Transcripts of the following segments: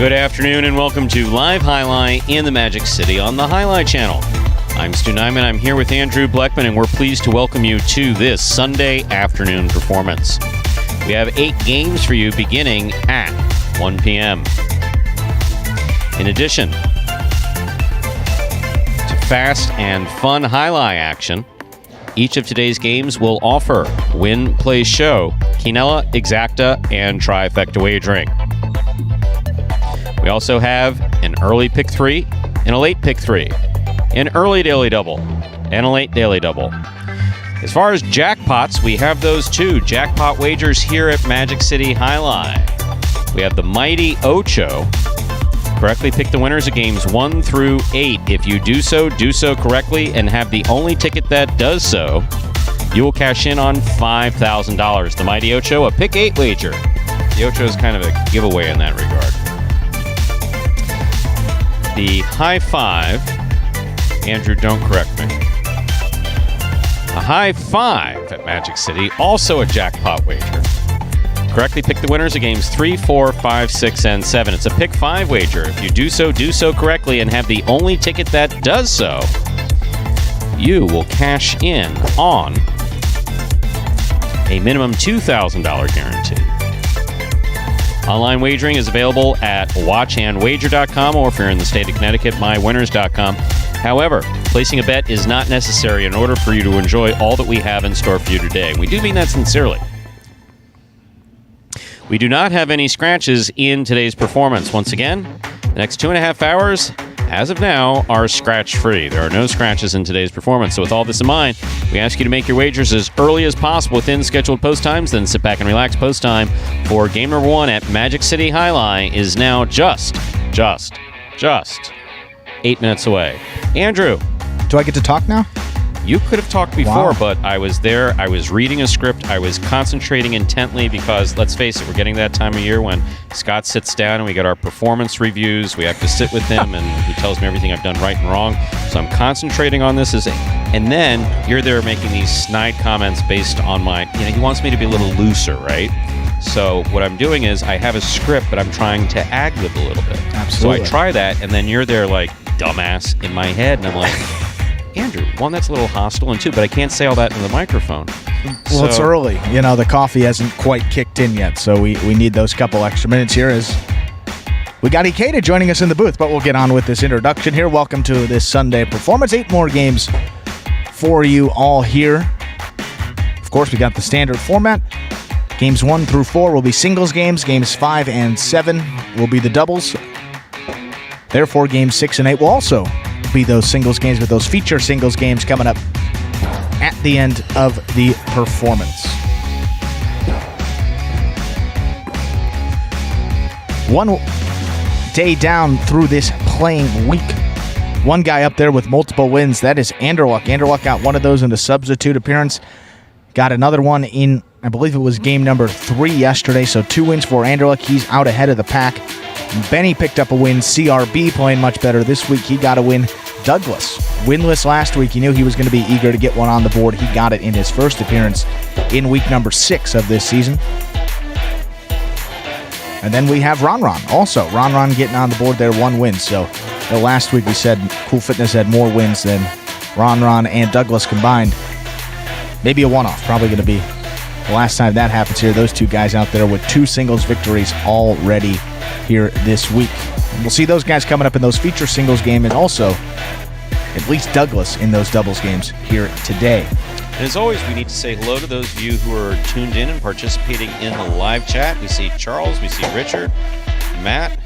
Good afternoon and welcome to Live Highlight in the Magic City on the Highlight Channel. I'm Stu Nyman. I'm here with Andrew Bleckman, and we're pleased to welcome you to this Sunday afternoon performance. We have 8 games for you beginning at 1 p.m. In addition to fast and fun highlight action, each of today's games will offer Win, Play, Show, Quinella, Exacta, and Trifecta Wagering. We also have an early pick 3 and a late pick 3, an early daily double, and a late daily double. As far as jackpots, we have those too. Jackpot wagers here at Magic City Jai-Alai. We have the mighty Ocho. Correctly pick the winners of games 1 through 8. If you do so correctly, and have the only ticket that does so, you will cash in on $5,000. The mighty Ocho, a pick 8 wager. The Ocho is kind of a giveaway in that regard. The high 5, Andrew, don't correct me. A high 5 at Magic City, also a jackpot wager. Correctly pick the winners of games 3, 4, 5, 6, and 7. It's a pick 5 wager. If you do so correctly, and have the only ticket that does so, you will cash in on a minimum $2,000 guarantee. Online wagering is available at watchandwager.com, or if you're in the state of Connecticut, mywinners.com. However, placing a bet is not necessary in order for you to enjoy all that we have in store for you today. We do mean that sincerely. We do not have any scratches in today's performance. Once again, the next 2.5 hours, as of now, are scratch-free. There are no scratches in today's performance. So with all this in mind, we ask you to make your wagers as early as possible within scheduled post times, then sit back and relax. Post time for game number 1 at Magic City Jai-Alai is now just 8 minutes away. Andrew. Do I get to talk now? You could have talked before, Wow. But I was there. I was reading a script. I was concentrating intently because, let's face it, we're getting that time of year when Scott sits down and we get our performance reviews. We have to sit with him and he tells me everything I've done right and wrong. So I'm concentrating on this. And then you're there making these snide comments based on my, he wants me to be a little looser, right? So what I'm doing is I have a script, but I'm trying to ad-lib a little bit. Absolutely. So I try that, and then you're there like, dumbass, in my head, and I'm like... Andrew, one, that's a little hostile, and two, but I can't say all that in the microphone. Well, it's early. The coffee hasn't quite kicked in yet, so we need those couple extra minutes here as we got Ikeda joining us in the booth, but we'll get on with this introduction here. Welcome to this Sunday performance. 8 more games for you all here. Of course, we got the standard format. Games 1 through 4 will be singles games. Games 5 and 7 will be the doubles. Therefore, games 6 and 8 will also be those singles games, with those feature singles games coming up at the end of the performance. One day down through this playing week. One guy up there with multiple wins. That is Anderluck. Anderluck got one of those in the substitute appearance. Got another one in, I believe it was game number 3 yesterday. So 2 wins for Anderluck. He's out ahead of the pack. Benny picked up a win. CRB playing much better this week. He got a win. Douglas, winless last week. He knew he was going to be eager to get one on the board. He got it in his first appearance in week number 6 of this season. And then we have Ron also. Ron getting on the board there, 1 win. So last week we said Cool Fitness had more wins than Ron and Douglas combined. Maybe a one-off. Probably going to be the last time that happens here. Those 2 guys out there with 2 singles victories already here this week. We'll see those guys coming up in those feature singles game, and also at least Douglas in those doubles games here today. And as always, we need to say hello to those of you who are tuned in and participating in the live chat. We see Charles, we see Richard, Matt,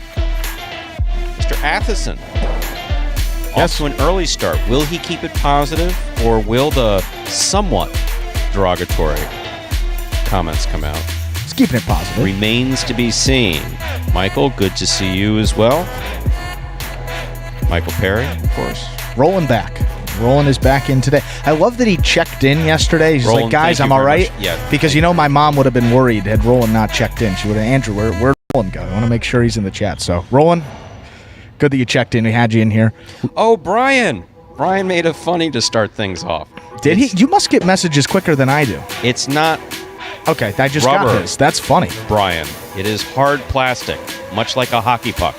Mr. Athison. Off to an early start. Will he keep it positive, or will the somewhat derogatory comments come out? He's keeping it positive. Remains to be seen. Michael, good to see you as well. Michael Perry, of course. Roland back. Roland is back in today. I love that he checked in yesterday. He's Roland, like, guys, I'm all right. Yeah, because, my mom would have been worried had Roland not checked in. She would have, Andrew, where'd Roland go? I want to make sure he's in the chat. So, Roland, good that you checked in. We had you in here. Oh, Brian. Brian made a funny to start things off. Did he? You must get messages quicker than I do. It's not Okay, I just rubber, got his. That's funny. Brian. It is hard plastic. much like a hockey puck.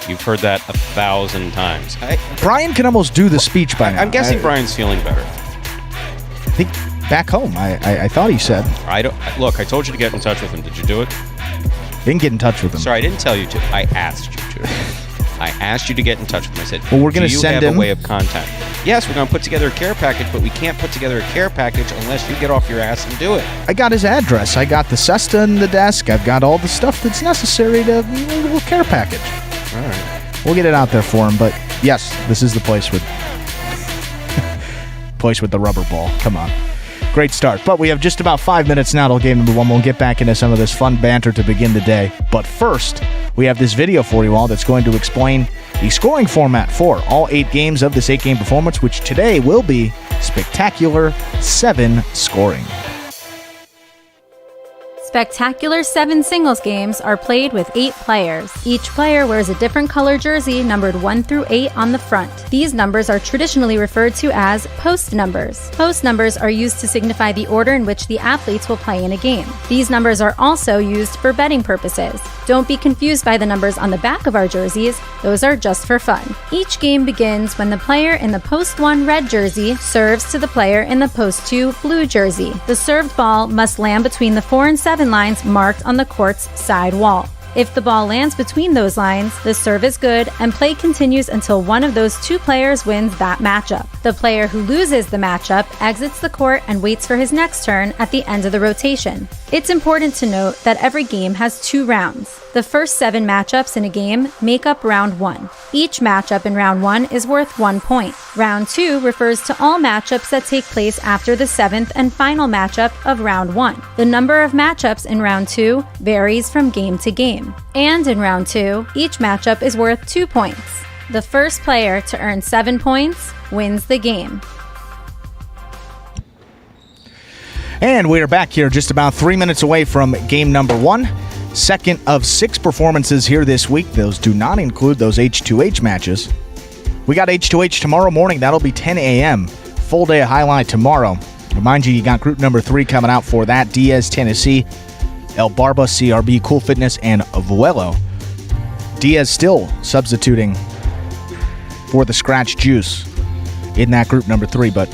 You've heard that 1,000 times. Brian can almost do the speech by now. I'm guessing Brian's feeling better. I think back home, I thought he said. Look, I told you to get in touch with him. Did you do it? Didn't get in touch with him. Sorry, I didn't tell you to. I asked you to. I asked you to get in touch with him. I said, well, we're going to send him. Do you have a way of contact? Yes, we're going to put together a care package, but we can't put together a care package unless you get off your ass and do it. I got his address. I got the cesta in the desk. I've got all the stuff that's necessary to a little care package. All right. We'll get it out there for him, but yes, this is the place with the rubber ball. Come on. Great start. But we have just about 5 minutes now till game number 1. We'll get back into some of this fun banter to begin the day. But first, we have this video for you all that's going to explain the scoring format for all 8 games of this 8-game performance, which today will be Spectacular 7 scoring. Spectacular 7 singles games are played with 8 players. Each player wears a different color jersey numbered 1 through 8 on the front. These numbers are traditionally referred to as post numbers. Post numbers are used to signify the order in which the athletes will play in a game. These numbers are also used for betting purposes. Don't be confused by the numbers on the back of our jerseys. Those are just for fun. Each game begins when the player in the post 1 red jersey serves to the player in the post 2 blue jersey. The served ball must land between the 4 and 7 lines marked on the court's side wall. If the ball lands between those lines, the serve is good and play continues until one of those 2 players wins that matchup. The player who loses the matchup exits the court and waits for his next turn at the end of the rotation. It's important to note that every game has 2 rounds. The first 7 matchups in a game make up round 1. Each matchup in round 1 is worth 1 point. Round 2 refers to all matchups that take place after the 7th and final matchup of round 1. The number of matchups in round 2 varies from game to game. And in round 2, each matchup is worth 2 points. The first player to earn 7 points wins the game. And we are back here just about 3 minutes away from game number 1. Second of 6 performances here this week. Those do not include those H2H matches. We got H2H tomorrow morning. That'll be 10 a.m. Full day of highlight tomorrow. Remind you got group number 3 coming out for that. Diaz, Tennessee, El Barba, CRB, Cool Fitness, and Vuelo. Diaz still substituting for the scratch Juice in that group number 3, but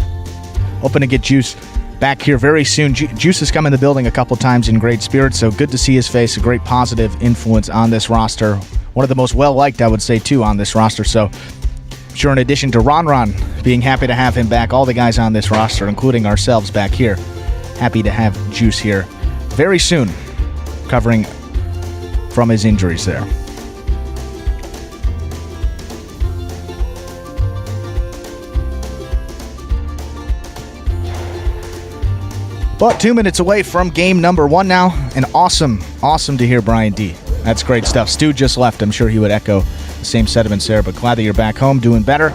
hoping to get Juice back here very soon. Juice has come in the building a couple times in great spirits, so good to see his face. A great positive influence on this roster. One of the most well-liked, I would say, too, on this roster. So, sure, in addition to Ron being happy to have him back, all the guys on this roster, including ourselves back here, happy to have Juice here very soon, covering from his injuries there. But 2 minutes away from game number 1 now, and awesome to hear Brian D. That's great stuff. Stu just left. I'm sure he would echo the same sentiments there, but glad that you're back home doing better.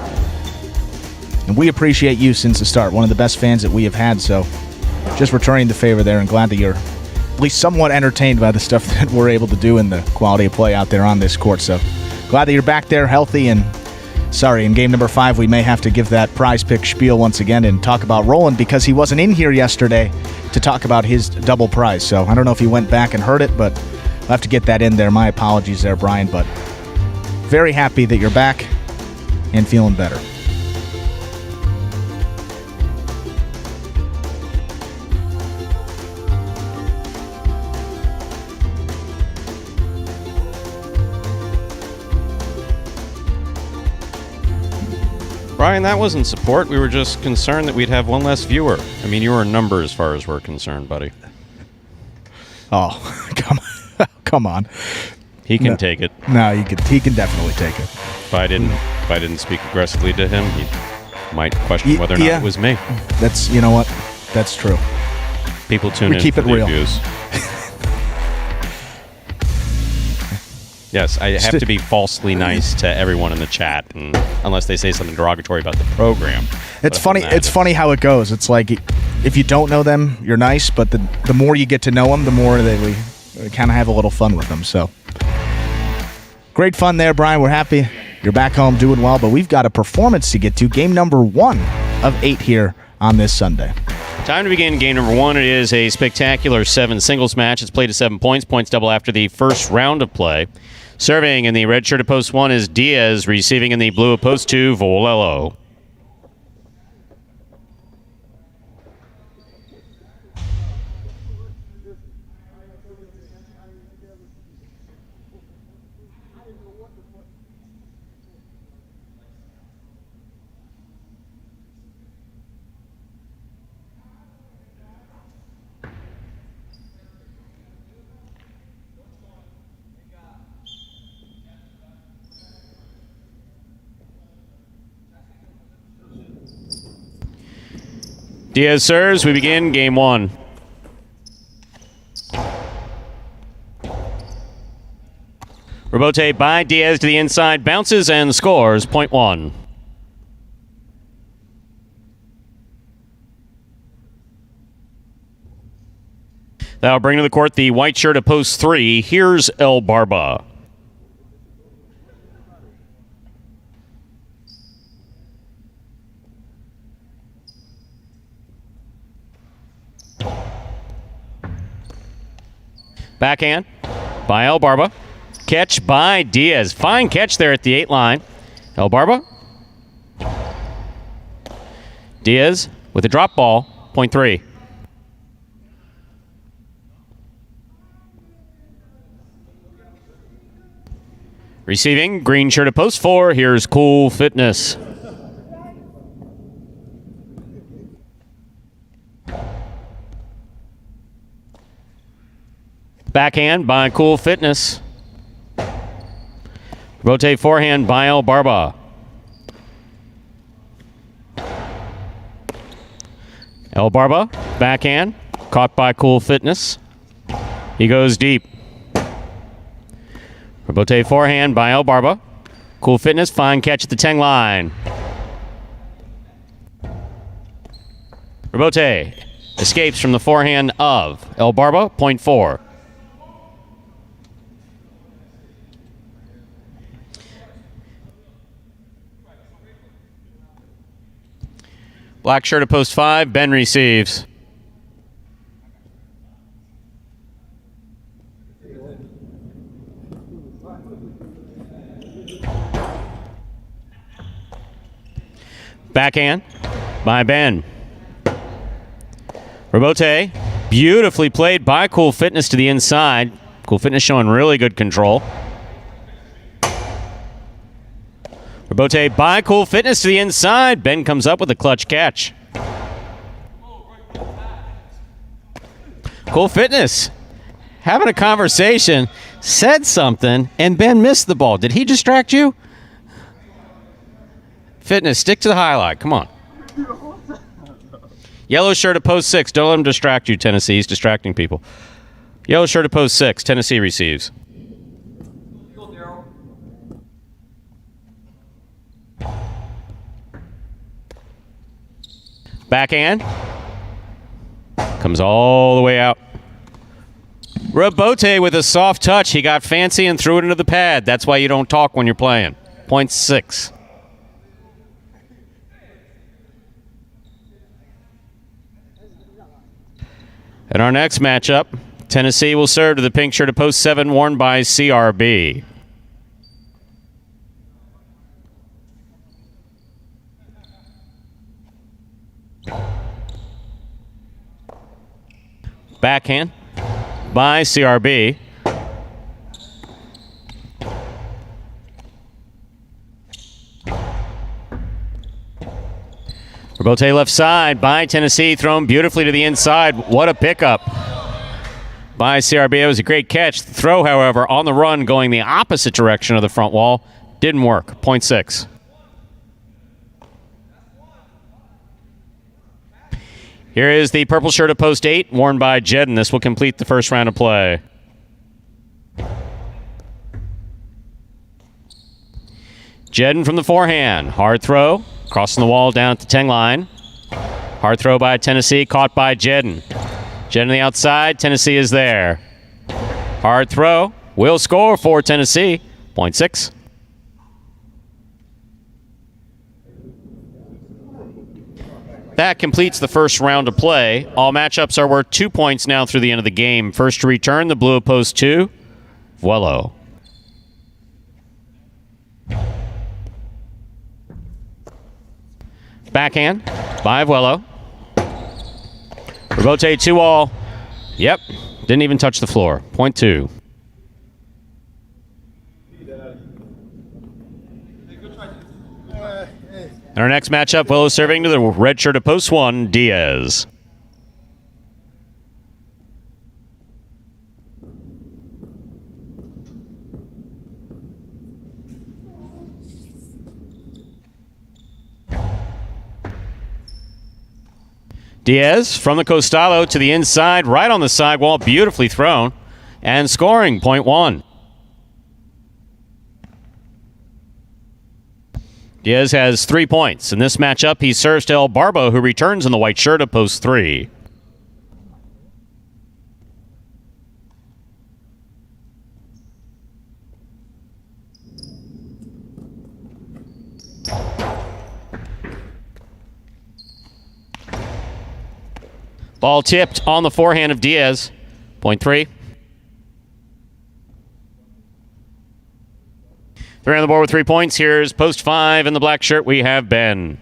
And we appreciate you since the start. One of the best fans that we have had, so just returning the favor there, and glad that you're at least somewhat entertained by the stuff that we're able to do in the quality of play out there on this court. So glad that you're back there healthy, and sorry, in game number 5, we may have to give that prize pick spiel once again and talk about Roland because he wasn't in here yesterday to talk about his double prize. So I don't know if he went back and heard it, but I'll have to get that in there. My apologies there, Brian, but very happy that you're back and feeling better. Brian, that wasn't support. We were just concerned that we'd have one less viewer. I mean, you were a number as far as we're concerned, buddy. Oh, come on. He can take it. No, he can definitely take it. If I didn't speak aggressively to him, he might question whether or not it was me. That's, you know what? That's true. People tune we in keep for it the real. abuse. Yes, I have to be falsely nice to everyone in the chat, and unless they say something derogatory about the program. It's funny. It's funny how it goes. It's like if you don't know them, you're nice, but the more you get to know them, the more that we kind of have a little fun with them. So great fun there, Brian. We're happy you're back home doing well, but we've got a performance to get to. Game number 1 of 8 here on this Sunday. Time to begin game number 1. It is a spectacular 7 singles match. It's played to 7 points. Points double after the first round of play. Serving in the red shirt of post 1 is Diaz. Receiving in the blue of post 2, Volello. Diaz serves. We begin game 1. Rebote by Diaz to the inside, bounces and scores point 1. That'll bring to the court the white shirt of post 3. Here's El Barba. Backhand by El Barba. Catch by Diaz. Fine catch there at the 8 line. El Barba. Diaz with a drop ball, point 3. Receiving, green shirt at post 4. Here's Cool Fitness. Backhand by Cool Fitness. Rotate forehand by El Barba. El Barba, backhand, caught by Cool Fitness. He goes deep. Rotate forehand by El Barba. Cool Fitness, fine catch at the 10 line. Robote escapes from the forehand of El Barba, point 4. Black shirt at post 5. Ben receives. Backhand by Ben. Robote, beautifully played by Cool Fitness to the inside. Cool Fitness showing really good control. Robote by Cool Fitness to the inside. Ben comes up with a clutch catch. Cool Fitness having a conversation, said something, and Ben missed the ball. Did he distract you? Fitness, stick to the highlight. Come on. Yellow shirt at post 6. Don't let him distract you, Tennessee. He's distracting people. Yellow shirt at post 6. Tennessee receives. Backhand. Comes all the way out. Robote with a soft touch. He got fancy and threw it into the pad. That's why you don't talk when you're playing. Point 6. In our next matchup, Tennessee will serve to the pink shirt of post 7 worn by CRB. Backhand by CRB. Robote left side by Tennessee, thrown beautifully to the inside. What a pickup by CRB. It was a great catch. The throw, however, on the run going the opposite direction of the front wall. Didn't work. Point 6. Here is the purple shirt of post 8, worn by JUN. This will complete the first round of play. JUN from the forehand. Hard throw. Crossing the wall down at the 10 line. Hard throw by Tennessee, caught by JUN. JUN on the outside. Tennessee is there. Hard throw. Will score for Tennessee. Point 6. That completes the first round of play. All matchups are worth 2 points now through the end of the game. First to return, the blue of post 2, Vuelo. Backhand by Abuelo. Rebote 2-all. Yep. Didn't even touch the floor. Point 2. And our next matchup, Willow serving to the red shirt of post 1, Diaz. Diaz from the Costalo to the inside, right on the sidewall, beautifully thrown, and scoring, point 1. Diaz has 3 points. In this matchup, he serves to El Barba, who returns in the white shirt of post 3. Ball tipped on the forehand of Diaz. Point 3. 3 on the board with 3 points. Here's post 5 in the black shirt. We have Ben.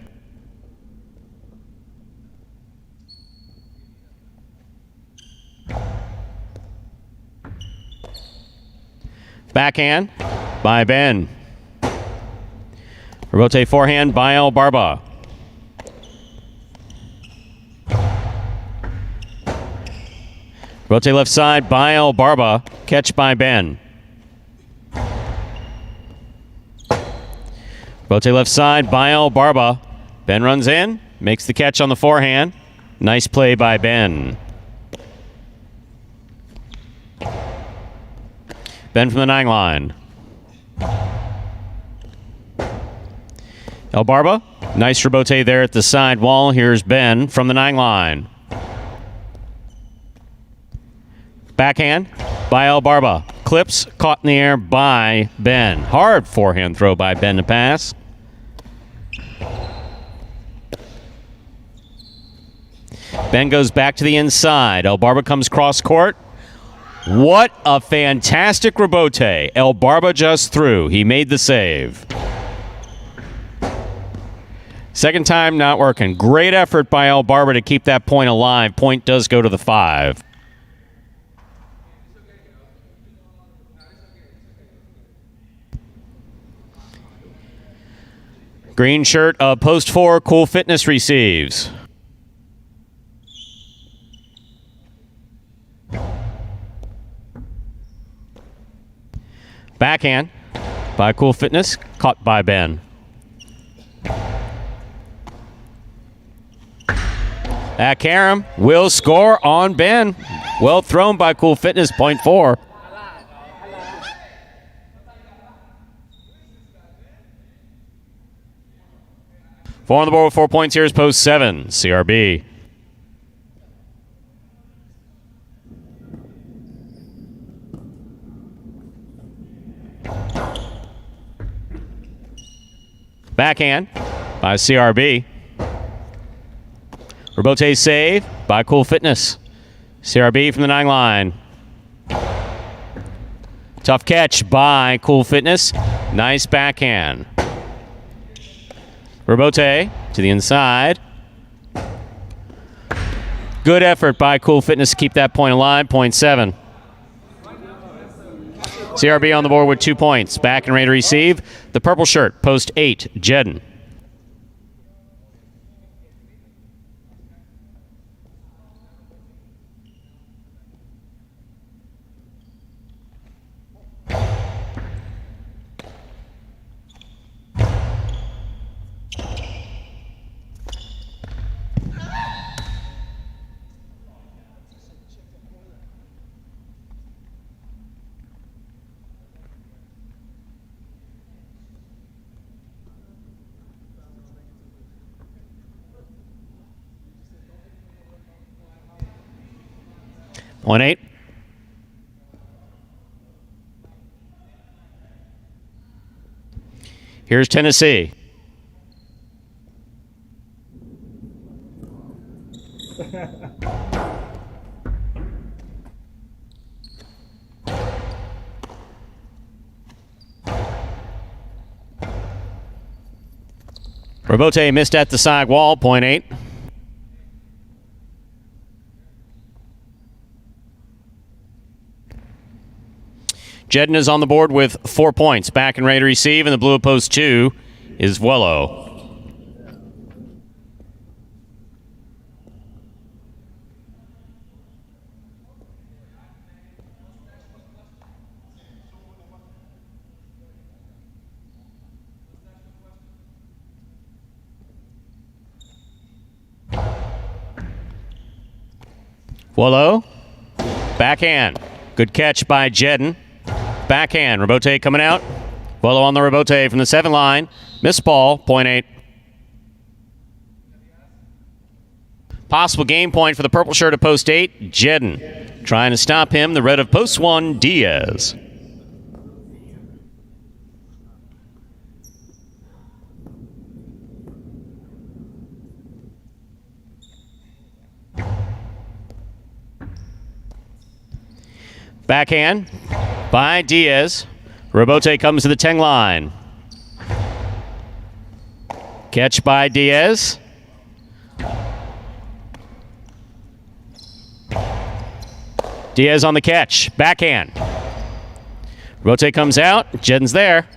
Backhand by Ben. Rebote forehand by El Barba. Rebote left side by El Barba. Catch by Ben. Rebote left side by El Barba. Ben runs in, makes the catch on the forehand. Nice play by Ben. Ben from the 9 line. El Barba, nice rebote there at the side wall. Here's Ben from the 9 line. Backhand by El Barba. Clips caught in the air by Ben. Hard forehand throw by Ben to pass. Ben goes back to the inside. El Barba comes cross court. What a fantastic rebote. El Barba just threw. He made the save. Second time not working. Great effort by El Barba to keep that point alive. Point does go to the 5. Green shirt of post 4, Cool Fitness receives. Backhand by Cool Fitness, caught by Ben. Karam will score on Ben. Well thrown by Cool Fitness, point 4. Four on the board with 4 points. Here is post 7, CRB. Backhand by CRB. Rebote save by Cool Fitness. CRB from the 9 line. Tough catch by Cool Fitness. Nice backhand. Rebote to the inside. Good effort by Cool Fitness to keep that point alive. Point 7. CRB on the board with 2 points. Back and ready to receive. The purple shirt, post 8, JUN. Point 8. Here's Tennessee. Robote missed at the side wall, 0.8. Jedden is on the board with 4 points. Back and ready to receive, and the blue at post 2 is Vuelo. Vuelo, backhand. Good catch by Jedden. Backhand, Robote coming out. Vuelo on the Robote from the 7 line. Missed ball, 0.8. Possible game point for the purple shirt at post 8, Jedden. Trying to stop him, the red of post 1, Diaz. Backhand by Diaz. Robote comes to the 10 line. Catch by Diaz. Diaz on the catch. Backhand. Robote comes out. Jedden's there.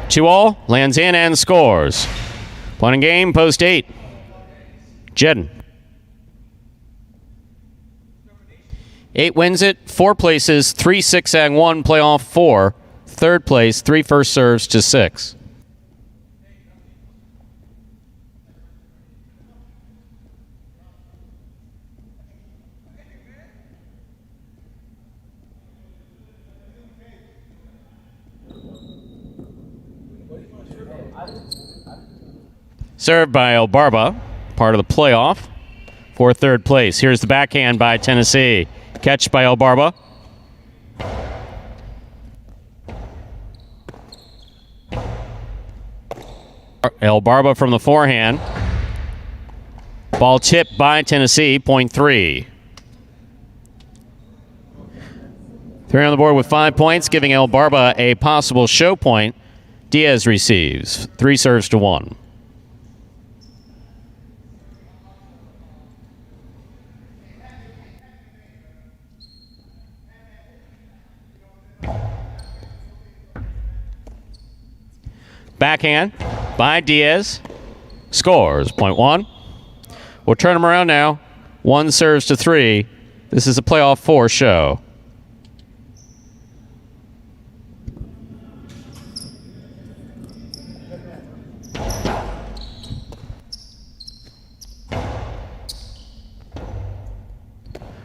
2-all. Lands in and scores. Point in game, post 8. Jedden. 8 wins it, 4 places, 3, 6, and 1 playoff 4. Third place, 3 first serves to 6. Served by El Barba, part of the playoff for third place. Here's the backhand by Tennessee. Catch by El Barba. El Barba from the forehand. Ball tipped by Tennessee, 0.3. 3 on the board with 5 points, giving El Barba a possible show point. Diaz receives. 3 serves to 1. Backhand by Diaz. Scores, 0.1. We'll turn him around now. 1 serves to 3. This is a playoff 4 show.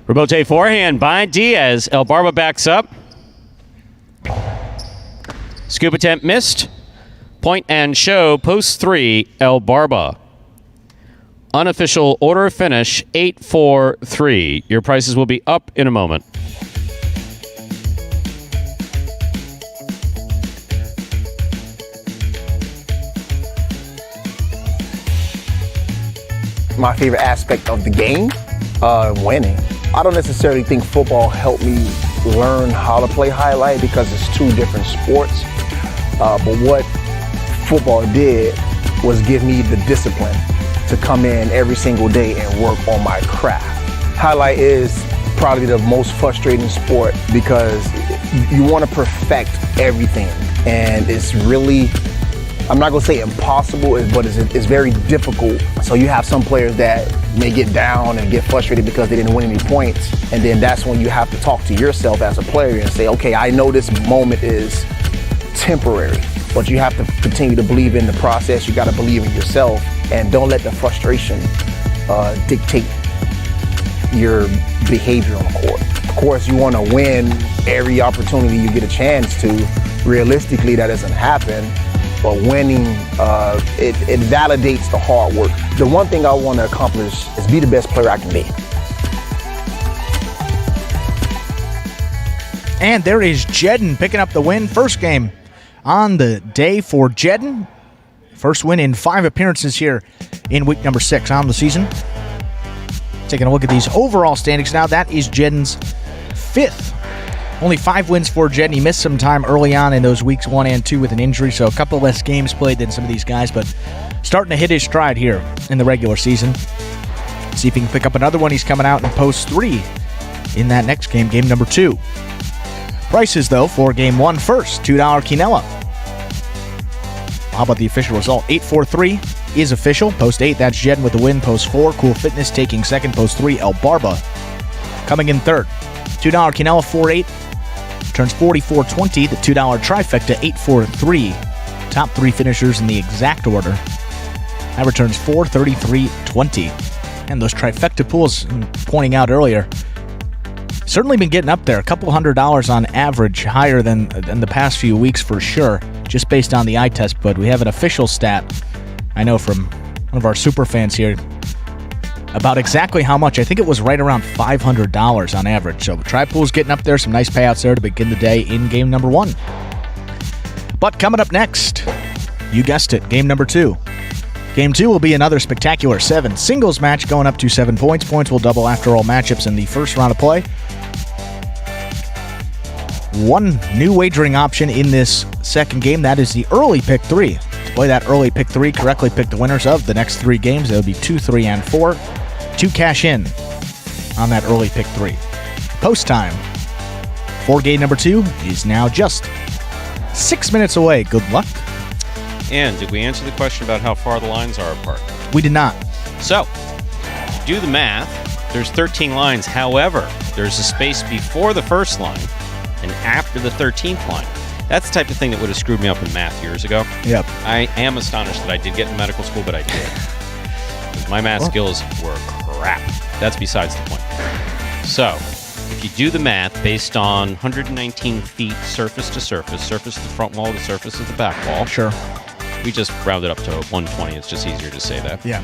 Robote forehand by Diaz. El Barba backs up. Scoop attempt missed. Point and show, post 3, El Barba. Unofficial order of finish, 8-4-3. Your prices will be up in a moment. My favorite aspect of the game, winning. I don't necessarily think football helped me learn how to play highlight because it's 2 different sports. But what football did was give me the discipline to come in every single day and work on my craft. Highlight is probably the most frustrating sport because you want to perfect everything, and it's really, I'm not gonna say impossible, but it's very difficult. So you have some players that may get down and get frustrated because they didn't win any points, and then that's when you have to talk to yourself as a player and say, okay, I know this moment is temporary, but you have to continue to believe in the process. You got to believe in yourself, and don't let the frustration dictate your behavior on the court. Of course, you want to win every opportunity you get a chance to. Realistically, that doesn't happen, but winning, it validates the hard work. The one thing I want to accomplish is be the best player I can be. And there is Jedden picking up the win. First game on the day for Jedden. First win in 5 appearances here in week number 6 on the season. Taking a look at these overall standings now. That is Jedden's 5th. Only 5 wins for Jedden. He missed some time early on in those weeks 1 and 2 with an injury, so a couple less games played than some of these guys, but starting to hit his stride here in the regular season. See if he can pick up another one. He's coming out in post 3 in that next game, game number 2. Prices, though, for game 1 first. $2 Quinella. How about the official result? 8-4-3 is official. Post 8, that's JUN with the win. Post 4, Cool Fitness taking second. Post 3, El Barba coming in third. $2 Quinella, 4-8. Turns 44-20. The $2 trifecta, 8-4-3. Top 3 finishers in the exact order. That returns 433.20. And those trifecta pools, pointing out earlier, certainly been getting up there. A couple $100 on average, higher than the past few weeks for sure, just based on the eye test. But we have an official stat, I know from one of our super fans here, about exactly how much. I think it was right around $500 on average. So tri pool's getting up there. Some nice payouts there to begin the day in game number 1. But coming up next, you guessed it, game number 2. Game 2 will be another spectacular 7 singles match going up to 7 points. Points will double after all matchups in the first round of play. One new wagering option in this second game, that is the early pick 3. To play that early pick 3, correctly pick the winners of the next 3 games. That would be 2, 3, and 4 to cash in on that early pick 3. Post time for game number 2 is now just 6 minutes away. Good luck. And did we answer the question about how far the lines are apart? We did not. So, do the math. There's 13 lines. However, there's a space before the first line and after the 13th line. That's the type of thing that would have screwed me up in math years ago. Yep. I am astonished that I did get into medical school, but I did. Because my math skills were crap. That's besides the point. So, if you do the math based on 119 feet surface to surface the front wall to surface of the back wall. Sure. We just rounded up to 120. It's just easier to say that. Yeah.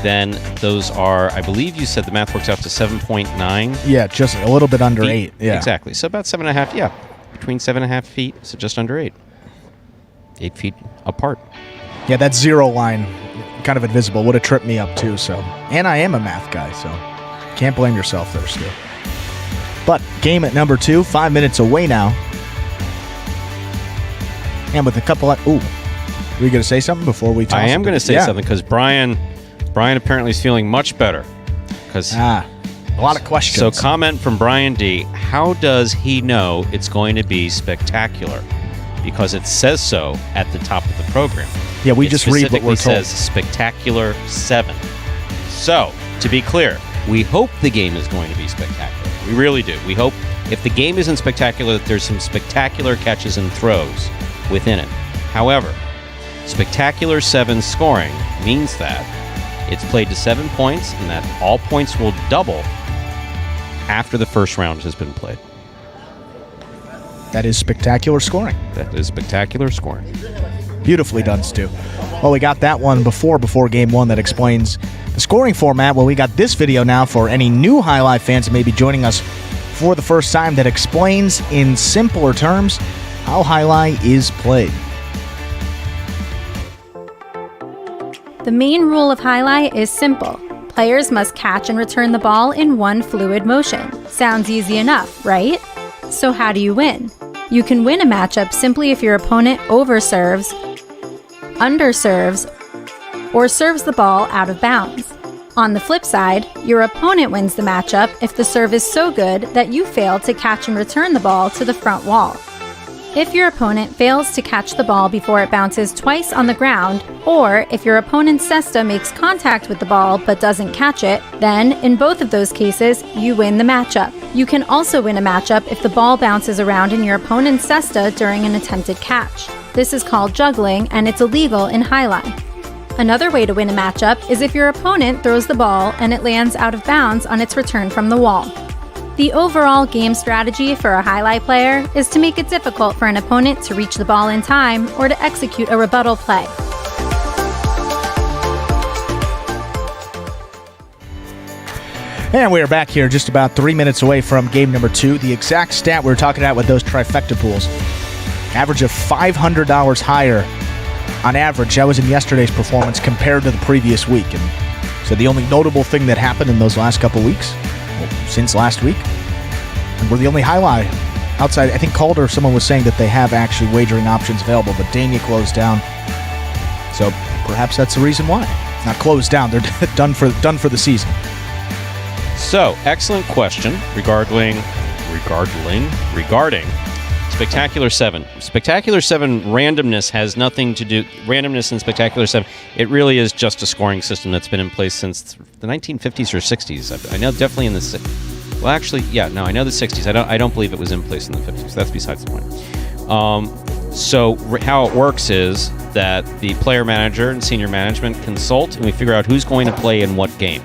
Then those are, I believe you said the math works out to 7.9. Yeah, just a little bit under feet. 8. Yeah. Exactly. So about 7.5, yeah. Between 7.5 feet, so just under 8. 8 feet apart. Yeah, that 0 line, kind of invisible, would have tripped me up too. So, and I am a math guy, so can't blame yourself there still. But game at number 2, 5 minutes away now. And with a couple of... Ooh. Are we going to say something before we talk? I am going to say something because Brian apparently is feeling much better. A lot of questions. So comment from Brian D. How does he know it's going to be spectacular? Because it says so at the top of the program. Yeah, we just read what we're told. It says spectacular 7. So, to be clear, we hope the game is going to be spectacular. We really do. We hope if the game isn't spectacular, that there's some spectacular catches and throws within it. However, spectacular 7 scoring means that it's played to 7 points and that all points will double after the first round has been played. That is spectacular scoring. That is spectacular scoring. Beautifully done, Stu. Well, we got that one before game 1 that explains the scoring format. Well, we got this video now for any new Highlight fans that may be joining us for the first time that explains in simpler terms how Highlight is played. The main rule of highlight is simple. Players must catch and return the ball in one fluid motion. Sounds easy enough, right? So how do you win? You can win a matchup simply if your opponent overserves, underserves, or serves the ball out of bounds. On the flip side, your opponent wins the matchup if the serve is so good that you fail to catch and return the ball to the front wall. If your opponent fails to catch the ball before it bounces twice on the ground, or if your opponent's cesta makes contact with the ball but doesn't catch it, then, in both of those cases, you win the matchup. You can also win a matchup if the ball bounces around in your opponent's cesta during an attempted catch. This is called juggling, and it's illegal in highlight. Another way to win a matchup is if your opponent throws the ball and it lands out of bounds on its return from the wall. The overall game strategy for a highlight player is to make it difficult for an opponent to reach the ball in time or to execute a rebuttal play. And we are back here just about 3 minutes away from game number 2. The exact stat we were talking about with those trifecta pools. Average of $500 higher on average. That was in yesterday's performance compared to the previous week. And so the only notable thing that happened in those last couple weeks, since last week, and we're the only highlight outside. I think Calder, someone was saying that they have actually wagering options available, but Dania closed down. So perhaps that's the reason why. Not closed down. They're done for the season. So, excellent question regarding Spectacular 7. Spectacular 7 randomness has nothing to do... Randomness in Spectacular 7, it really is just a scoring system that's been in place since the 1950s or 60s. I know definitely in the... Well, actually, yeah, no, I know the 60s. I don't believe it was in place in the 50s. That's besides the point. So how it works is that the player manager and senior management consult, and we figure out who's going to play in what game.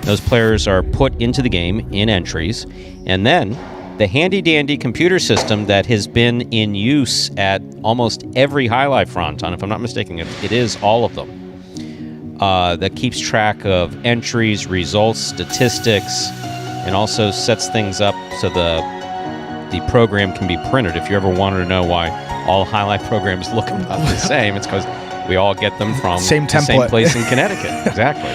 Those players are put into the game in entries, and then the handy-dandy computer system that has been in use at almost every highlight front, and if I'm not mistaken, it is all of them, that keeps track of entries, results, statistics, and also sets things up so the program can be printed. If you ever wanted to know why all highlight programs look about the same, it's because we all get them from same the same place in Connecticut. Exactly.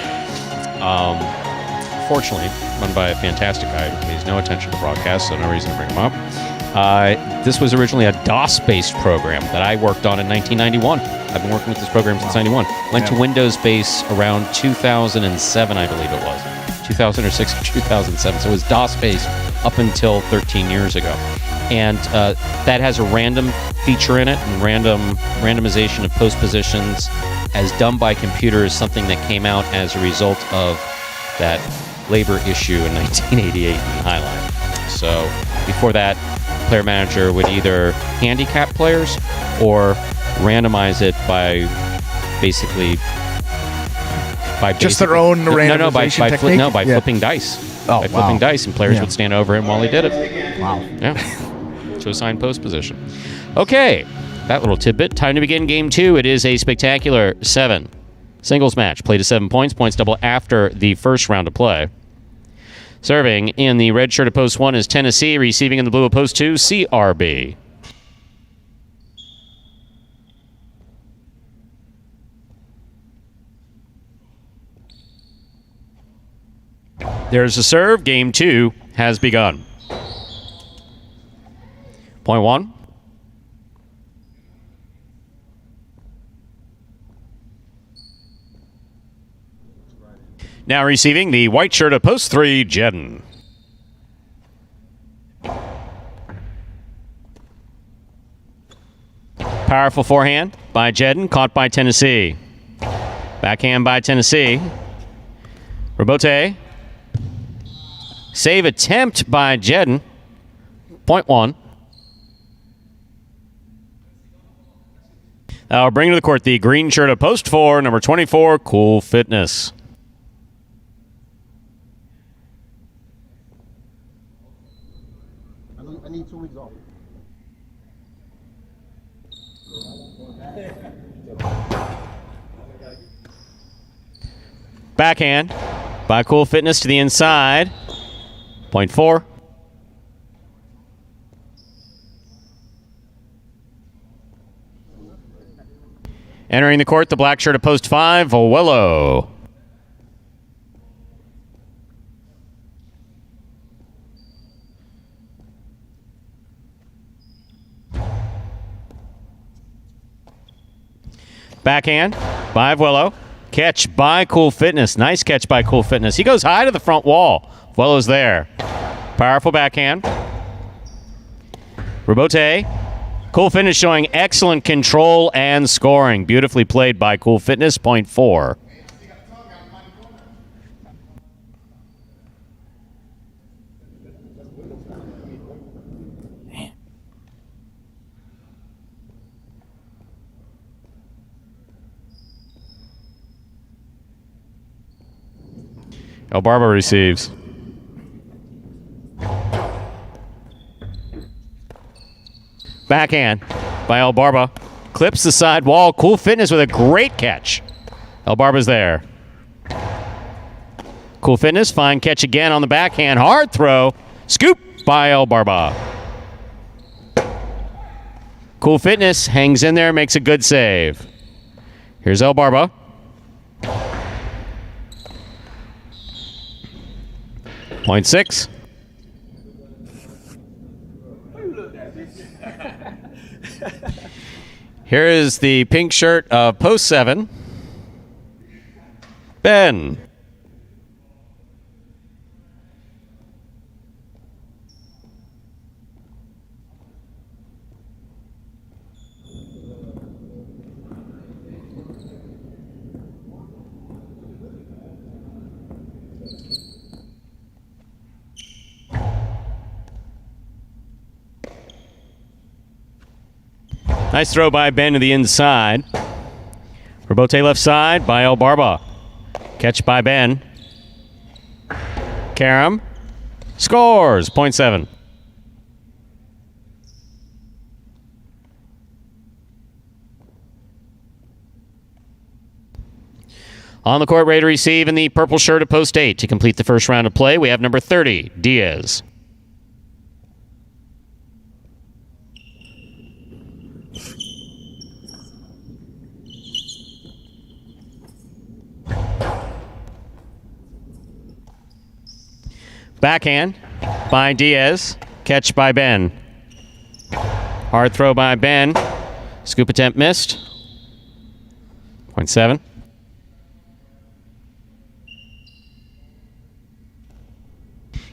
Fortunately, run by a fantastic guy who pays no attention to broadcast, so no reason to bring him up. This was originally a DOS-based program that I worked on in 1991. I've been working with this program since 91. Went to Windows base around 2007, I believe it was. 2006 or 2007. So it was DOS-based up until 13 years ago. And that has a random feature in it, and randomization of post positions as done by computer is something that came out as a result of that labor issue in 1988 in Highline. So before that, player manager would either handicap players or randomize it by basically just their own randomization technique? By flipping dice. Flipping dice, and players would stand over him while he did it. Wow. Yeah. To assign post position. Okay, that little tidbit. Time to begin game 2. It is a Spectacular 7 singles match. Play to 7 points. Points double after the first round of play. Serving in the red shirt of post 1 is Tennessee. Receiving in the blue of post 2, CRB. There's a serve. Game 2 has begun. Point 1. Now receiving the white shirt of post 3, JUN. Powerful forehand by JUN, caught by Tennessee. Backhand by Tennessee. Rebote. Save attempt by JUN. Point 1. I'll bring to the court the green shirt of post 4, number 24, Cool Fitness. I need 2 weeks off. Backhand by Cool Fitness to the inside. Point 4. Entering the court, the black shirt of post 5, Willow. Backhand by Willow. Catch by Cool Fitness. Nice catch by Cool Fitness. He goes high to the front wall. Willow's there. Powerful backhand. Rebote. Cool Fitness showing excellent control and scoring. Beautifully played by Cool Fitness. Point 4. Barba receives. Backhand by Barba. Clips the side wall. Cool Fitness with a great catch. Barba's there. Cool Fitness, fine catch again on the backhand. Hard throw. Scoop by Barba. Cool Fitness hangs in there, makes a good save. Here's Barba. Point 6. Here is the pink shirt of post 7. Ben. Nice throw by Ben to the inside. Rebote left side by El Barba. Catch by Ben. Karam scores. 0.7. On the court, ready to receive in the purple shirt at post 8. To complete the first round of play, we have number 30, Diaz. Backhand by Diaz. Catch by Ben. Hard throw by Ben. Scoop attempt missed. 0.7.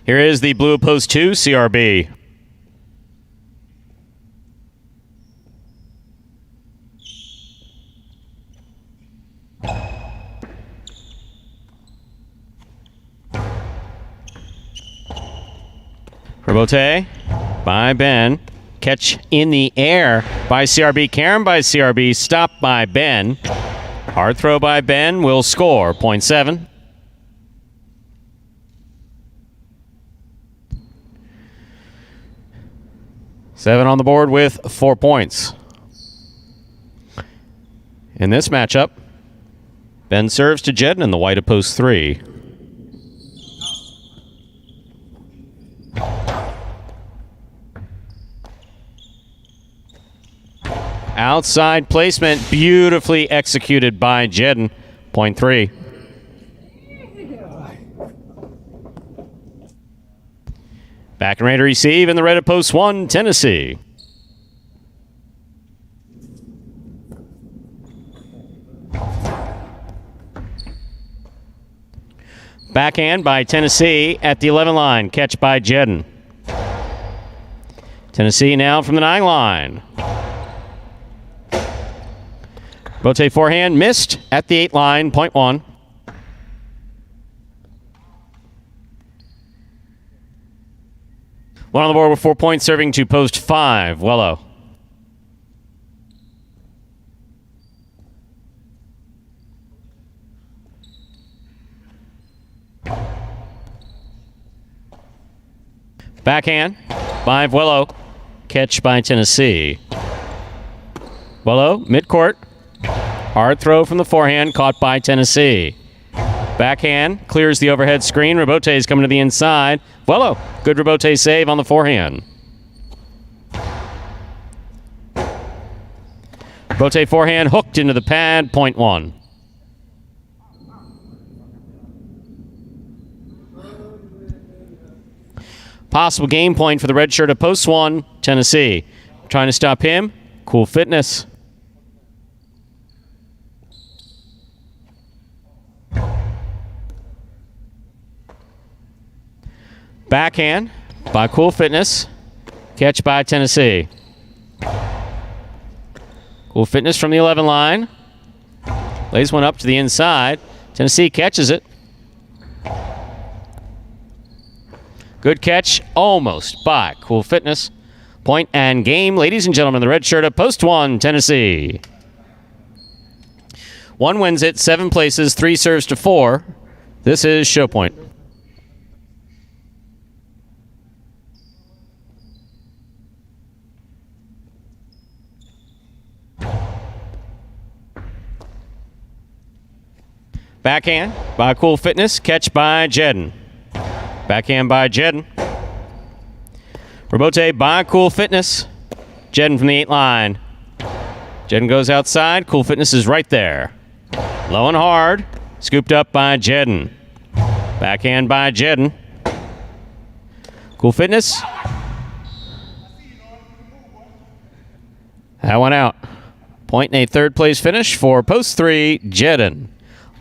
Here is the blue post 2, CRB. Rebote by Ben. Catch in the air by CRB. Karam by CRB. Stopped by Ben. Hard throw by Ben will score. 0.7. Seven on the board with 4 points. In this matchup, Ben serves to Jedden in the white of post 3. Outside placement, beautifully executed by Jedden. 0.3. Back and ready to receive in the red of post 1, Tennessee. Backhand by Tennessee at the 11 line. Catch by Jedden. Tennessee now from the 9 line. Bote forehand missed at the 8 line. 0.1. One on the board with 4 points, serving to post 5. Wello. Backhand by Wello. Catch by Tennessee. Wello, midcourt. Hard throw from the forehand, caught by Tennessee. Backhand clears the overhead screen. Rebote is coming to the inside. Wello, good Rebote save on the forehand. Rebote forehand hooked into the pad. 0.1. Possible game point for the red shirt of post 1, Tennessee. Trying to stop him. Cool Fitness. Backhand by Cool Fitness. Catch by Tennessee. Cool Fitness from the 11 line. Lays one up to the inside. Tennessee catches it. Good catch, almost by Cool Fitness. Point and game, ladies and gentlemen. The red shirt of post 1, Tennessee. 1 wins it, 7 places, 3 serves to 4. This is show point. Backhand by Cool Fitness. Catch by Jedden. Backhand by Jedden. Rebote by Cool Fitness. Jedden from the 8 line. Jedden goes outside. Cool Fitness is right there. Low and hard. Scooped up by Jedden. Backhand by Jedden. Cool Fitness. That one out. Point and a third place finish for post 3, Jedden.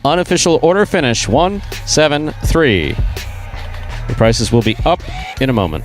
unofficial order finish 173. The prices will be up in a moment.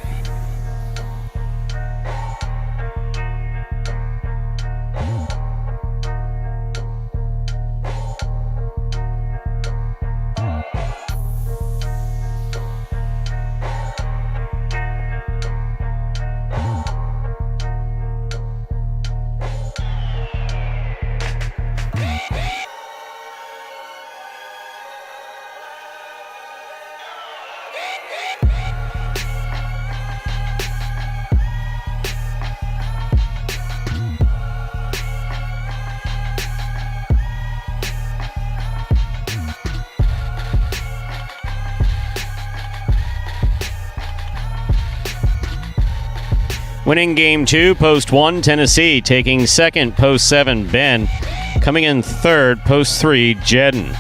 Winning game 2, post 1, Tennessee. Taking second, post 7, Ben. Coming in third, post 3, JUN.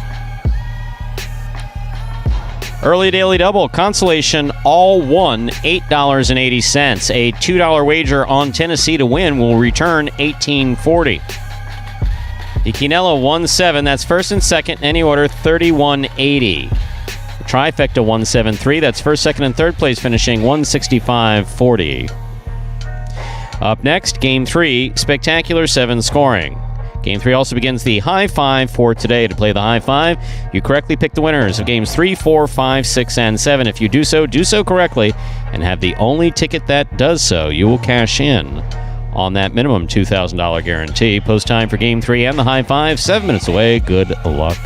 Early daily double, consolation, all won, $8.80. A $2 wager on Tennessee to win will return $18.40. The Quinella 1-7, that's first and second, any order, $31.80. The trifecta 173, that's first, second, and third place, finishing $165.40. Up next, Game 3, Spectacular 7 scoring. Game 3 also begins the High Five for today. To play the High Five, you correctly pick the winners of Games 3, 4, 5, 6, and 7. If you do so correctly, and have the only ticket that does so, you will cash in on that minimum $2,000 guarantee. Post time for Game 3 and the High Five, 7 minutes away. Good luck.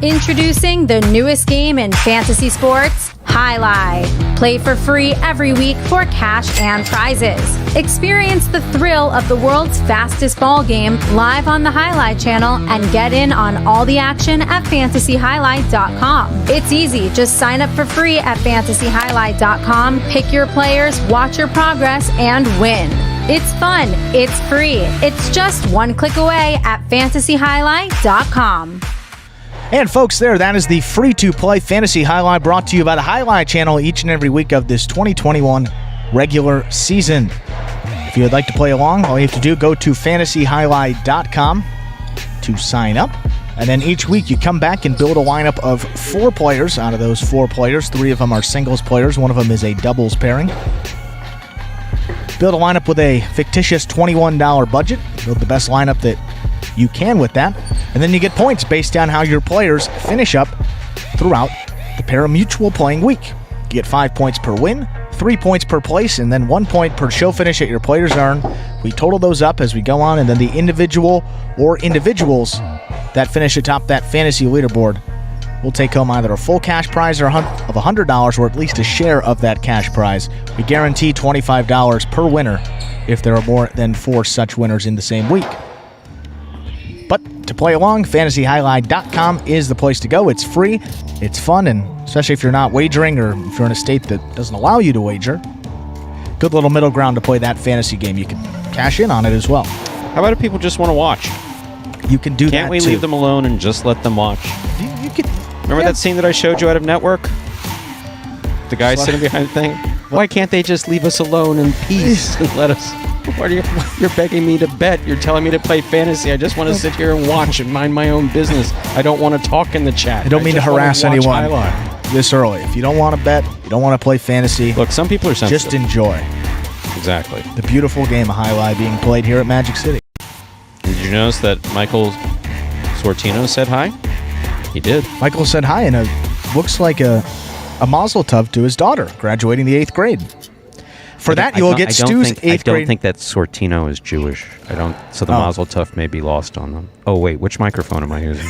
Introducing the newest game in fantasy sports, Jai-Alai. Play for free every week for cash and prizes. Experience the thrill of the world's fastest ball game live on the Jai-Alai channel and get in on all the action at fantasyjai-alai.com. It's easy. Just sign up for free at fantasyjai-alai.com, pick your players, watch your progress, and win. It's fun. It's free. It's just one click away at fantasyjai-alai.com. And folks, that is the free-to-play Fantasy Jai-Alai brought to you by the Jai-Alai channel each and every week of this 2021 regular season. If you would like to play along, all you have to do, go to fantasyjai-alai.com to sign up. And then each week you come back and build a lineup of 4 players. Out of those 4 players, 3 of them are singles players. One of them is a doubles pairing. Build a lineup with a fictitious $21 budget. Build the best lineup that you can with that. And then you get points based on how your players finish up throughout the Parimutuel playing week. You get 5 points per win, 3 points per place, and then 1 point per show finish that your players earn. We total those up as we go on, and then the individual or individuals that finish atop that fantasy leaderboard will take home either a full cash prize of $100 or at least a share of that cash prize. We guarantee $25 per winner if there are more than 4 such winners in the same week. But to play along, fantasyjai-alai.com is the place to go. It's free, it's fun, and especially if you're not wagering or if you're in a state that doesn't allow you to wager, good little middle ground to play that fantasy game. You can cash in on it as well. How about if people just want to watch? You can do that, Can't we too. leave them alone and just let them watch? You can, Remember that scene that I showed you out of Network? The guy sitting behind the thing? Why can't they just leave us alone in peace and let us... You're begging me to bet. You're telling me to play fantasy. I just want to sit here and watch and mind my own business. I don't want to talk in the chat. I don't mean to harass anyone Jai-Alai. this early. If you don't want to bet, you don't want to play fantasy, Look, some people are sensitive. just enjoy Exactly. the beautiful game of Jai-Alai being played here at Magic City. Did you notice that Michael Sortino said hi? He did. Michael said hi, and it looks like a mazel tov to his daughter graduating the 8th grade. For that, you will get Stu's 8th grade. I don't think that Sortino is Jewish. I don't. So the mazel tov may be lost on them. Oh wait, which microphone am I using?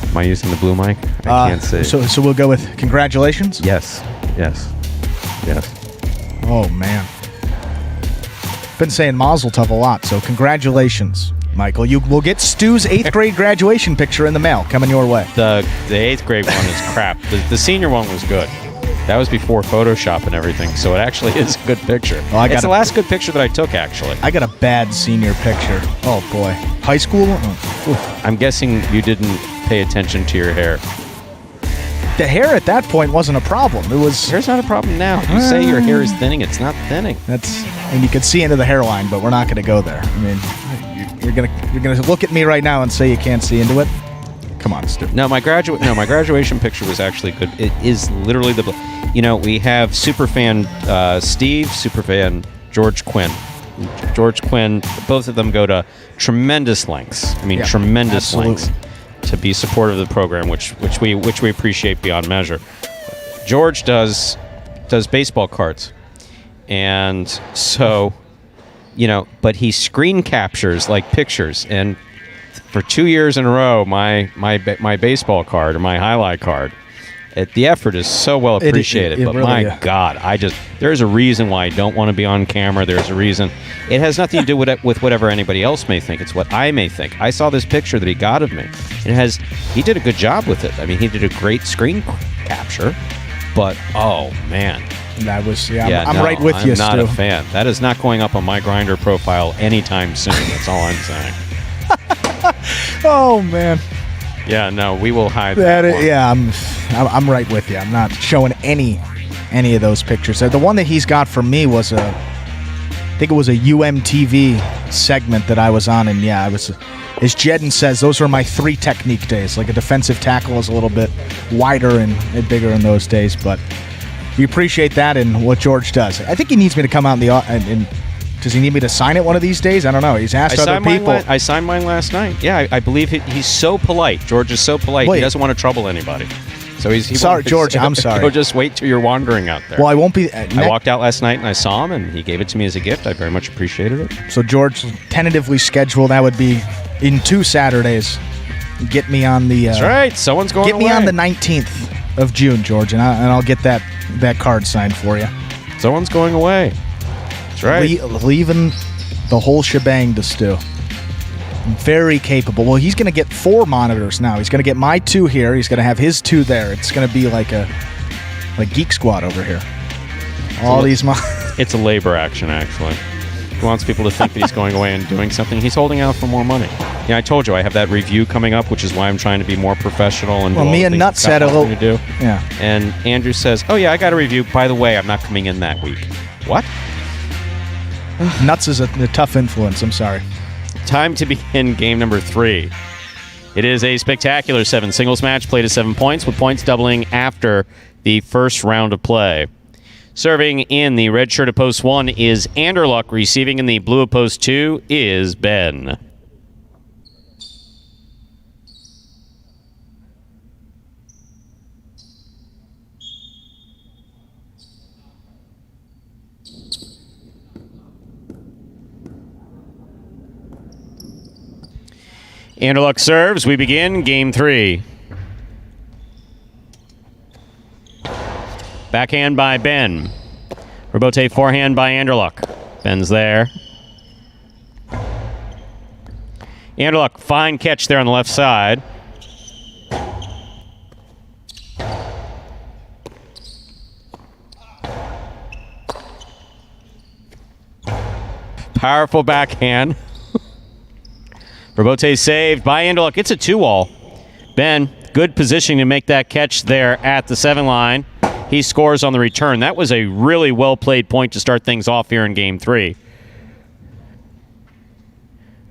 Am I using the blue mic? I can't see. So we'll go with congratulations? Yes. Oh, man. Been saying mazel tov a lot, so congratulations, Michael. You will get Stu's 8th grade graduation picture in the mail coming your way. The 8th grade one is crap. The senior one was good. That was before Photoshop and everything, so it actually is a good picture. It's the last good picture that I took, actually. I got a bad senior picture. Oh, boy. High school? Oh. I'm guessing you didn't pay attention to your hair. The hair at that point wasn't a problem. It was. Hair's not a problem now. You say your hair is thinning. It's not thinning. And you can see into the hairline, but we're not going to go there. I mean, you're gonna look at me right now and say you can't see into it. Come on, Stu. No, my graduation picture was actually good. It is literally we have superfan Steve, superfan George Quinn. George Quinn, both of them go to tremendous lengths. I mean, tremendous lengths to be supportive of the program, which we appreciate beyond measure. George does baseball cards, and so but he screen captures like pictures. And for 2 years in a row, my baseball card or my highlight card, the effort is so well appreciated. But really, my God, there's a reason why I don't want to be on camera. There's a reason. It has nothing to do with whatever anybody else may think. It's what I may think. I saw this picture that he got of me. He did a good job with it. I mean, he did a great screen capture. But oh man, that was I'm right with you, Stu. I'm not a fan. That is not going up on my Grindr profile anytime soon. That's all I'm saying. Oh man. Yeah, no, we will hide that one. Yeah, I'm right with you. I'm not showing any of those pictures. The one that he's got from me was I think it was a UMTV segment that I was on, and yeah, I was. As Jedden says, those were my 3 technique days. Like a defensive tackle is a little bit wider and bigger in those days, but we appreciate that and what George does. I think he needs me to come out and does he need me to sign it one of these days? I don't know. He's asked other people. I signed mine last night. Yeah, I believe he's so polite. George is so polite. He doesn't want to trouble anybody. So he's sorry, George. I'm sorry. Go just wait till you're wandering out there. Well, I won't be. I walked out last night and I saw him, and he gave it to me as a gift. I very much appreciated it. So George, tentatively scheduled. That would be in 2 Saturdays. Get me on the. That's right. Someone's going. Get me on the 19th of June, George, and I'll get that card signed for you. Someone's going away. That's right. Leaving the whole shebang to Stu. Very capable. Well, he's going to get 4 monitors now. He's going to get my 2 here. He's going to have his 2 there. It's going to be like Geek Squad over here. It's a labor action, actually. He wants people to think that he's going away and doing something. He's holding out for more money. Yeah, I told you I have that review coming up, which is why I'm trying to be more professional. And me and Nuts had a little. To do. Yeah. And Andrew says, "Oh yeah, I got a review. By the way, I'm not coming in that week." What? Nuts is a tough influence. I'm sorry. Time to begin game number 3. It is a spectacular 7 singles match played at 7 points, with points doubling after the first round of play. Serving in the red shirt of post 1 is Anderluck. Receiving in the blue of post 2 is Ben. Anderluck serves. We begin game 3. Backhand by Ben. Rebote forehand by Anderluck. Ben's there. Anderluck, fine catch there on the left side. Powerful backhand. Rebote saved by Anderluck. It's a 2-all. Ben, good positioning to make that catch there at the 7 line. He scores on the return. That was a really well-played point to start things off here in Game 3.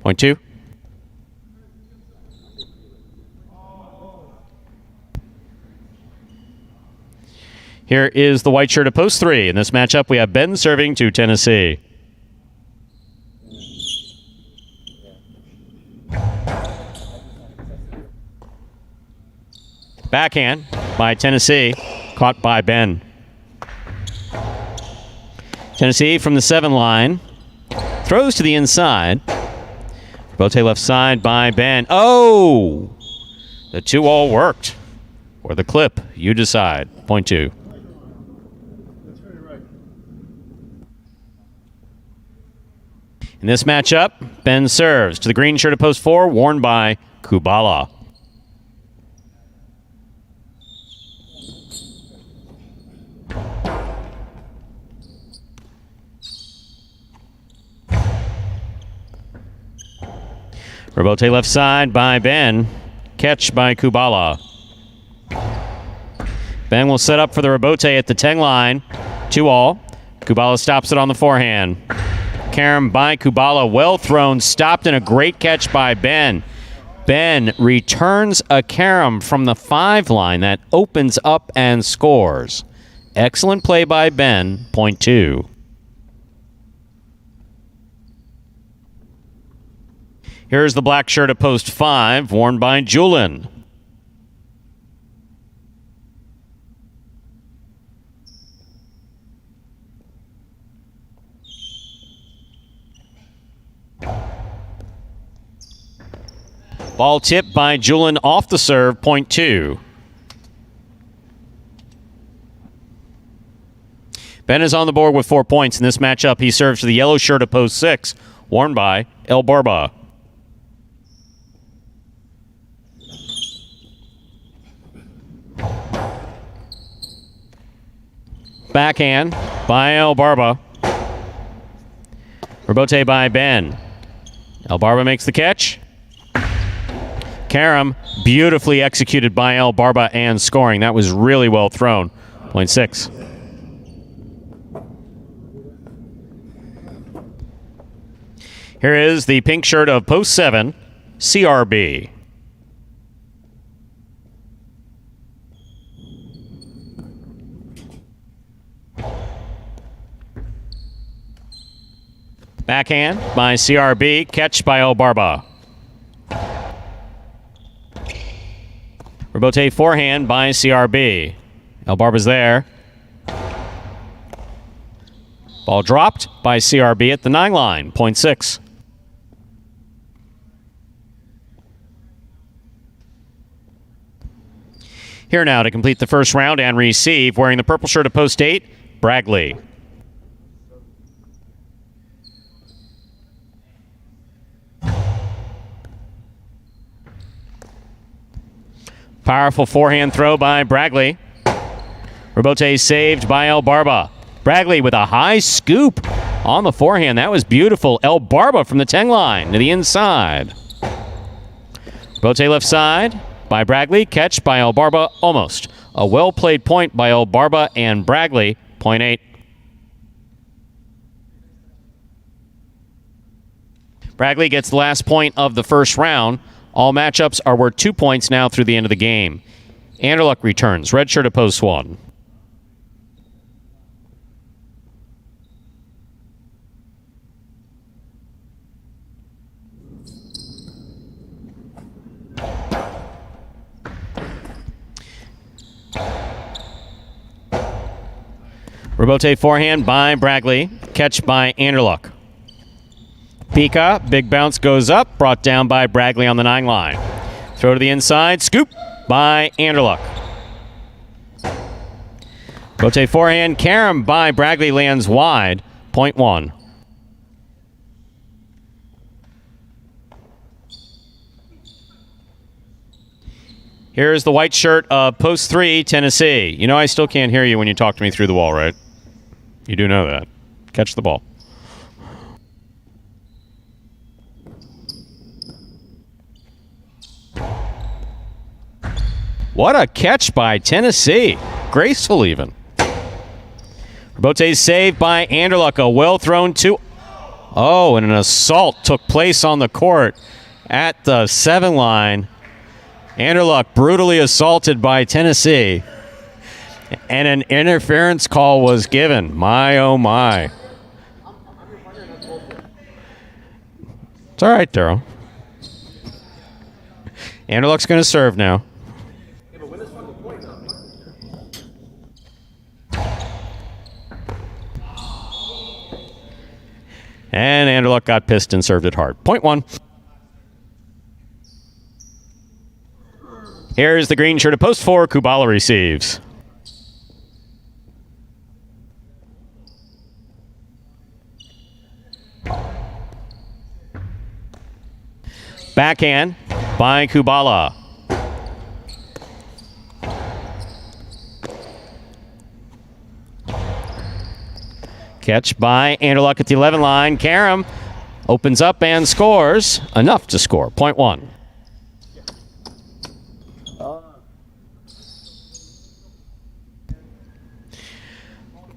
Point 2. Here is the white shirt of post 3. In this matchup, we have Ben serving to Tennessee. Backhand by Tennessee, caught by Ben. Tennessee from the 7 line, throws to the inside. Rebote left side by Ben. Oh! The 2-all worked. Or the clip, you decide. Point 2. In this matchup, Ben serves to the green shirt at post 4, worn by Kubala. Rebote left side by Ben. Catch by Kubala. Ben will set up for the rebote at the 10 line. 2-all. Kubala stops it on the forehand. Carom by Kubala. Well thrown. Stopped, and a great catch by Ben. Ben returns a carom from the 5 line that opens up and scores. Excellent play by Ben. Point 2. Here's the black shirt at post 5, worn by JUN. Ball tipped by JUN off the serve, point 2. Ben is on the board with 4 points in this matchup. He serves to the yellow shirt at post 6, worn by El Barba. Backhand by El Barba. Rebote by Ben. El Barba makes the catch. Carom, beautifully executed by El Barba and scoring. That was really well thrown. Point 6. Here is the pink shirt of post 7, CRB. Backhand by CRB. Catch by El Barba. Rebote forehand by CRB. El Barba's there. Ball dropped by CRB at the 9 line. Point 6. Here now to complete the first round and receive, wearing the purple shirt of post 8, Bragley. Powerful forehand throw by Bragley. Rebote saved by El Barba. Bragley with a high scoop on the forehand. That was beautiful. El Barba from the 10 line to the inside. Rebote left side by Bragley. Catch by El Barba. Almost. A well-played point by El Barba and Bragley. Point 8. Bragley gets the last point of the first round. All matchups are worth 2 points now through the end of the game. Anderluck returns. Red shirt at post 1. Rebote forehand by Bragley. Catch by Anderluck. Pika, big bounce goes up, brought down by Bragley on the 9 line. Throw to the inside, scoop by Anderluck. Rebote forehand, Carom by Bragley lands wide, point 1. Here's the white shirt of post 3, Tennessee. You know I still can't hear you when you talk to me through the wall, right? You do know that. Catch the ball. What a catch by Tennessee. Graceful even. Rebote's saved by Anderluck. A well-thrown 2. Oh, and an assault took place on the court at the 7 line. Anderluck brutally assaulted by Tennessee. And an interference call was given. My, oh my. It's all right, Daryl. Anderluck's going to serve now. And Anderluck got pissed and served it hard. Point 1. Here's the green shirt of post 4. Kubala receives. Backhand by Kubala. Catch by Anderluck at the 11 line. Karam opens up and scores. Enough to score. Point one.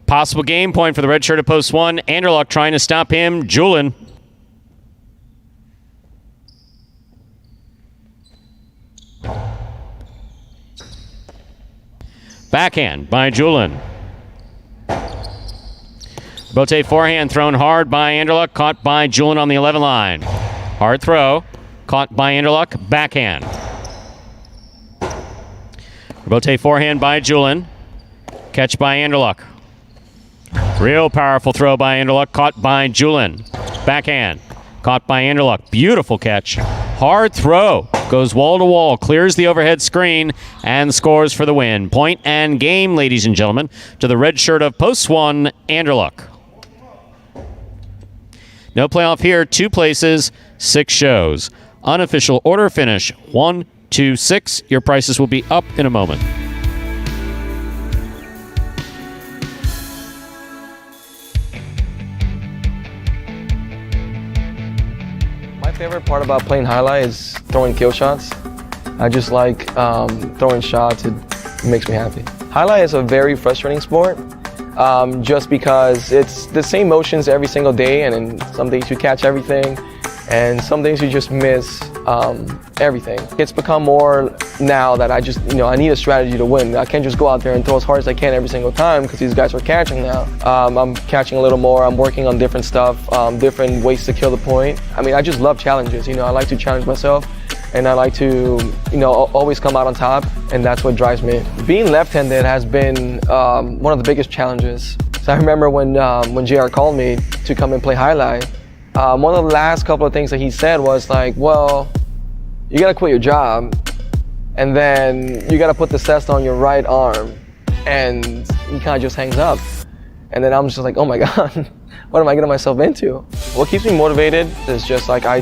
Possible game point for the red shirt at post one. Anderluck trying to stop him. JUN. Backhand by JUN. Bote forehand thrown hard by Anderluck, caught by JUN on the 11 line. Hard throw, caught by Anderluck, backhand. Bote forehand by JUN, catch by Anderluck. Real powerful throw by Anderluck, caught by JUN. Backhand, caught by Anderluck, beautiful catch. Hard throw, goes wall to wall, clears the overhead screen, and scores for the win. Point and game, ladies and gentlemen, to the red shirt of post one, Anderluck. No playoff here, 2 places, 6 shows. Unofficial order finish 1, 2, 6. Your prices will be up in a moment. My favorite part about playing highlight is throwing kill shots. I just like throwing shots. It makes me happy. Highlight is a very frustrating sport. Just because it's the same motions every single day, and then some days you catch everything, and some days you just miss everything. It's become more now that I just, I need a strategy to win. I can't just go out there and throw as hard as I can every single time because these guys are catching now. I'm catching a little more. I'm working on different stuff, different ways to kill the point. I mean, I just love challenges. I like to challenge myself. And I like to, always come out on top, and that's what drives me. Being left-handed has been one of the biggest challenges. So I remember when JR called me to come and play highlight, one of the last couple of things that he said was like, well, you gotta quit your job, and then you gotta put the cesta on your right arm, and he kind of just hangs up. And then I'm just like, oh my God, what am I getting myself into? What keeps me motivated is just like, I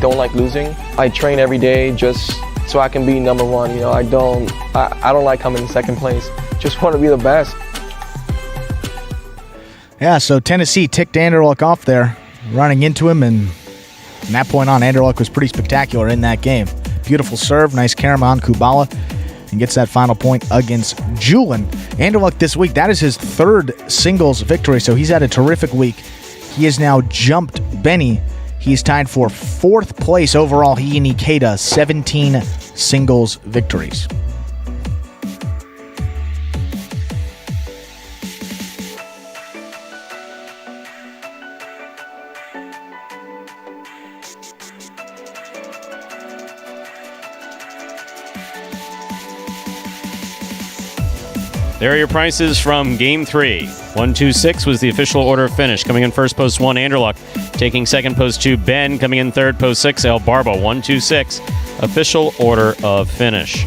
don't like losing. I train every day just so I can be number one. I don't like coming in second place. Just want to be the best. Yeah, so Tennessee ticked Anderluck off there, running into him, and from that point on, Anderluck was pretty spectacular in that game. Beautiful serve, nice carom on Kubala, and gets that final point against JUN. Anderluck this week, that is his 3rd singles victory, so he's had a terrific week. He has now jumped Benny. He's tied for 4th place overall. He and Ikeda, 17 singles victories. There are your prices from Game 3. 1, 2, 6 was the official order of finish. Coming in first, post 1, Anderluck. Taking second, post 2, Ben. Coming in third, post 6, El Barba. 1, 2, 6. Official order of finish.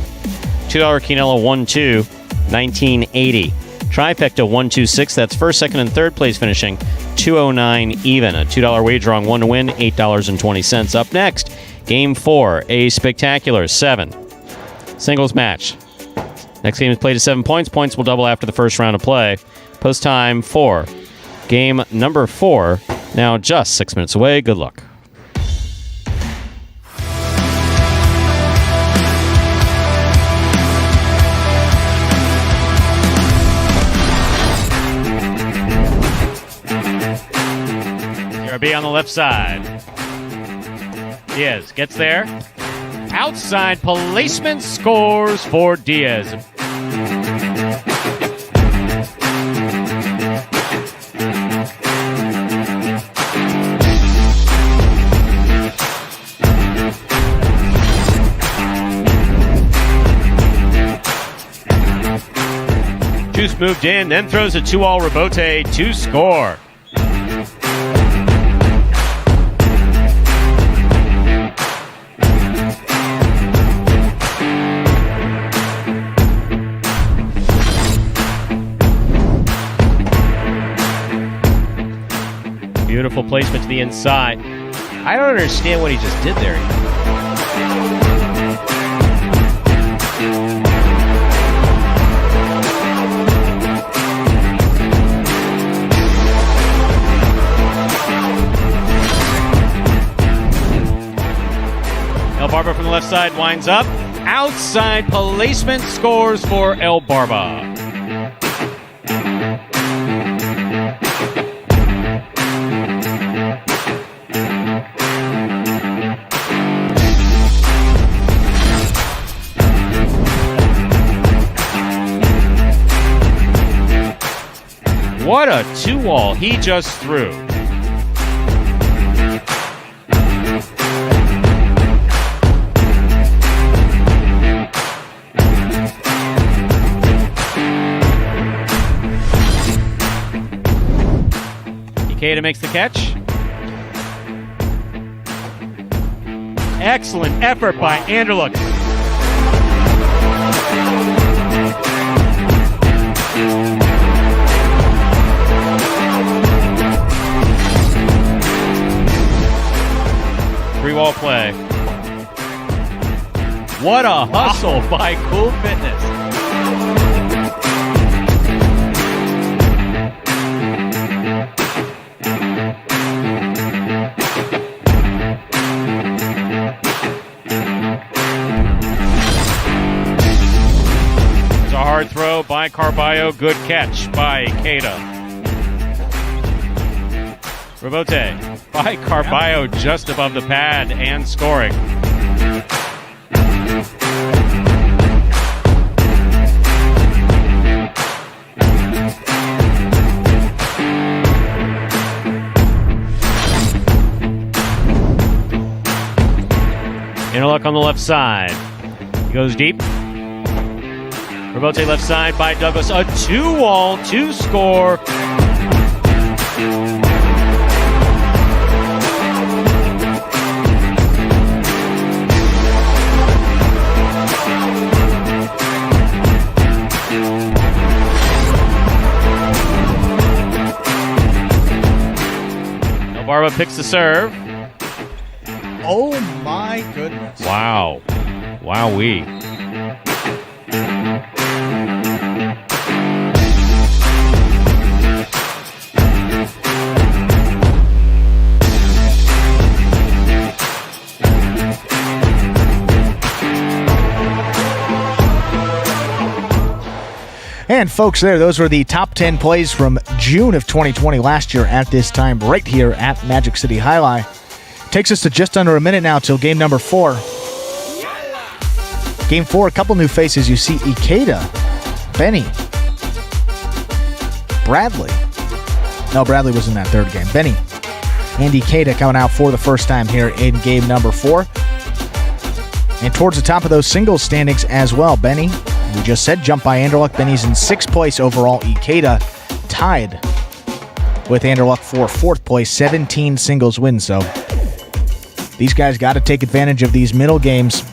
$2 Quinella 1-2, 1980. Trifecta 1-2-6. That's first, second, and third place finishing 209 even. A $2 wager on one to win, $8.20. Up next, Game 4, a spectacular 7 singles match. Next game is played to 7 points. Points will double after the first round of play. Post time 4. Game number 4. Now just 6 minutes away. Good luck. CRB on the left side. Diaz gets there. Outside placement, scores for Diaz. Juice moved in, then throws a 2-all Rebote to score. Beautiful placement to the inside. I don't understand what he just did there. left side winds up. Outside placement scores for El Barba. What a 2-wall he just threw. Ikeda makes the catch. Excellent effort by Anderluck. Three-wall play. What a hustle by Cool Fitness. It's a hard throw by Carballo. Good catch by Ikeda. Rebote by Carballo just above the pad and scoring. Interlock on the left side. He goes deep. Rebote left side by Douglas. A 2-wall, 2-score. Barba picks the serve. Oh my goodness. Wow. Wowee. And folks, those were the top 10 plays from June of 2020 last year at this time, right here at Magic City Jai-Alai. Takes us to just under a minute now till game number 4. Game 4, a couple new faces. You see Ikeda, Benny, Bradley. No, Bradley was in that third game. Benny and Ikeda coming out for the first time here in game number 4. And towards the top of those singles standings as well, Benny, we just said, jump by Anderluck. Benny's in 6th place overall. Ikeda tied with Anderluck for 4th place, 17 singles wins. So these guys got to take advantage of these middle games.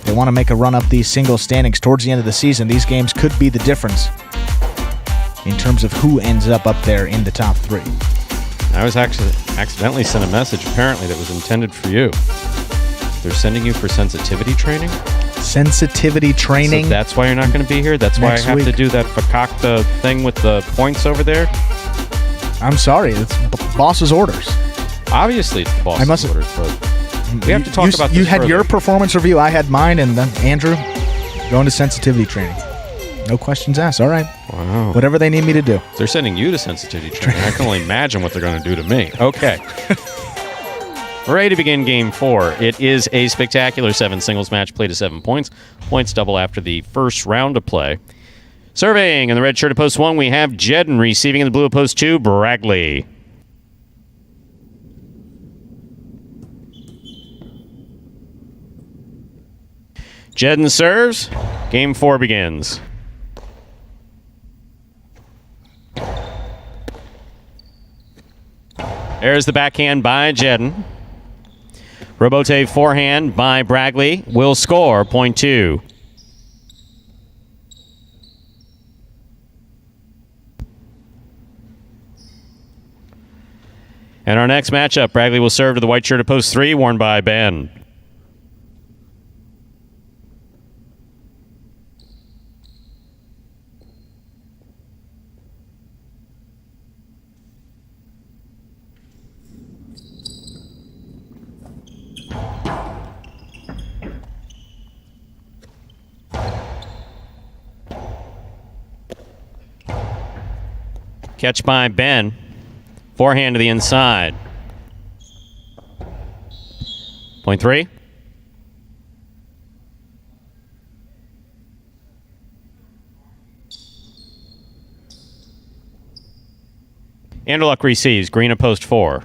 They want to make a run up these singles standings towards the end of the season. These games could be the difference in terms of who ends up there in the top 3. I was actually accidentally sent a message, apparently, that was intended for you. They're sending you for sensitivity training? Sensitivity training. So that's why you're not going to be here? That's why I have to do that fakakta thing with the points over there? I'm sorry. It's boss's orders. Obviously, it's the boss's orders, but we have to talk about this You had further. your performance review. I had mine, and then Andrew going to sensitivity training. No questions asked. All right. Wow. Whatever they need me to do. They're sending you to sensitivity training. I can only imagine what they're going to do to me. Okay. We're ready to begin game 4. It is a spectacular 7 singles match played to 7 points. Points double after the first round of play. Serving in the red shirt at post 1, we have JUN. Receiving in the blue at post 2, Bradley. JUN serves. Game 4 begins. There's the backhand by JUN. Rebote forehand by Bradley will score, point 2. And our next matchup, Bradley will serve to the white shirt at post 3, worn by Ben. Catch by Ben. Forehand to the inside. Point 3. Anderluck receives. Green at post 4.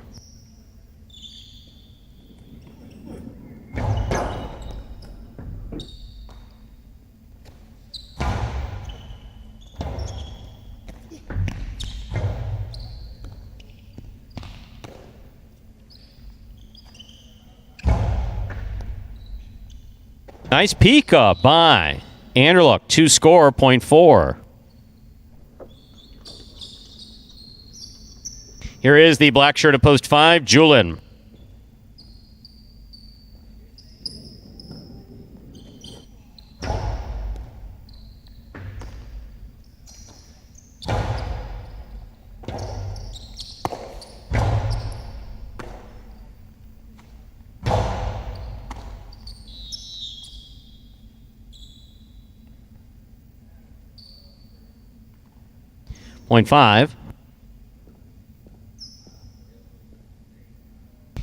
Nice peek up by Anderluck. 2 score, point 4. Here is the black shirt at post 5, JUN. Point 5.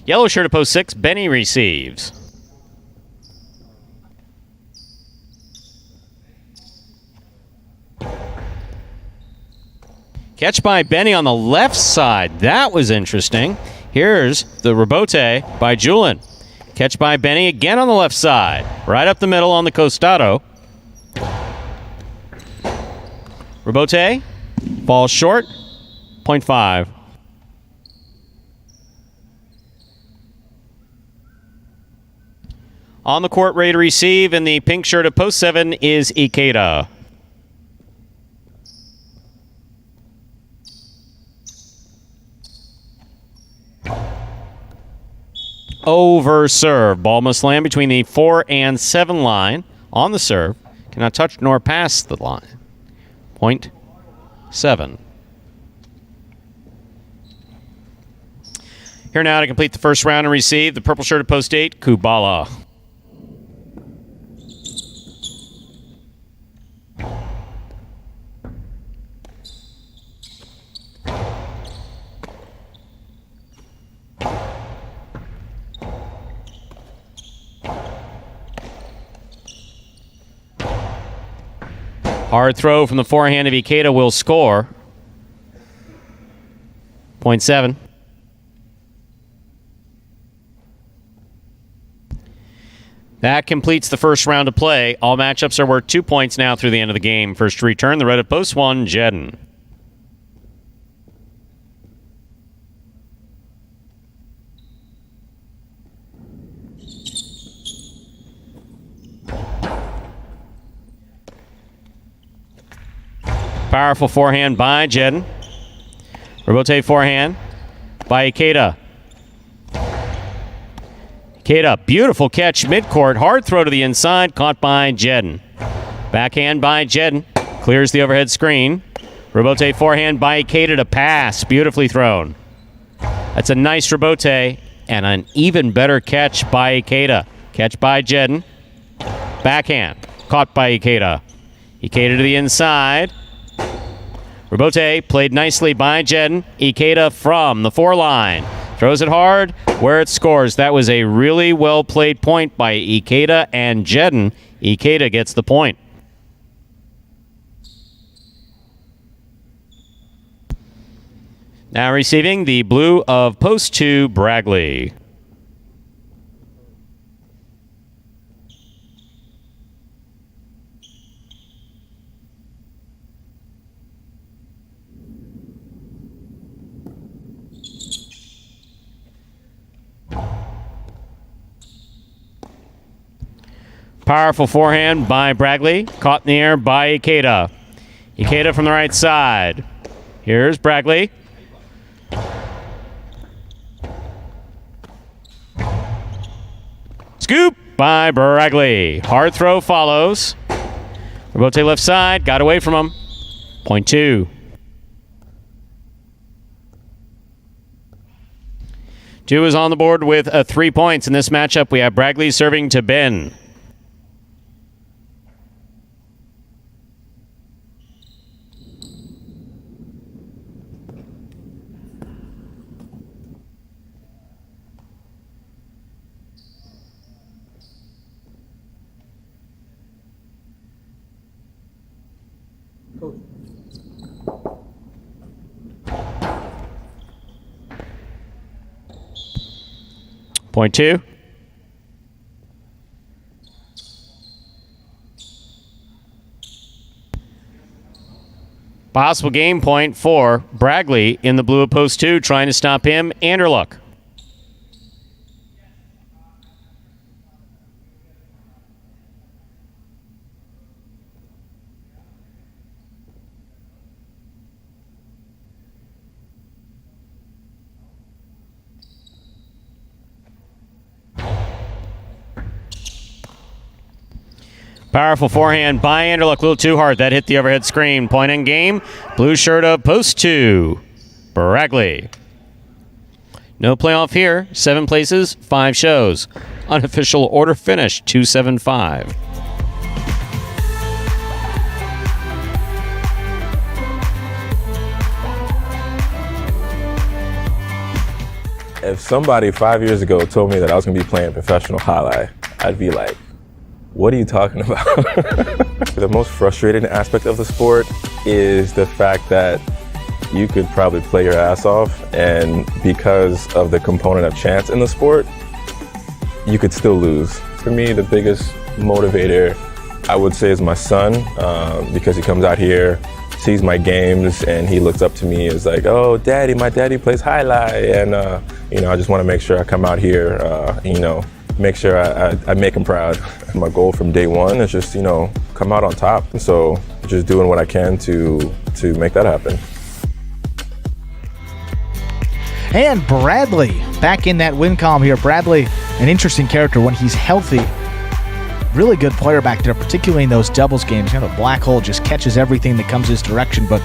Yellow shirt at post 6, Benny receives. Catch by Benny on the left side. That was interesting. Here's the rebote by JUN. Catch by Benny again on the left side. Right up the middle on the costado. Rebote. Falls short. Point 5. On the court, ready to receive, in the pink shirt at post 7 is Ikeda. Over serve. Ball must land between the 4 and 7 line on the serve. Cannot touch nor pass the line. Point 7. Here now to complete the first round and receive, the purple shirt at post 8, Kubala. Hard throw from the forehand of Ikeda will score. Point 7. That completes the first round of play. All matchups are worth 2 points now through the end of the game. First to return, the red at post 1, JUN. Powerful forehand by JUN. Rebote forehand by Ikeda. Ikeda, beautiful catch midcourt. Hard throw to the inside, caught by JUN. Backhand by JUN. Clears the overhead screen. Rebote forehand by Ikeda to pass. Beautifully thrown. That's a nice rebote and an even better catch by Ikeda. Catch by JUN. Backhand. Caught by Ikeda. Ikeda to the inside. Rebote played nicely by JUN. Ikeda from the 4 line. Throws it hard where it scores. That was a really well played point by Ikeda and JUN. Ikeda gets the point. Now receiving the blue of post 2, Bragley. Powerful forehand by Bragley. Caught in the air by Ikeda. Ikeda from the right side. Here's Bragley. Scoop by Bragley. Hard throw follows. Rebote left side. Got away from him. Point 2. Two is on the board with 3 points. In this matchup, we have Bragley serving to Ben. Point 2. Possible game point for Bragley in the blue at post 2, trying to stop him. Anderluck. Powerful forehand by Anderluck, a little too hard. That hit the overhead screen. Point in game. Blue shirt up, post 2. Bragley. No playoff here. 7 places, 5 shows. Unofficial order finish, 275. If somebody 5 years ago told me that I was going to be playing professional highlight, I'd be like, what are you talking about? The most frustrating aspect of the sport is the fact that you could probably play your ass off, and because of the component of chance in the sport, you could still lose. For me, the biggest motivator, I would say, is my son, because he comes out here, sees my games, and he looks up to me as like, oh, daddy, my daddy plays highlight, and I just want to make sure I come out here, make sure I make him proud. My goal from day one is just, come out on top. And so just doing what I can to make that happen. And Bradley back in that win column here. Bradley, an interesting character when he's healthy. Really good player back there, particularly in those doubles games. Kind of a black hole, just catches everything that comes his direction, but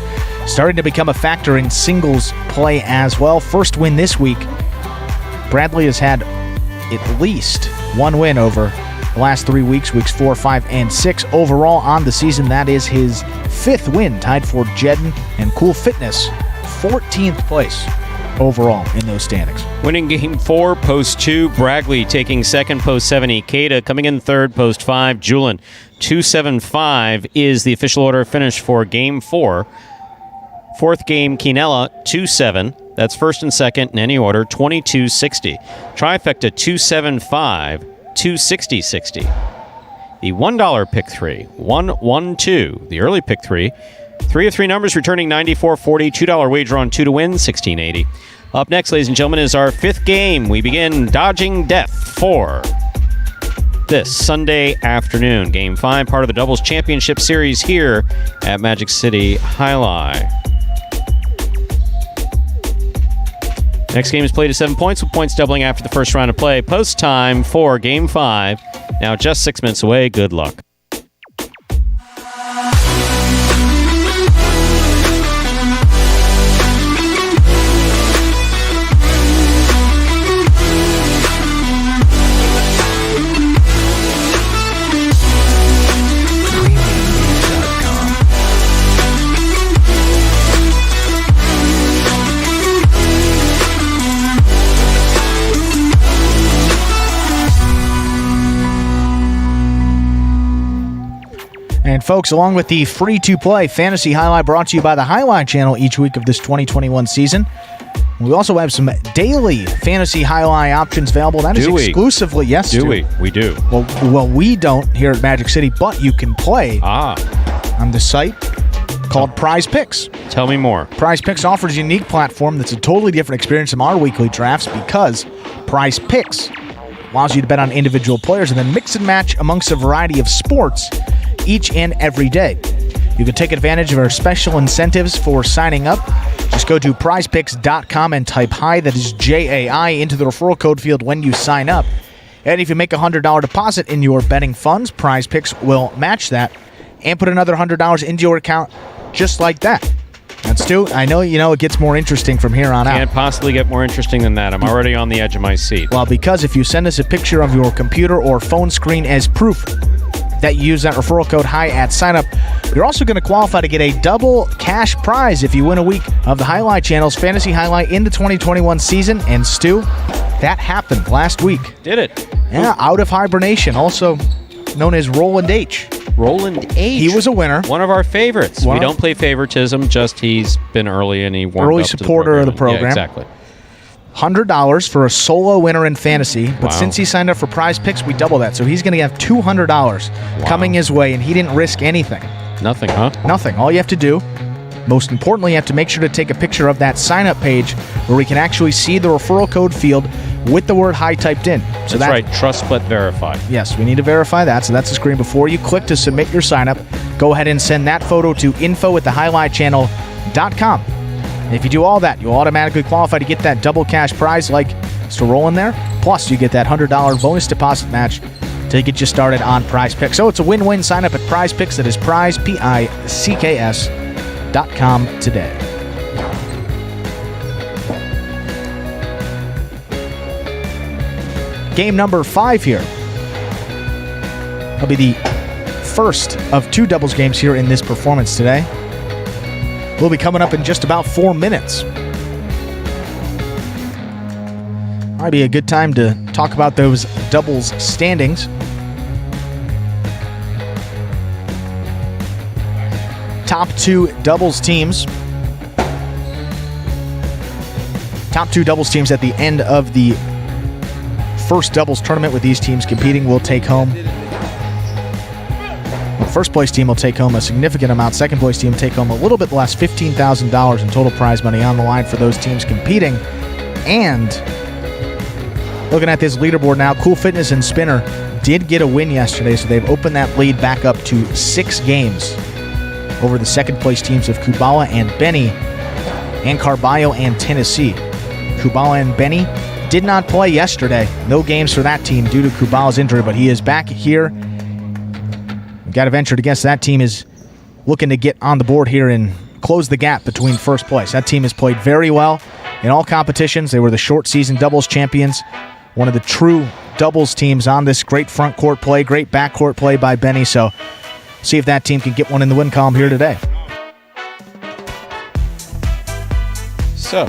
starting to become a factor in singles play as well. First win this week. Bradley has had at least one win over the last 3 weeks, weeks 4, 5, and 6. Overall on the season, that is his 5th win, tied for JUN and Cool Fitness, 14th place overall in those standings. Winning game 4, post 2, Bragley taking 2nd, post 7, Ikeda. Coming in 3rd, post 5, Julian. 275 is the official order finish for game 4. 4th game, Quinella, 2-7. That's 1st and 2nd in any order, 22-60. Trifecta, 275, 260-60. The $1 pick 3, 1-1-2. The early pick 3. 3 of 3 numbers returning 94.40. $2 wager on 2 to win, 16.80. Up next, ladies and gentlemen, is our 5th game. We begin dodging death for this Sunday afternoon. Game 5, part of the Doubles Championship Series here at Magic City Jai-Alai. Next game is played at 7 points, with points doubling after the first round of play. Post time for Game 5. Now just 6 minutes away. Good luck. And folks, along with the free-to-play Fantasy Highlight brought to you by the Highlight channel each week of this 2021 season, we also have some daily Fantasy Highlight options available. That is exclusively, yes, do we? We do. Well, we don't here at Magic City, but you can play on the site called Prize Picks. Tell me more. Prize Picks offers a unique platform that's a totally different experience from our weekly drafts, because Prize Picks allows you to bet on individual players and then mix and match amongst a variety of sports each and every day. You can take advantage of our special incentives for signing up. Just go to prizepicks.com and type HI, that is JAI, into the referral code field when you sign up. And if you make a $100 deposit in your betting funds, Prize Picks will match that and put another $100 into your account just like that. And Stu, I know it gets more interesting from here on out. Can't possibly get more interesting than that. I'm already on the edge of my seat. Well, because if you send us a picture of your computer or phone screen as proof that you use that referral code HI at sign up, you're also going to qualify to get a double cash prize if you win a week of the Highlight Channel's Fantasy Highlight in the 2021 season. And Stu, that happened last week. Did it? Yeah, out of hibernation, also known as Roland H. Roland H. He was a winner. One of our favorites. Wow. We don't play favoritism, just he's been early and he warmed Early up to supporter of the program. Yeah, exactly. $100 for a solo winner in fantasy, but Wow. since he signed up for Prize Picks, we double that. So he's going to have $200 coming his way, and he didn't risk anything. Nothing, huh? Nothing. All you have to do, most importantly, you have to make sure to take a picture of that sign-up page where we can actually see the referral code field with the word "hi" typed in. So That's right. Trust but verify. Yes, we need to verify that. So that's the screen before you click to submit your sign-up. Go ahead and send that photo to info@thehighlightchannel.com. If you do all that, you'll automatically qualify to get that double cash prize like Mr. Roland there. Plus, you get that $100 bonus deposit match to get you started on Prize Picks. So it's a win-win. Sign up at Prize Picks. That is prize, PICKS.com today. Game number 5 here. That'll be the first of 2 doubles games here in this performance today. Will be coming up in just about 4 minutes. Might be a good time to talk about those doubles standings. Top 2 doubles teams. Top 2 doubles teams at the end of the first doubles tournament with these teams competing will take home. First place team will take home a significant amount. Second place team will take home a little bit less, $15,000 in total prize money on the line for those teams competing. And looking at this leaderboard now, Cool Fitness and Spinner did get a win yesterday, so they've opened that lead back up to 6 games over the second place teams of Kubala and Benny and Carballo and Tennessee. Kubala and Benny did not play yesterday. No games for that team due to Kubala's injury, but he is back here. Got to venture against that team is looking to get on the board here and close the gap between first place. That team has played very well in all competitions. They were the short season doubles champions. One of the true doubles teams on this great front court play, great back court play by Benny. So see if that team can get one in the win column here today. So,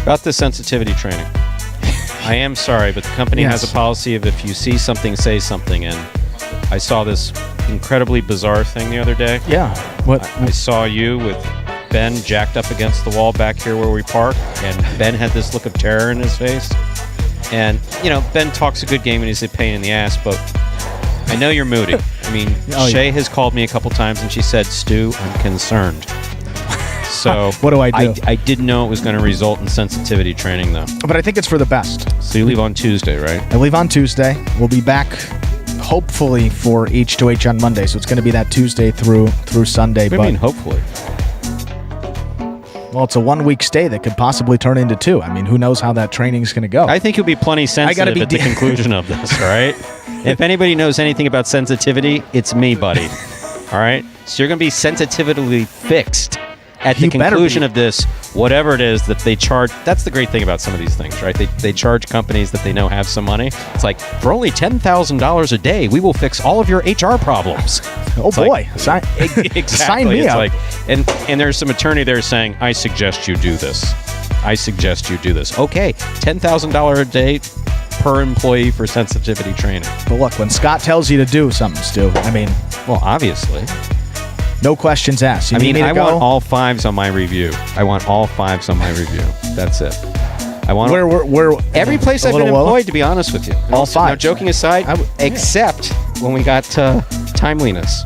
about the sensitivity training. I am sorry, but the company has a policy of if you see something, say something. And I saw this incredibly bizarre thing the other day. Yeah. What? I saw you with Ben jacked up against the wall back here where we park, and Ben had this look of terror in his face. And, you know, Ben talks a good game and he's a pain in the ass, but I know you're moody. I mean, Shay has called me a couple times and she said, Stu, I'm concerned. So what do I do? I didn't know it was going to result in sensitivity training, though. But I think it's for the best. So you leave on Tuesday, right? I leave on Tuesday. We'll be back hopefully for H2H on Monday. So it's going to be that Tuesday through Sunday. What do you mean, hopefully? Well, it's a 1-week stay that could possibly turn into 2. I mean, who knows how that training is going to go. I think you'll be plenty sensitive at the conclusion of this, all right? If anybody knows anything about sensitivity, it's me, buddy. All right? So you're going to be sensitively fixed at the conclusion of this, whatever it is that they charge. That's the great thing about some of these things, right? They charge companies that they know have some money. It's like, for only $10,000 a day, we will fix all of your HR problems. Oh, it's boy. Like, exactly. Sign me up. Like, and there's some attorney there saying, I suggest you do this. I suggest you do this. Okay, $10,000 a day per employee for sensitivity training. But look, when Scott tells you to do something, Stu, I mean, well, obviously. No questions asked. I want all 5s on my review. That's it. I want where every place I've been employed, to be honest with you. And all also, 5. Now, joking aside, except when we got timeliness.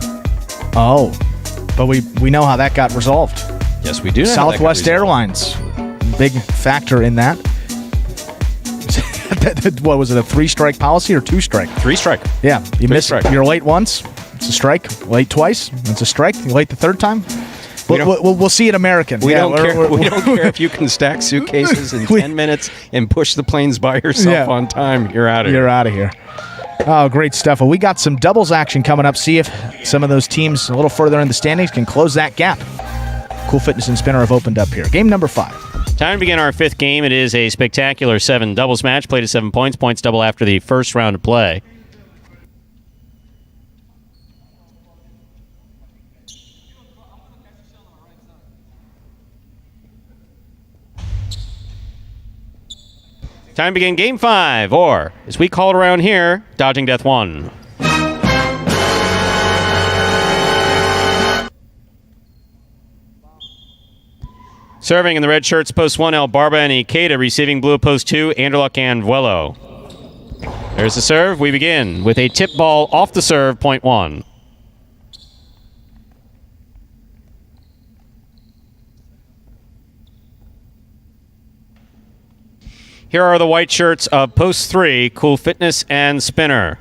Oh, but we know how that got resolved. Yes, we do. Southwest Airlines, big factor in that. What was it? A 3-strike policy or 2-strike? 3-strike. Yeah, you missed. Strike. You're late once. It's a strike. Late twice. It's a strike. You late the 3rd time. We'll see it American. We don't care if you can stack suitcases in 10 minutes and push the planes by yourself on time. You're out of here. You're out of here. Oh, great stuff. Well, we got some doubles action coming up. See if some of those teams a little further in the standings can close that gap. Cool Fitness and Spinner have opened up here. Game number 5. Time to begin our 5th game. It is a spectacular 7 doubles match. Played at 7 points. Points double after the first round of play. Time to begin Game 5, or, as we call it around here, Dodging Death 1. Serving in the red shirts, post 1, El Barba and Ikeda. Receiving blue, post 2, Anderluck and Vuelo. There's the serve. We begin with a tip ball off the serve, point 1. Here are the white shirts of post 3, Cool Fitness and Spinner.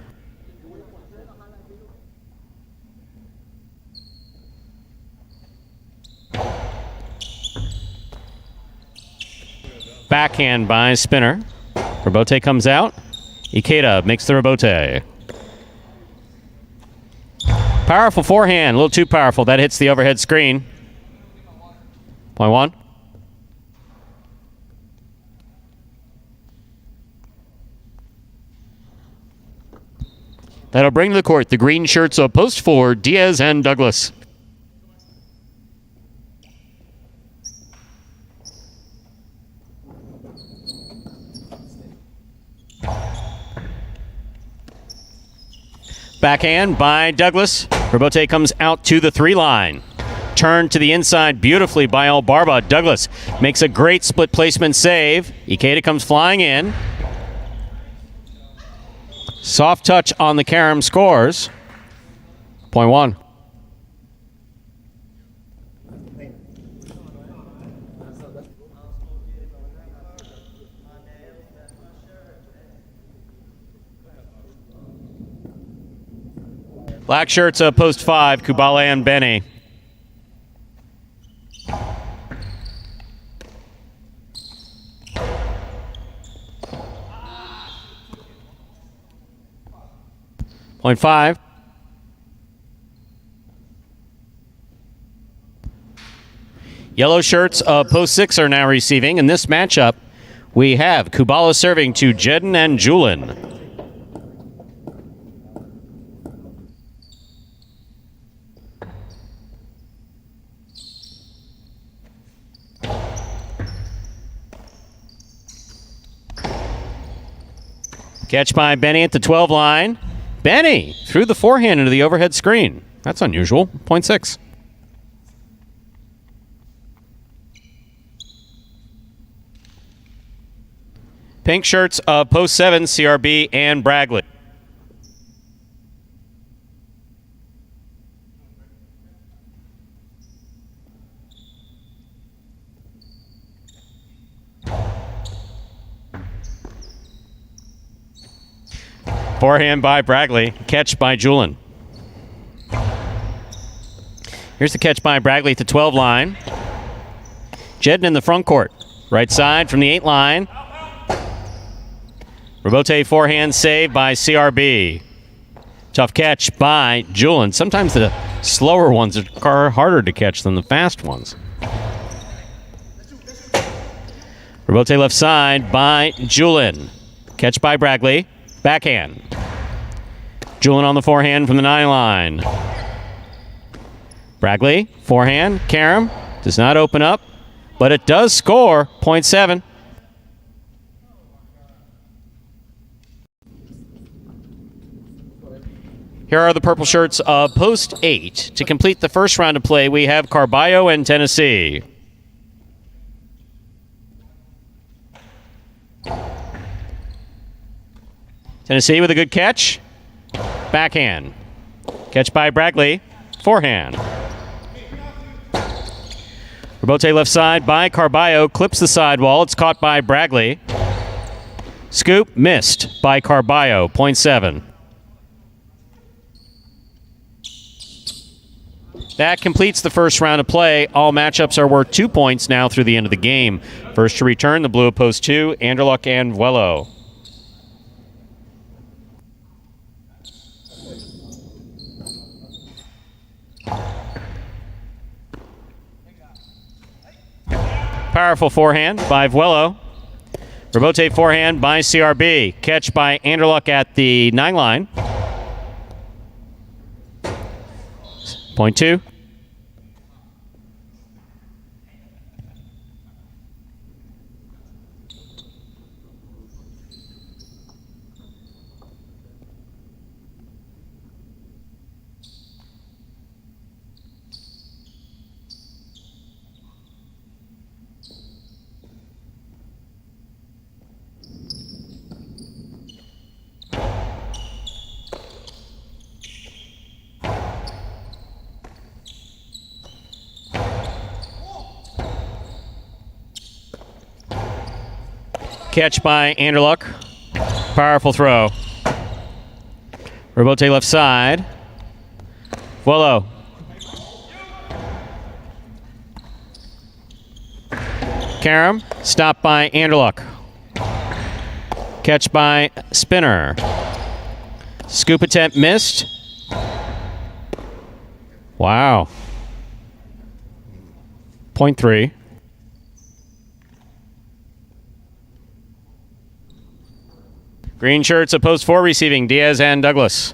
Backhand by Spinner. Rebote comes out. Ikeda makes the rebote. Powerful forehand, a little too powerful. That hits the overhead screen. Point 1. That'll bring to the court the green shirts of post 4, Diaz and Douglas. Backhand by Douglas. Rebote comes out to the 3 line. Turn to the inside beautifully by El Barba. Douglas makes a great split placement save. Ikeda comes flying in. Soft touch on the carom, scores. Point 1. Black shirts of post 5, Kubale and Benny. Point 5. Yellow shirts of post 6 are now receiving. In this matchup, we have Kubala serving to JUN and JUN. Catch by Benny at the 12 line. Benny threw the forehand into the overhead screen. That's unusual. Point 6. Pink shirts of post 7, CRB and Bragley. Forehand by Bragley. Catch by JUN. Here's the catch by Bragley at the 12 line. JUN in the front court. Right side from the 8 line. Rebote forehand save by CRB. Tough catch by JUN. Sometimes the slower ones are harder to catch than the fast ones. Rebote left side by JUN. Catch by Bragley. Backhand. JUN on the forehand from the 9 line. Bragley, forehand, carom, does not open up, but it does score, point 7. Here are the purple shirts of post 8. To complete the first round of play, we have Carballo and Tennessee. Tennessee with a good catch. Backhand. Catch by Bragley. Forehand. Rebote left side by Carballo. Clips the sidewall. It's caught by Bragley. Scoop missed by Carballo. Point 7. That completes the first round of play. All matchups are worth 2 points now through the end of the game. First to return, the blue of post 2, Anderluck and Vuelo. Powerful forehand by Vuelo. Rebote forehand by CRB. Catch by Anderluck at the 9 line. Point 2. Catch by Anderluck. Powerful throw. Robote left side. Vuolo. Karam, stopped by Anderluck. Catch by Spinner. Scoop attempt missed. Wow. Point 3. Green shirts at post 4 receiving Diaz and Douglas.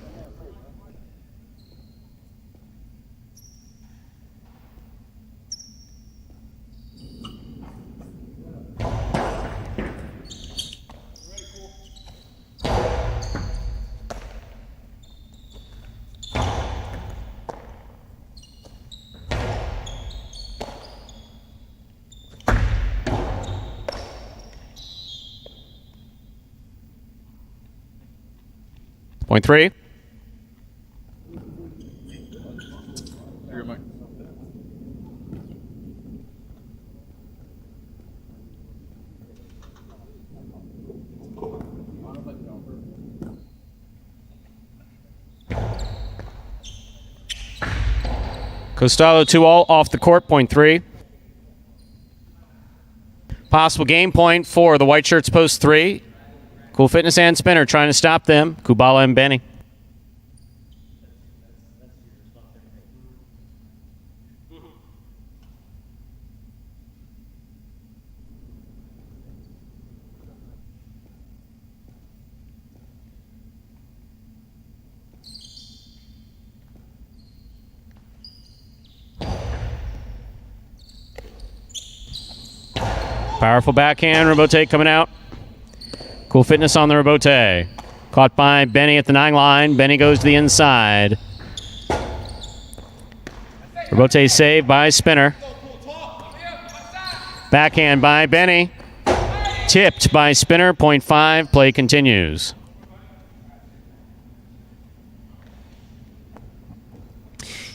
Point 3. Costello 2-all off the court, point 3. Possible game point for the white shirts post 3. Cool Fitness and Spinner trying to stop them. Kubala and Benny. Powerful backhand, Robote coming out. Cool Fitness on the Robote. Caught by Benny at the 9 line. Benny goes to the inside. Robote saved by Spinner. Backhand by Benny. Tipped by Spinner, point 5. Play continues.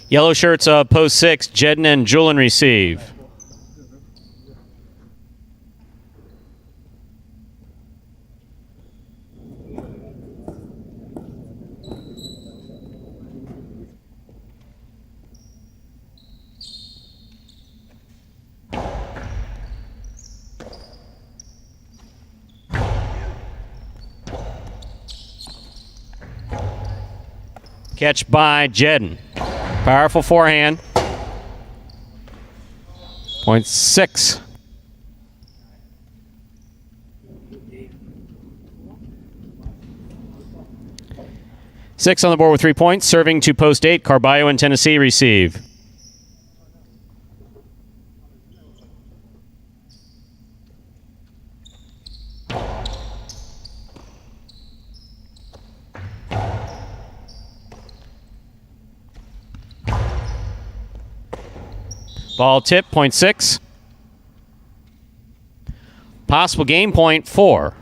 Yellow shirts post 6. Jedden and Julian receive. Catch by Jedden. Powerful forehand. Point 6. Six on the board with 3 points. Serving to post 8. Carballo and Tennessee receive. Ball tip, point 6. Possible game point 4.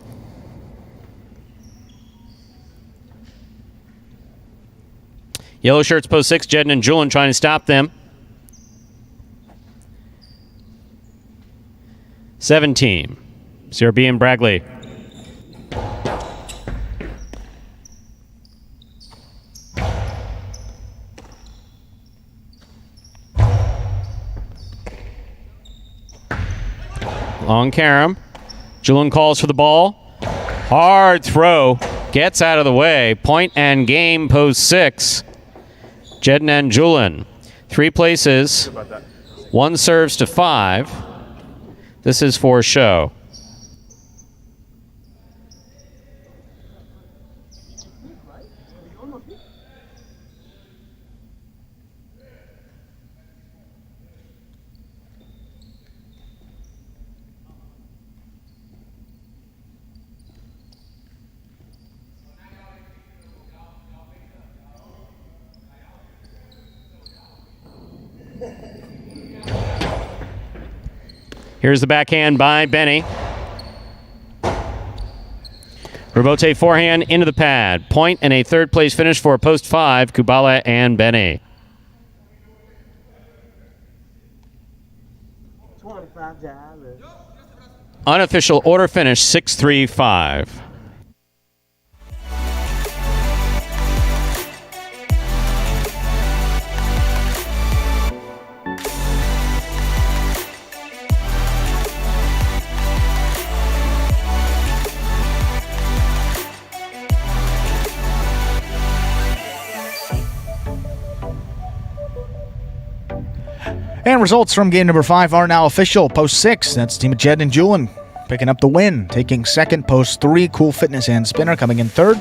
Yellow shirts post 6. Jedden and Julian trying to stop them. 17. CRB and Bragley. Long Karam. Julian calls for the ball. Hard throw. Gets out of the way. Point and game, post 6. Jedden and Julian. 3 places. 1 serves to 5. This is for show. Here's the backhand by Benny. Robote forehand into the pad. Point and a third place finish for post 5, Kubala and Benny. 25 Jai-Alai. Unofficial order finish 6-3-5. And results from game number 5 are now official. Post 6, that's team of Jed and JUN picking up the win. Taking second, post 3, Cool Fitness and Spinner coming in third.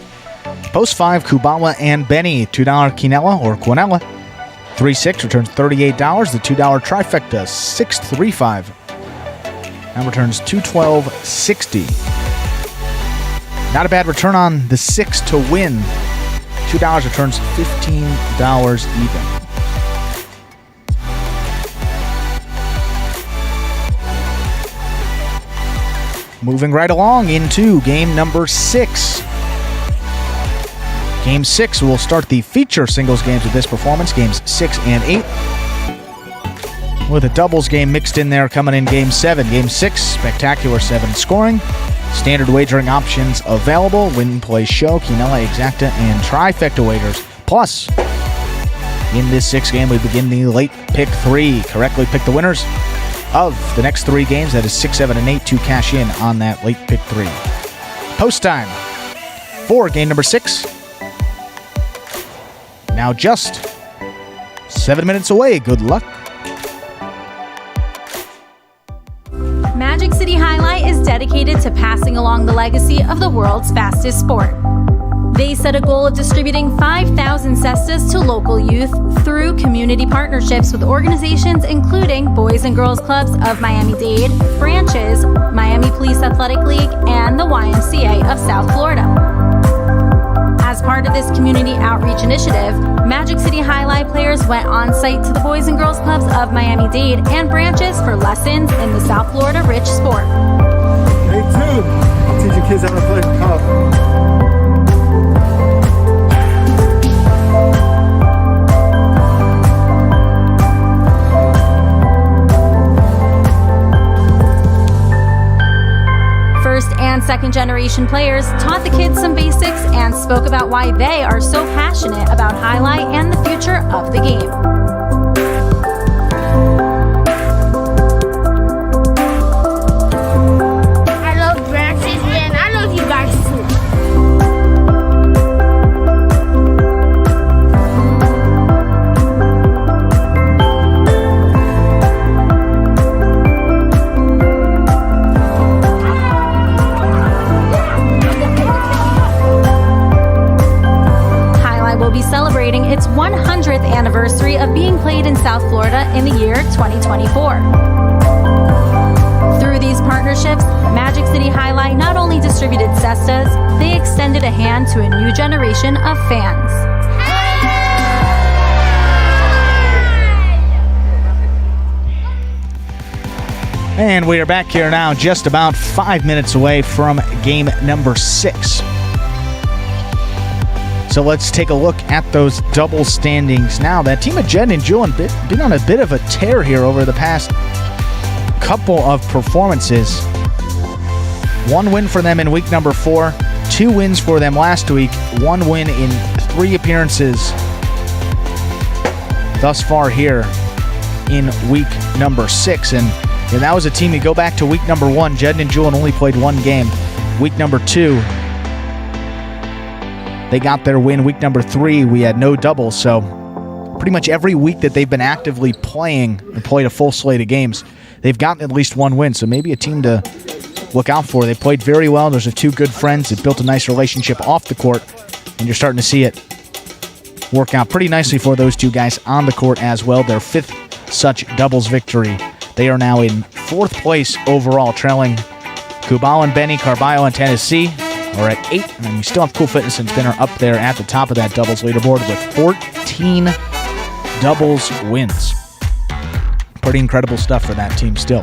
Post 5, Kubawa and Benny, $2 Quinella or Quinella. 3-6 returns $38. The $2 trifecta, 6-3-5. Now returns $212.60. Not a bad return on the 6 to win. $2 returns $15 even. Moving right along into game number 6. Game 6 will start the feature singles games of this performance, games 6 and 8. With a doubles game mixed in there coming in game 7. Game 6, spectacular 7 scoring. Standard wagering options available. Win, play, show, Quinella, Exacta, and Trifecta wagers. Plus, in this 6th game, we begin the late pick 3. Correctly pick the winners of the next 3 games, that is 6, 7, and 8, to cash in on that late pick 3. Post time for game number 6. Now just 7 minutes away. Good luck. Magic City Jai-Alai is dedicated to passing along the legacy of the world's fastest sport. They set a goal of distributing 5,000 cestas to local youth through community partnerships with organizations including Boys and Girls Clubs of Miami-Dade, Branches, Miami Police Athletic League, and the YMCA of South Florida. As part of this community outreach initiative, Magic City Jai-Alai players went on site to the Boys and Girls Clubs of Miami-Dade and Branches for lessons in the South Florida rich sport. Hey, dude, I'll teach you kids how to play golf. First and second generation players taught the kids some basics and spoke about why they are so passionate about Jai-Alai and the future of the game. I love Branches and I love you guys too. Will be celebrating its 100th anniversary of being played in South Florida in the year 2024. Through these partnerships, Magic City Jai-Alai not only distributed cestas, they extended a hand to a new generation of fans. And we are back here now, just about 5 minutes away from game number 6. So let's take a look at those double standings now. That team of Jed and JUN been on a bit of a tear here over the past couple of performances. 1 win for them in week number 4, 2 wins for them last week, 1 win in 3 appearances thus far here in week number 6. And that was a team, you go back to week number 1, Jed and JUN only played 1 game. Week number 2, they got their win. Week number 3, we had no doubles. So pretty much every week that they've been actively playing and played a full slate of games, they've gotten at least 1 win. So maybe a team to look out for. They played very well. Those are 2 good friends. They built a nice relationship off the court, and you're starting to see it work out pretty nicely for those 2 guys on the court as well. Their 5th such doubles victory. They are now in 4th place overall, trailing Kubawa and Benny, Carballo and Tennessee are at 8, and then we still have Cool Fitness and Spinner up there at the top of that doubles leaderboard with 14 doubles wins. Pretty incredible stuff for that team still.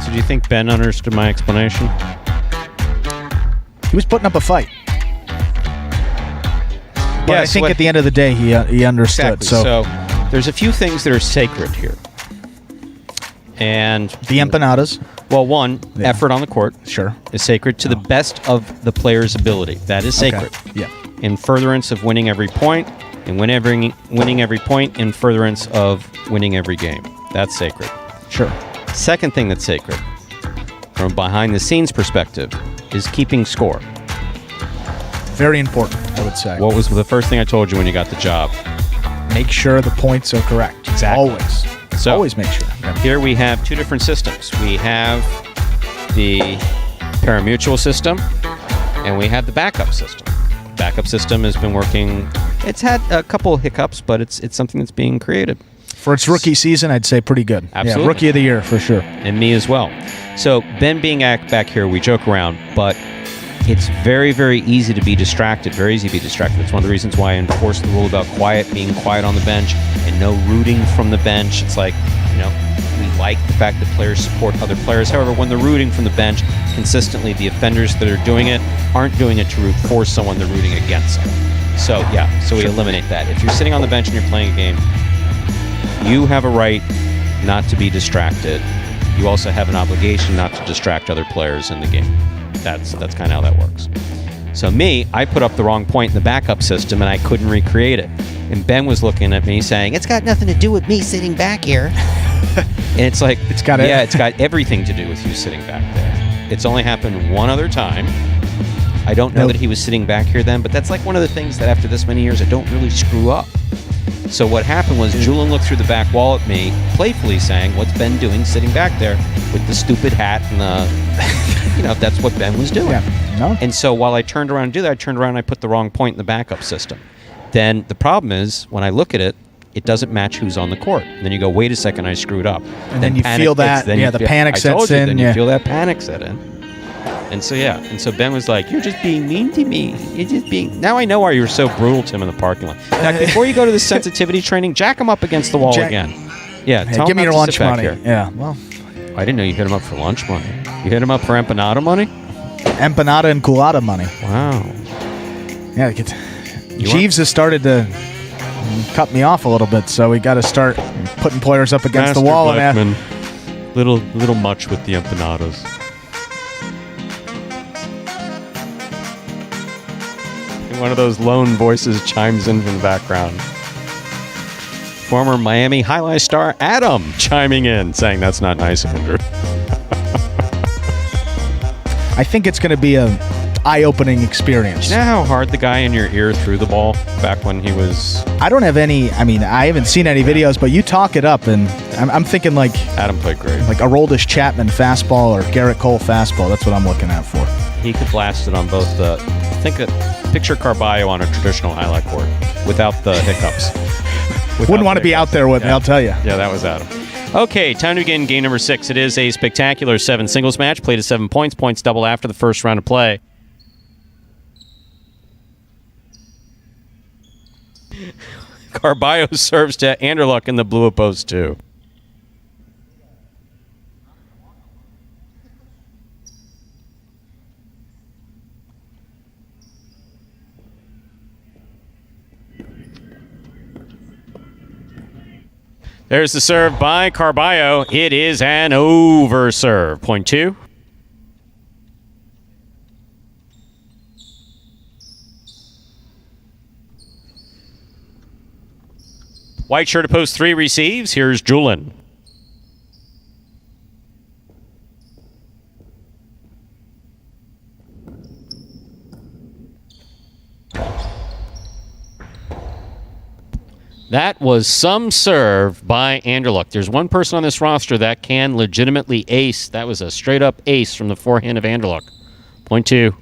So do you think Ben understood my explanation? He was putting up a fight. But I think at the end of the day, he understood. Exactly. So there's a few things that are sacred here. And the empanadas. Well, one, effort on the court Sure. is sacred to the best of the player's ability. That is sacred. Yeah. In furtherance of winning every point, and winning every point in furtherance of winning every game. That's sacred. Sure. Second thing that's sacred, from a behind-the-scenes perspective, is keeping score. Very important, I would say. What was the first thing I told you when you got the job? Make sure the points are correct. Exactly. Always. So, Always make sure. Yeah. Here we have two different systems. We have the Parimutuel system, and we have the backup system. Backup system has been working. It's had a couple of hiccups, but it's something that's being created. For its rookie season, I'd say pretty good. Absolutely. Yeah, rookie of the year for sure. And me as well. So Ben being back here, we joke around, but it's very, very easy to be distracted. Very easy to be distracted. It's one of the reasons why I enforce the rule about being quiet on the bench and no rooting from the bench. It's like, we like the fact that players support other players. However, when they're rooting from the bench, consistently the offenders that are doing it aren't doing it to root for someone, they're rooting against them. So, we eliminate that. If you're sitting on the bench and you're playing a game, you have a right not to be distracted. You also have an obligation not to distract other players in the game. That's kind of how that works. So I put up the wrong point in the backup system and I couldn't recreate it. And Ben was looking at me saying, "It's got nothing to do with me sitting back here." And it's like, it's got everything to do with you sitting back there. It's only happened one other time. I don't know that he was sitting back here then, but that's like one of the things that after this many years I don't really screw up. So what happened was Julian looked through the back wall at me, playfully saying, "What's Ben doing sitting back there with the stupid hat and the, that's what Ben was doing." Yeah. No. And so while I turned around to do that, I turned around and I put the wrong point in the backup system. Then the problem is, when I look at it, it doesn't match who's on the court. And then you go, wait a second, I screwed up. And then you feel that, the panic sets in. Then you feel that panic set in. And so Ben was like, "You're just being mean to me. You're just being..." Now I know why you were so brutal to him in the parking lot. Now, before you go to the sensitivity training, jack him up against the wall again. Yeah, hey, tell give him me your not to lunch sit back money. here. Yeah, well. I didn't know you hit him up for lunch money. You hit him up for empanada money? Empanada and culada money. Wow. Yeah, Jeeves has started to cut me off a little bit, so we got to start putting players up against the wall. Blackman, little much with the empanadas. And one of those lone voices chimes in from the background. Former Miami highlight star Adam chiming in, saying that's not nice of him. I think it's going to be a eye-opening experience. You know how hard the guy in your ear threw the ball back when he was... I don't have any... I haven't seen any videos, but you talk it up, and I'm thinking like... Adam played great. Like a Aroldis Chapman fastball or Garrett Cole fastball. That's what I'm looking at for. He could blast it on both the... Picture Carballo on a traditional highlight court without the hiccups. Wouldn't want to be out there with me, I'll tell you. Yeah, that was Adam. Okay, time to begin game number 6. It is a spectacular 7 singles match, played at 7 points. Points double after the first round of play. Carballo serves to Anderluck in the blue opposed 2. There's the serve by Carballo. It is an over serve. Point 2. White shirt at post 3 receives. Here's Julian. That was some serve by Anderluck. There's one person on this roster that can legitimately ace. That was a straight-up ace from the forehand of Anderluck. Point 2.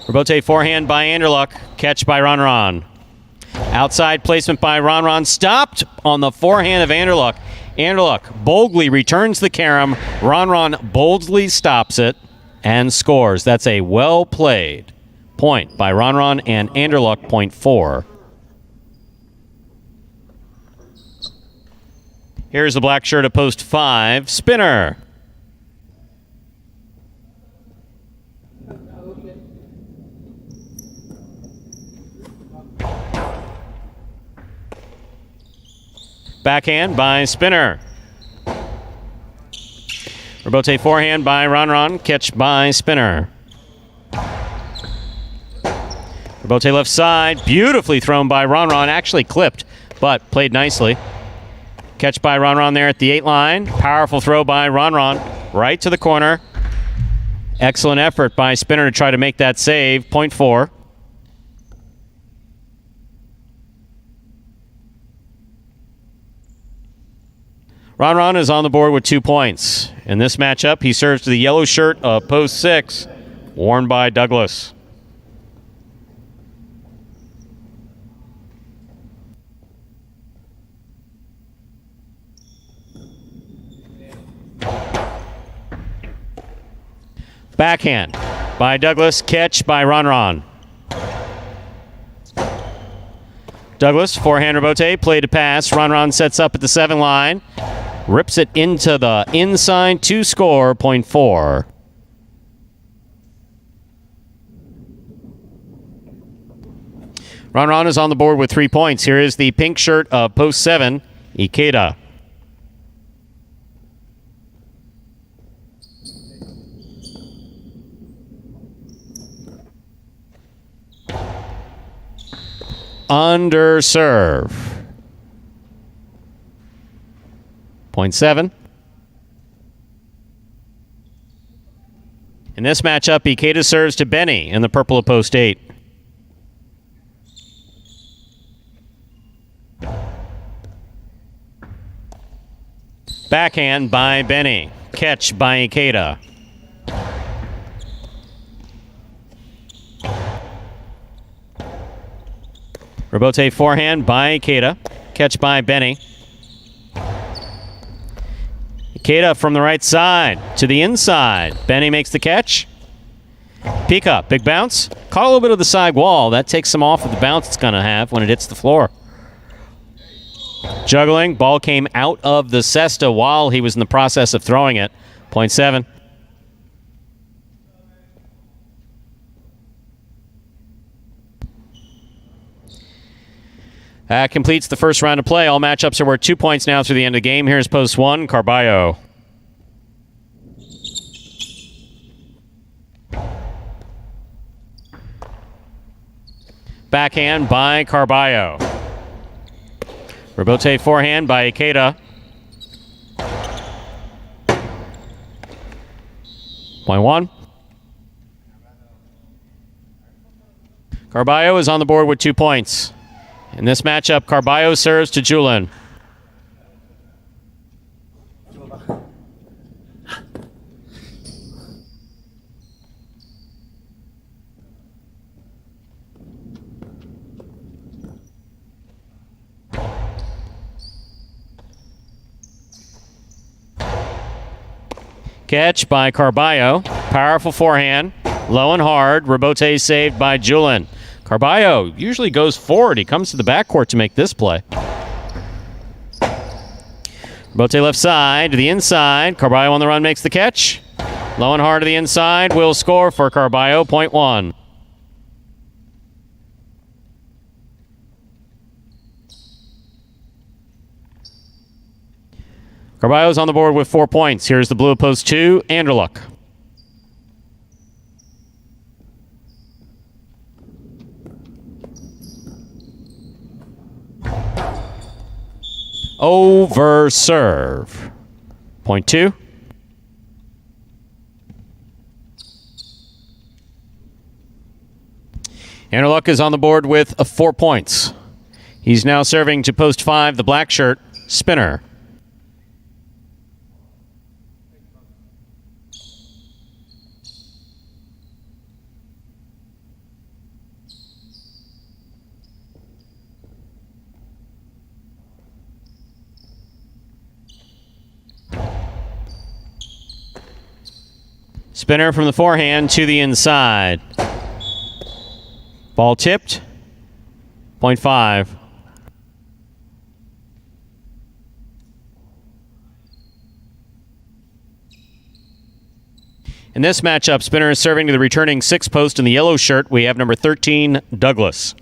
Rebote forehand by Anderluck. Catch by Ron. Outside placement by Ron. Stopped on the forehand of Anderluck. Anderluck boldly returns the carom. Ron boldly stops it and scores. That's a well-played point by Ron and Anderluck, point 4. Here's the black shirt at post 5. Spinner. Backhand by Spinner. Rebote forehand by Ron. Catch by Spinner. Rebote left side. Beautifully thrown by Ron. Actually clipped, but played nicely. Catch by Ron there at the 8 line. Powerful throw by Ron. Right to the corner. Excellent effort by Spinner to try to make that save. Point 4. Ron is on the board with 2 points. In this matchup, he serves to the yellow shirt of post 6, worn by Douglas. Backhand by Douglas. Catch by Ron. Douglas, forehand rebote, play to pass. Ron sets up at the 7 line. Rips it into the inside to score. Point 4. Ron is on the board with 3 points. Here is the pink shirt of post 7, Ikeda. Under serve. Point 7. In this matchup, Ikeda serves to Benny in the purple of post 8. Backhand by Benny. Catch by Ikeda. Rebote forehand by Ikeda. Catch by Benny. Ikeda from the right side to the inside. Benny makes the catch. Peek up. Big bounce. Caught a little bit of the side wall. That takes him off of the bounce it's going to have when it hits the floor. Juggling. Ball came out of the cesta while he was in the process of throwing it. Point 7. That completes the first round of play. All matchups are worth 2 points now through the end of the game. Here's post 1, Carballo. Backhand by Carballo. Rebote forehand by Ikeda. Point 1. Carballo is on the board with 2 points. In this matchup, Carballo serves to JUN. Catch by Carballo. Powerful forehand. Low and hard. Rebote saved by JUN. Carballo usually goes forward. He comes to the backcourt to make this play. Rebote left side to the inside. Carballo on the run makes the catch. Low and hard to the inside. Will score for Carballo. Point 1. Carballo's on the board with 4 points. Here's the blue of post 2, Anderluck. Over serve. Point 2. Anderluck is on the board with 4 points. He's now serving to post 5, the black shirt, Spinner. Spinner from the forehand to the inside. Ball tipped. Point 5. In this matchup, Spinner is serving to the returning 6 post in the yellow shirt. We have number 13, Douglas.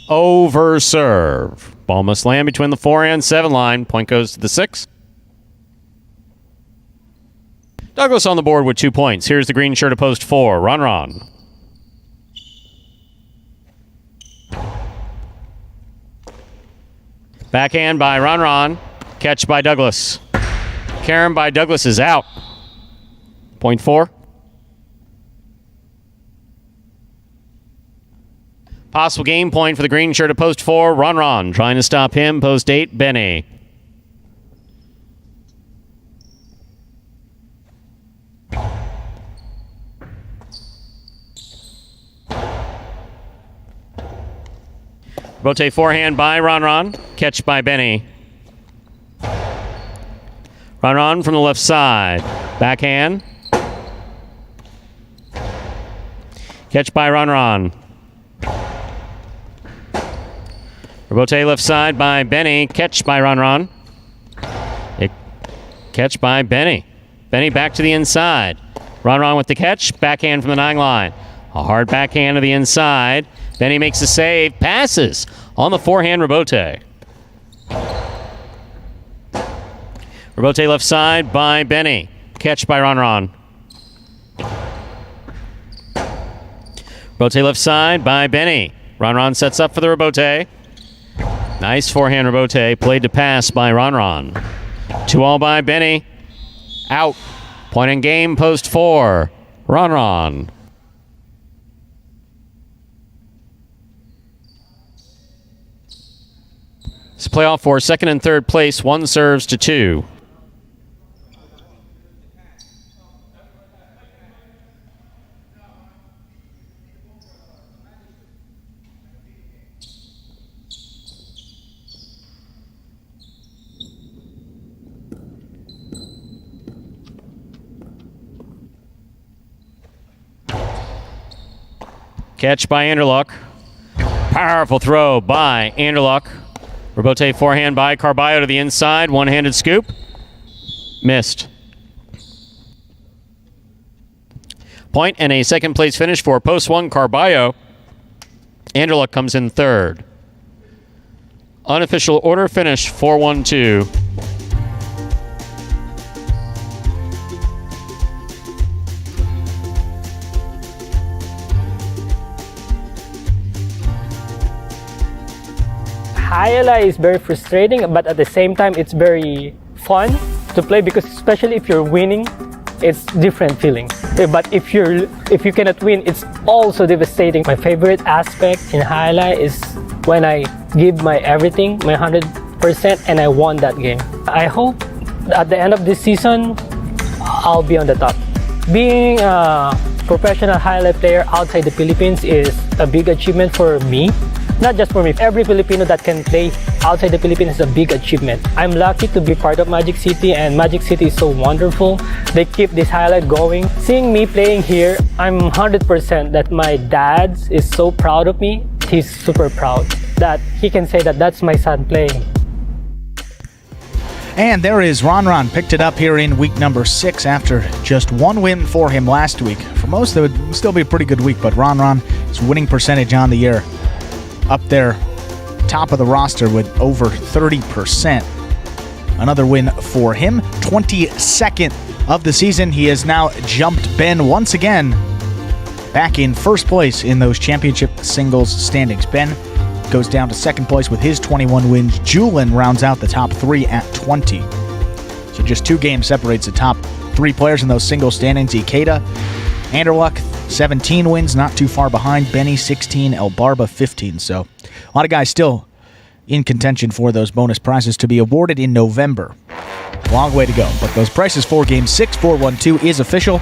Over serve. Ball must land between the 4 and 7 line. Point goes to the 6. Douglas on the board with 2 points. Here's the green shirt of post 4. Ron. Backhand by Ron. Catch by Douglas. Karen by Douglas is out. Point 4. Possible game point for the green shirt of post 4. Ron. Trying to stop him. Post 8. Benny. Rotate forehand by Ron. Catch by Benny. Ron from the left side. Backhand. Catch by Ron. Rotate left side by Benny. Catch by Ron. Catch by Benny. Benny back to the inside. Ron with the catch. Backhand from the 9 line. A hard backhand to the inside. Benny makes a save. Passes on the forehand Rebote. Rebote left side by Benny. Catch by Ron. Rebote left side by Benny. Ron sets up for the Rebote. Nice forehand Rebote. Played to pass by Ron. 2-all by Benny. Out. Point in game, post 4. Ron. It's a playoff for second and third place. 1 serves to 2. Catch by Anderluck. Powerful throw by Anderluck. Rebote forehand by Carballo to the inside. One-handed scoop. Missed. Point and a second place finish for post 1 Carballo. Anderluck comes in third. Unofficial order finish 4-1-2. Jai-Alai is very frustrating, but at the same time, it's very fun to play because especially if you're winning, it's different feeling. But if you cannot win, it's also devastating. My favorite aspect in Jai-Alai is when I give my everything, my 100%, and I won that game. I hope at the end of this season, I'll be on the top. Being a professional Jai-Alai player outside the Philippines is a big achievement for me. Not just for me, every Filipino that can play outside the Philippines is a big achievement. I'm lucky to be part of Magic City, and Magic City is so wonderful. They keep this highlight going. Seeing me playing here, I'm 100% that my dad is so proud of me. He's super proud that he can say that that's my son playing. And there is Ron. Picked it up here in week number 6 after just 1 win for him last week. For most, it would still be a pretty good week, but Ron, his winning percentage on the year up there, top of the roster with over 30%. Another win for him. 22nd of the season. He has now jumped Ben once again back in first place in those championship singles standings. Ben goes down to second place with his 21 wins. JUN rounds out the top 3 at 20. So just 2 games separates the top 3 players in those single standings. Ikeda, Anderluck, 17 wins, not too far behind. Benny, 16. El Barba, 15. So a lot of guys still in contention for those bonus prizes to be awarded in November. Long way to go. But those prices for Game 6, 4-1-2 is official.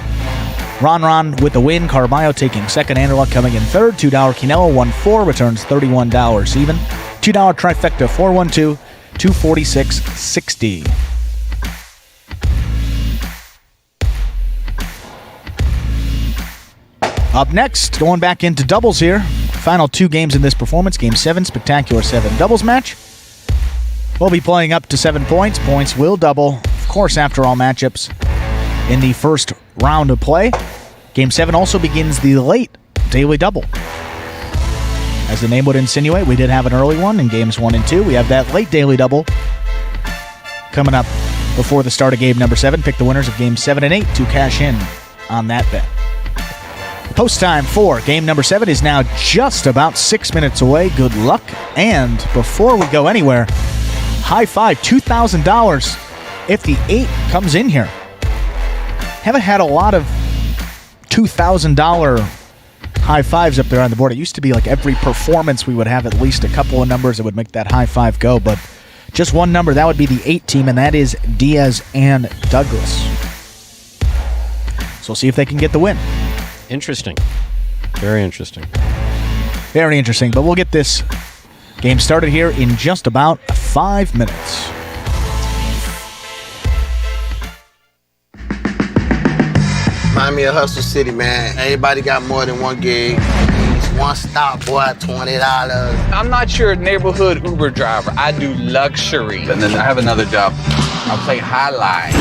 Ron with the win. Carballo taking second. Anderluck coming in third. $2 Quinella, 1-4, returns $31 even. $2 trifecta, 4-1-2, $246.60. Up next, going back into doubles here. Final 2 games in this performance. Game 7, spectacular 7 doubles match. We'll be playing up to 7 points. Points will double, of course, after all matchups in the first round of play. Game 7 also begins the late daily double. As the name would insinuate, we did have an early one in games 1 and 2. We have that late daily double coming up before the start of game number 7. Pick the winners of games 7 and 8 to cash in on that bet. Post time for game number 7 is now just about 6 minutes away. Good luck. And before we go anywhere, high five, $2,000 if the 8 comes in here. Haven't had a lot of $2,000 high fives up there on the board. It used to be like every performance we would have at least a couple of numbers that would make that high five go, but just one number, that would be the 8 team, and that is Diaz and Douglas. So we'll see if they can get the win. Interesting. Very interesting. Very interesting, but we'll get this game started here in just about 5 minutes. Remind me of Hustle City, man. Everybody got more than one gig. One stop, boy, $20. I'm not your neighborhood Uber driver. I do luxury. And then I have another job. I play highlight.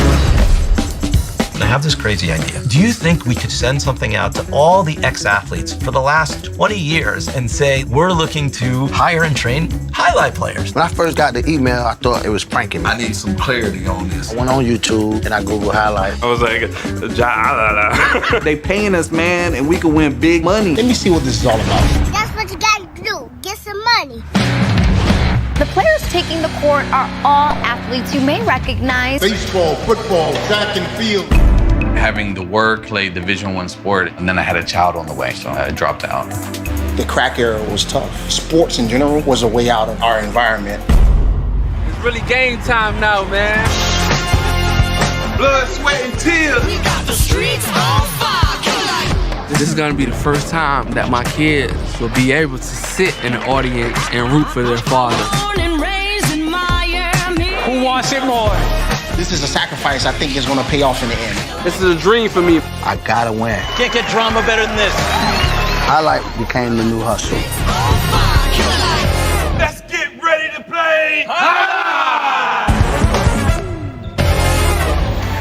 I have this crazy idea. Do you think we could send something out to all the ex-athletes for the last 20 years and say, we're looking to hire and train highlight players? When I first got the email, I thought it was pranking me. I need some clarity on this. I went on YouTube and I Googled highlight. I was like, Jai-Alai. They paying us, man, and we can win big money. Let me see what this is all about. That's what you gotta do. Get some money. The players taking the court are all athletes you may recognize. Baseball, football, track and field. Having the work, played Division I sport, and then I had a child on the way, so I dropped out. The crack era was tough. Sports in general was a way out of our environment. It's really game time now, man. Blood, sweat, and tears. We got the streets on fire. This is gonna be the first time that my kids will be able to sit in the audience and root for their father. Who wants it more? This is a sacrifice I think is going to pay off in the end. This is a dream for me. I gotta win. Can't get drama better than this. Highlight became the new hustle. Let's get ready to play.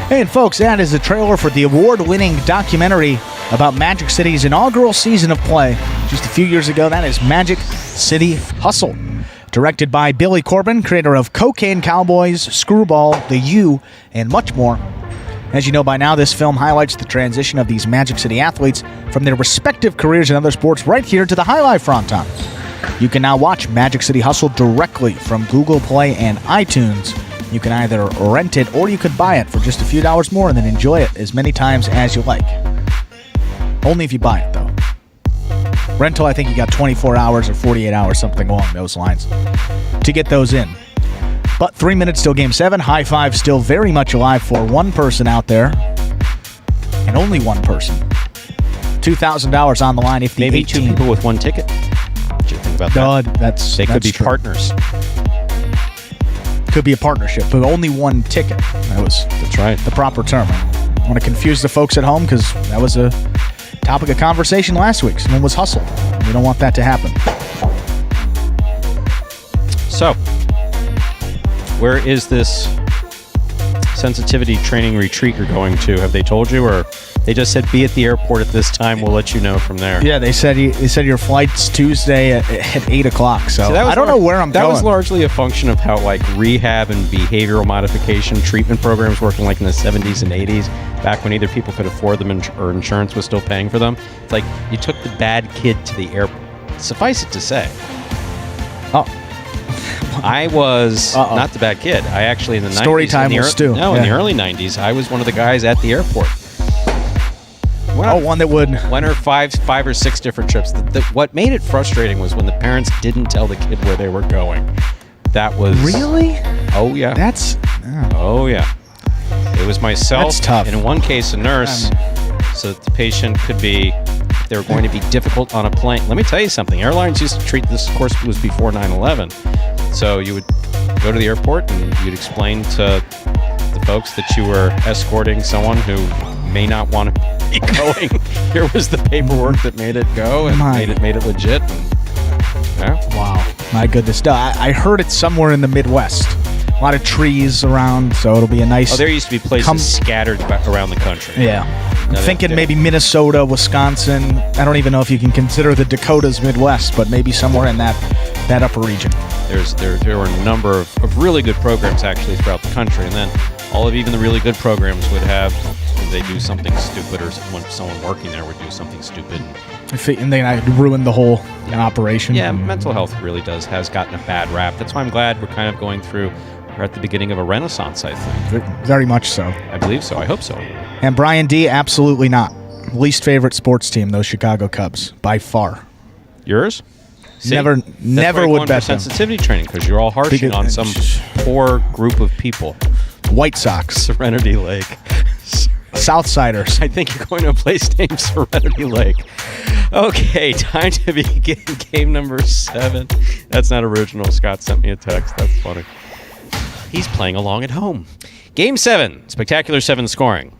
Hey, and folks, that is the trailer for the award-winning documentary about Magic City's inaugural season of play. Just a few years ago, that is Magic City Hustle. Directed by Billy Corbin, creator of Cocaine Cowboys, Screwball, The U, and much more. As you know by now, this film highlights the transition of these Magic City athletes from their respective careers in other sports right here to the highlight frontons. You can now watch Magic City Hustle directly from Google Play and iTunes. You can either rent it or you could buy it for just a few dollars more and then enjoy it as many times as you like. Only if you buy it, though. Rental, I think you got 24 hours or 48 hours, something along those lines, to get those in. But 3 minutes till Game 7. High five still very much alive for one person out there. And only one person. $2,000 on the line if the Maybe 18... two people with one ticket. What do you think about that? They could be true. partners. Could be a partnership, but only one ticket. That's right. The proper term. I want to confuse the folks at home because that was a topic of conversation last week. Someone was hustled. We don't want that to happen. So, where is this sensitivity training retreat you're going to? Have they told you, or they just said be at the airport at this time? We'll let you know from there. Yeah, they said your flight's Tuesday at 8 o'clock. So I don't know where I'm going. That was largely a function of how like rehab and behavioral modification treatment programs worked in like in the 70s and 80s, back when either people could afford them or insurance was still paying for them. It's like you took the bad kid to the airport. Suffice it to say, I was not the bad kid. I actually in the 90s. Story time was Stu. No, in the early 90s, I was one of the guys at the airport. One that would... One or five or six different trips. What made it frustrating was when the parents didn't tell the kid where they were going. That was... Really? Oh, yeah. That's... Oh, yeah. It was myself. That's tough. And in one case, a nurse, so that the patient could be... They were going to be difficult on a plane. Let me tell you something. Airlines used to treat this, of course, it was before 9/11. So you would go to the airport and you'd explain to the folks that you were escorting someone who may not want to be going. Here was the paperwork that made it go and made it legit. And, Wow. My goodness. I heard it's somewhere in the Midwest. A lot of trees around, so it'll be a nice... there used to be places scattered around the country. Yeah. Thinking maybe Minnesota, Wisconsin. I don't even know if you can consider the Dakotas Midwest, but maybe somewhere in that upper region. There were a number of really good programs actually throughout the country, and then all of even the really good programs would have, they do something stupid, or someone working there would do something stupid. And then I ruined the whole operation. Yeah, mental health really has gotten a bad rap. That's why I'm glad we're kind of going through, we're at the beginning of a renaissance, I think. Very much so. I believe so. I hope so. And Brian D., absolutely not. Least favorite sports team, those Chicago Cubs, by far. Yours? See, never would bet them. Sensitivity training, because you're all harshing on some poor group of people. White Sox. Serenity Lake. Southsiders. I think you're going to a place named Serenity Lake. Okay, time to begin game number 7. That's not original. Scott sent me a text. That's funny. He's playing along at home. Game 7. Spectacular 7 scoring.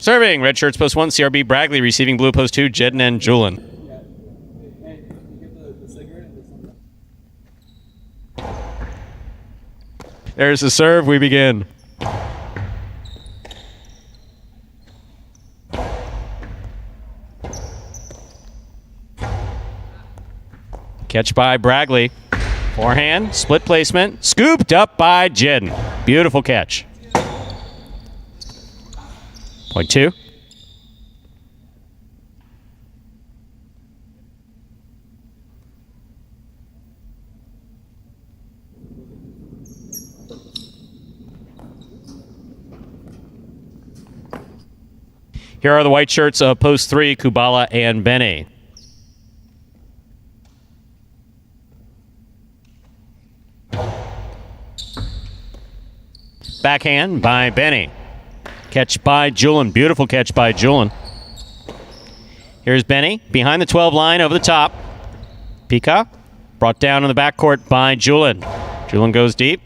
Serving, red shirts post 1, CRB Bragley. Receiving blue post 2, JUN and JUN. There's the serve. We begin. Catch by Bragley. Forehand, split placement, scooped up by JUN. Beautiful catch. Point 2. Here are the white shirts of post 3, Kubala and Benny. Backhand by Benny. Catch by JUN. Beautiful catch by JUN. Here's Benny behind the 12 line over the top. Pika brought down in the backcourt by JUN. JUN goes deep.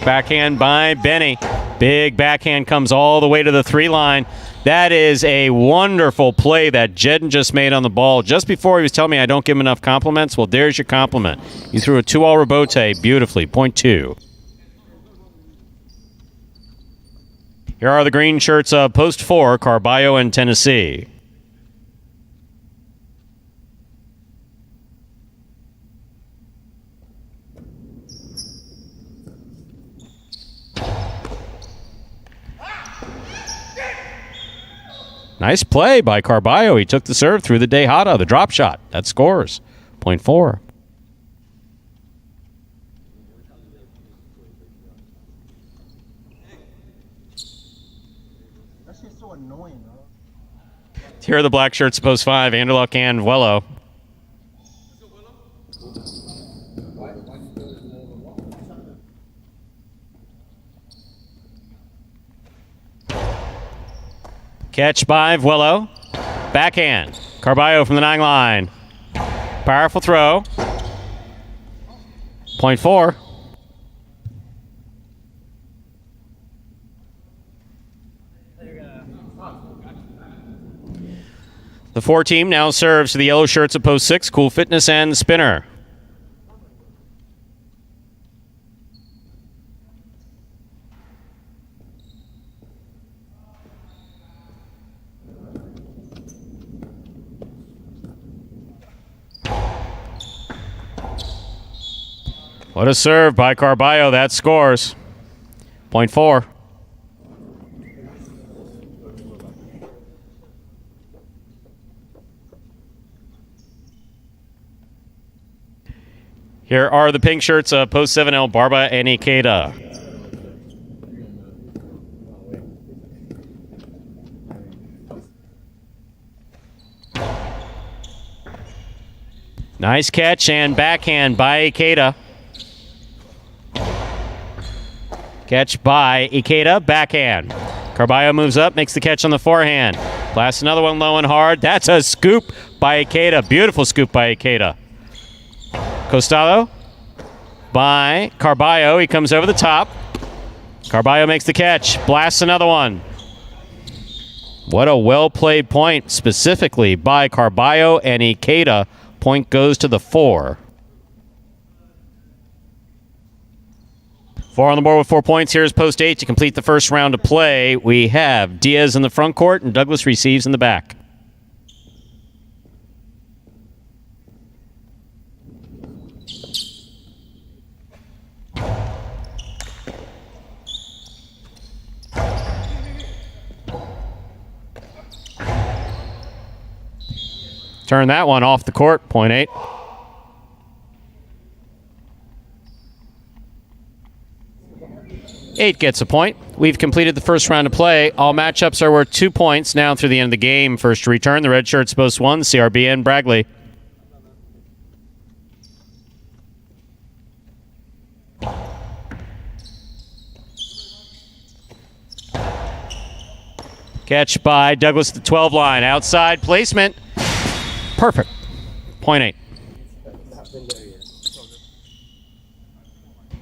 Backhand by Benny. Big backhand comes all the way to the 3 line. That is a wonderful play that JUN just made on the ball. Just before he was telling me I don't give him enough compliments, well, there's your compliment. You threw a 2-all rebote beautifully. Point 2. Here are the green shirts of post 4, Carballo and Tennessee. Nice play by Carballo. He took the serve through the Dejada, the drop shot. That scores. Point 4. That's just so annoying, bro. Here are the black shirts, post 5, Anderluck and Vuelo. Catch by Vuelo. Backhand. Carballo from the 9 line. Powerful throw. Point 4. The 4 team now serves to the yellow shirts at post 6, Cool Fitness and Spinner. What a serve by Carballo. That scores. Point 4. Here are the pink shirts of post 7L, Barba and Ikeda. Nice catch and backhand by Ikeda. Catch by Ikeda, backhand. Carballo moves up, makes the catch on the forehand. Blasts another one low and hard. That's a scoop by Ikeda. Beautiful scoop by Ikeda. Costado by Carballo. He comes over the top. Carballo makes the catch. Blasts another one. What a well-played point, specifically by Carballo and Ikeda. Point goes to the 4. 4 on the board with 4 points. Here's post 8 to complete the first round of play. We have Diaz in the front court and Douglas receives in the back. Turn that one off the court, point 8. Eight gets a point. We've completed the first round of play. All matchups are worth 2 points now through the end of the game. First to return, the red shirts post 1, CRB and Bragley. Catch by Douglas at the 12 line. Outside placement. Perfect. Point 8.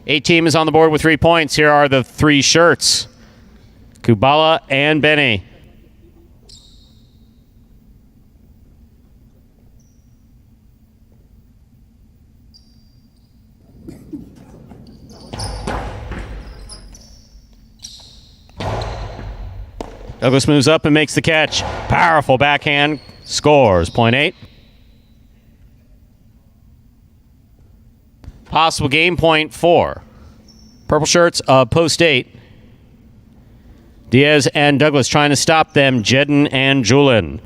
8 team is on the board with 3 points. Here are the 3 shirts. Kubala and Benny. Douglas moves up and makes the catch. Powerful backhand. Scores. Point 8. Possible game point 4. Purple shirts post 8. Diaz and Douglas trying to stop them. JUN and JUN.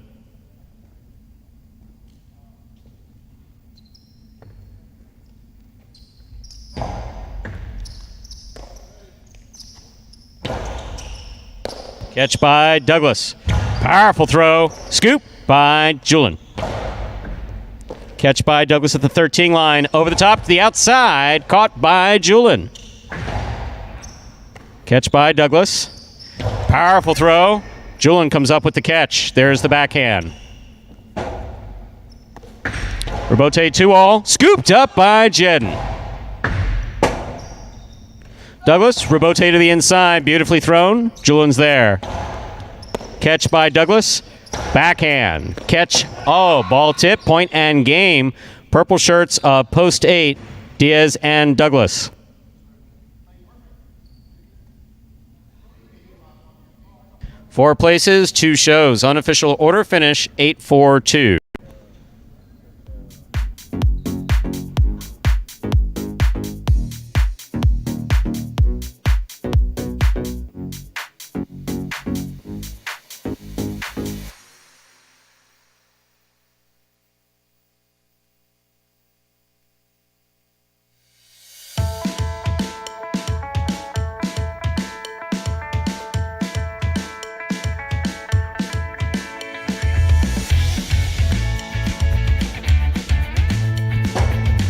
Catch by Douglas. Powerful throw. Scoop by JUN. Catch by Douglas at the 13 line. Over the top to the outside. Caught by JUN. Catch by Douglas. Powerful throw. JUN comes up with the catch. There's the backhand. Rebote 2-all. Scooped up by JUN. Douglas, rebote to the inside. Beautifully thrown. JUN's there. Catch by Douglas. Backhand. Catch. Oh, ball tip. Point and game. Purple shirts post 8. Diaz and Douglas. Four places, 2 shows. Unofficial order finish 8-4-2.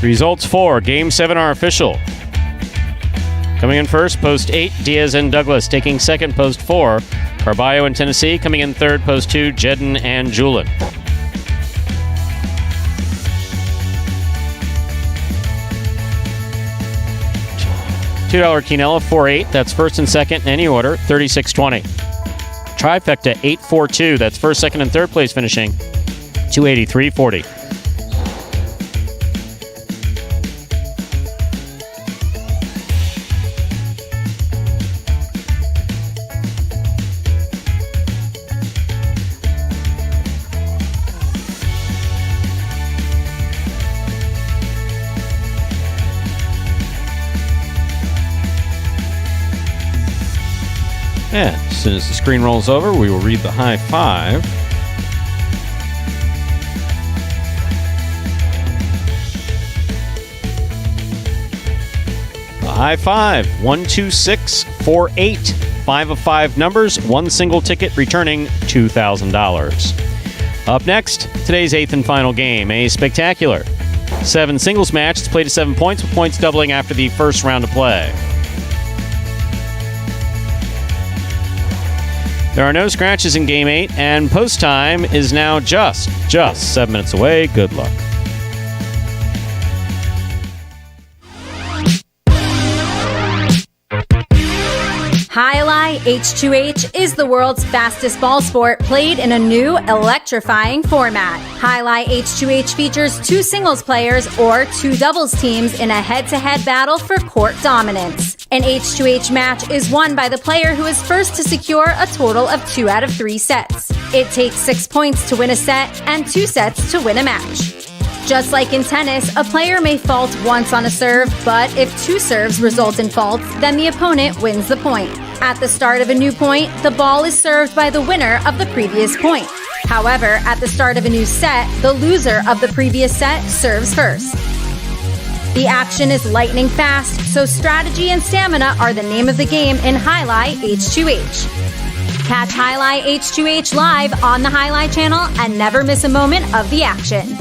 Results 4. Game 7 are official. Coming in first, post 8, Diaz and Douglas. Taking second, post 4, Carballo and Tennessee. Coming in third, post 2, JUN and JUN. $2 quinella, 4-8. That's first and second in any order, 36-20. Trifecta, 8-4-2. That's first, second, and third place finishing, 283-40. And as soon as the screen rolls over, we will read the high five. The high five, 12648. 5 of 5 numbers, 1 single ticket returning $2,000. Up next, today's 8th and final game, a spectacular 7 singles match. It's played to 7 points, with points doubling after the first round of play. There are no scratches in Game 8, and post time is now just 7 minutes away. Good luck. Jai-Alai H2H is the world's fastest ball sport played in a new, electrifying format. Jai-Alai H2H features 2 singles players or 2 doubles teams in a head-to-head battle for court dominance. An H2H match is won by the player who is first to secure a total of 2 out of 3 sets. It takes 6 points to win a set and 2 sets to win a match. Just like in tennis, a player may fault once on a serve, but if 2 serves result in faults, then the opponent wins the point. At the start of a new point, the ball is served by the winner of the previous point. However, at the start of a new set, the loser of the previous set serves first. The action is lightning fast, so strategy and stamina are the name of the game in Jai-Alai H2H. Catch Jai-Alai H2H live on the Jai-Alai channel and never miss a moment of the action.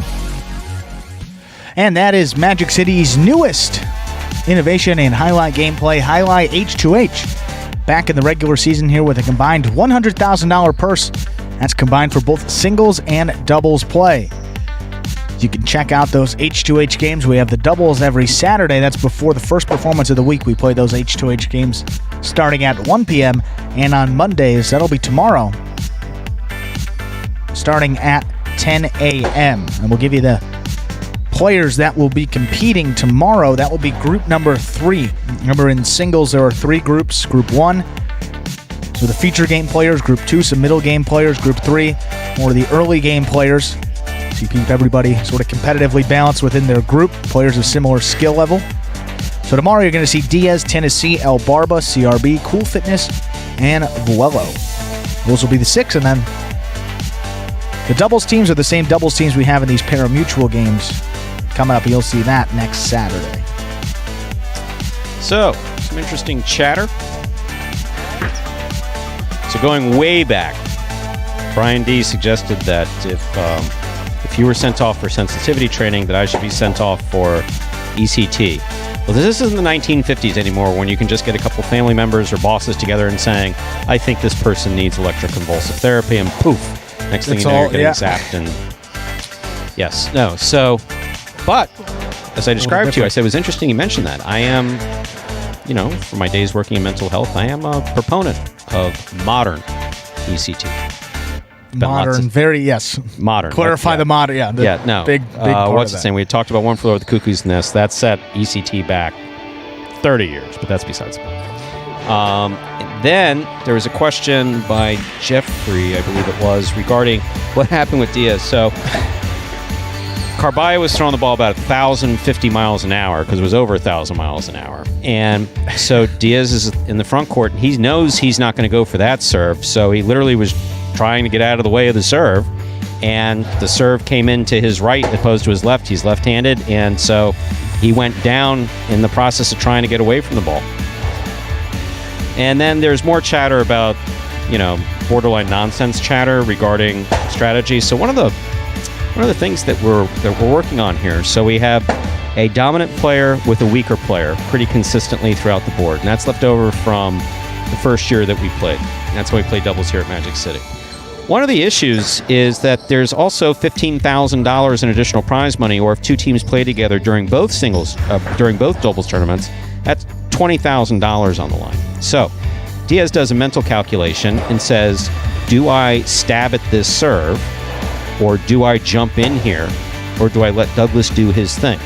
And that is Magic City's newest innovation in Jai-Alai gameplay, Jai-Alai H2H. Back in the regular season here with a combined $100,000 purse. That's combined for both singles and doubles play. You can check out those H2H games. We have the doubles every Saturday. That's before the first performance of the week. We play those H2H games starting at 1 p.m. And on Mondays, that'll be tomorrow, starting at 10 a.m. And we'll give you the players that will be competing tomorrow. That will be group number 3. Remember, in singles, there are 3 groups. Group 1, so the feature game players. Group 2, some middle game players. Group 3, more of the early game players. So you keep everybody sort of competitively balanced within their group, players of similar skill level. So tomorrow you're going to see Diaz, Tennessee, El Barba, CRB, Cool Fitness, and Vuelo. Those will be the 6, and then the doubles teams are the same doubles teams we have in these Parimutuel games. Coming up, you'll see that next Saturday. So, some interesting chatter. So going way back, Brian D suggested that if you were sent off for sensitivity training, that I should be sent off for ECT. Well, this isn't the 1950s anymore when you can just get a couple family members or bosses together and saying, I think this person needs electroconvulsive therapy, and poof, next thing you know, you're getting zapped. And yes, no. So, but as I described to you, I said it was interesting you mentioned that. I am, for my days working in mental health, I am a proponent of modern ECT. Modern, modern. Clarify the modern, big what's the saying? We had talked about One Flew Over the Cuckoo's Nest. That set ECT back 30 years, but that's besides the point. Then there was a question by Jeffrey, I believe it was, regarding what happened with Diaz. So Carbaya was throwing the ball about 1,050 miles an hour because it was over 1,000 miles an hour. And so Diaz is in the front court, and he knows he's not going to go for that serve. So he literally was trying to get out of the way of the serve, and the serve came into his right as opposed to his left. He's left-handed, and so he went down in the process of trying to get away from the ball. And then there's more chatter about, borderline nonsense chatter regarding strategy. So one of the things that we're working on here. So we have a dominant player with a weaker player pretty consistently throughout the board, and that's left over from the first year that we played. And that's why we play doubles here at Magic City. One of the issues is that there's also $15,000 in additional prize money, or if 2 teams play together during both doubles tournaments, that's $20,000 on the line. So Diaz does a mental calculation and says, do I stab at this serve, or do I jump in here, or do I let Douglas do his thing?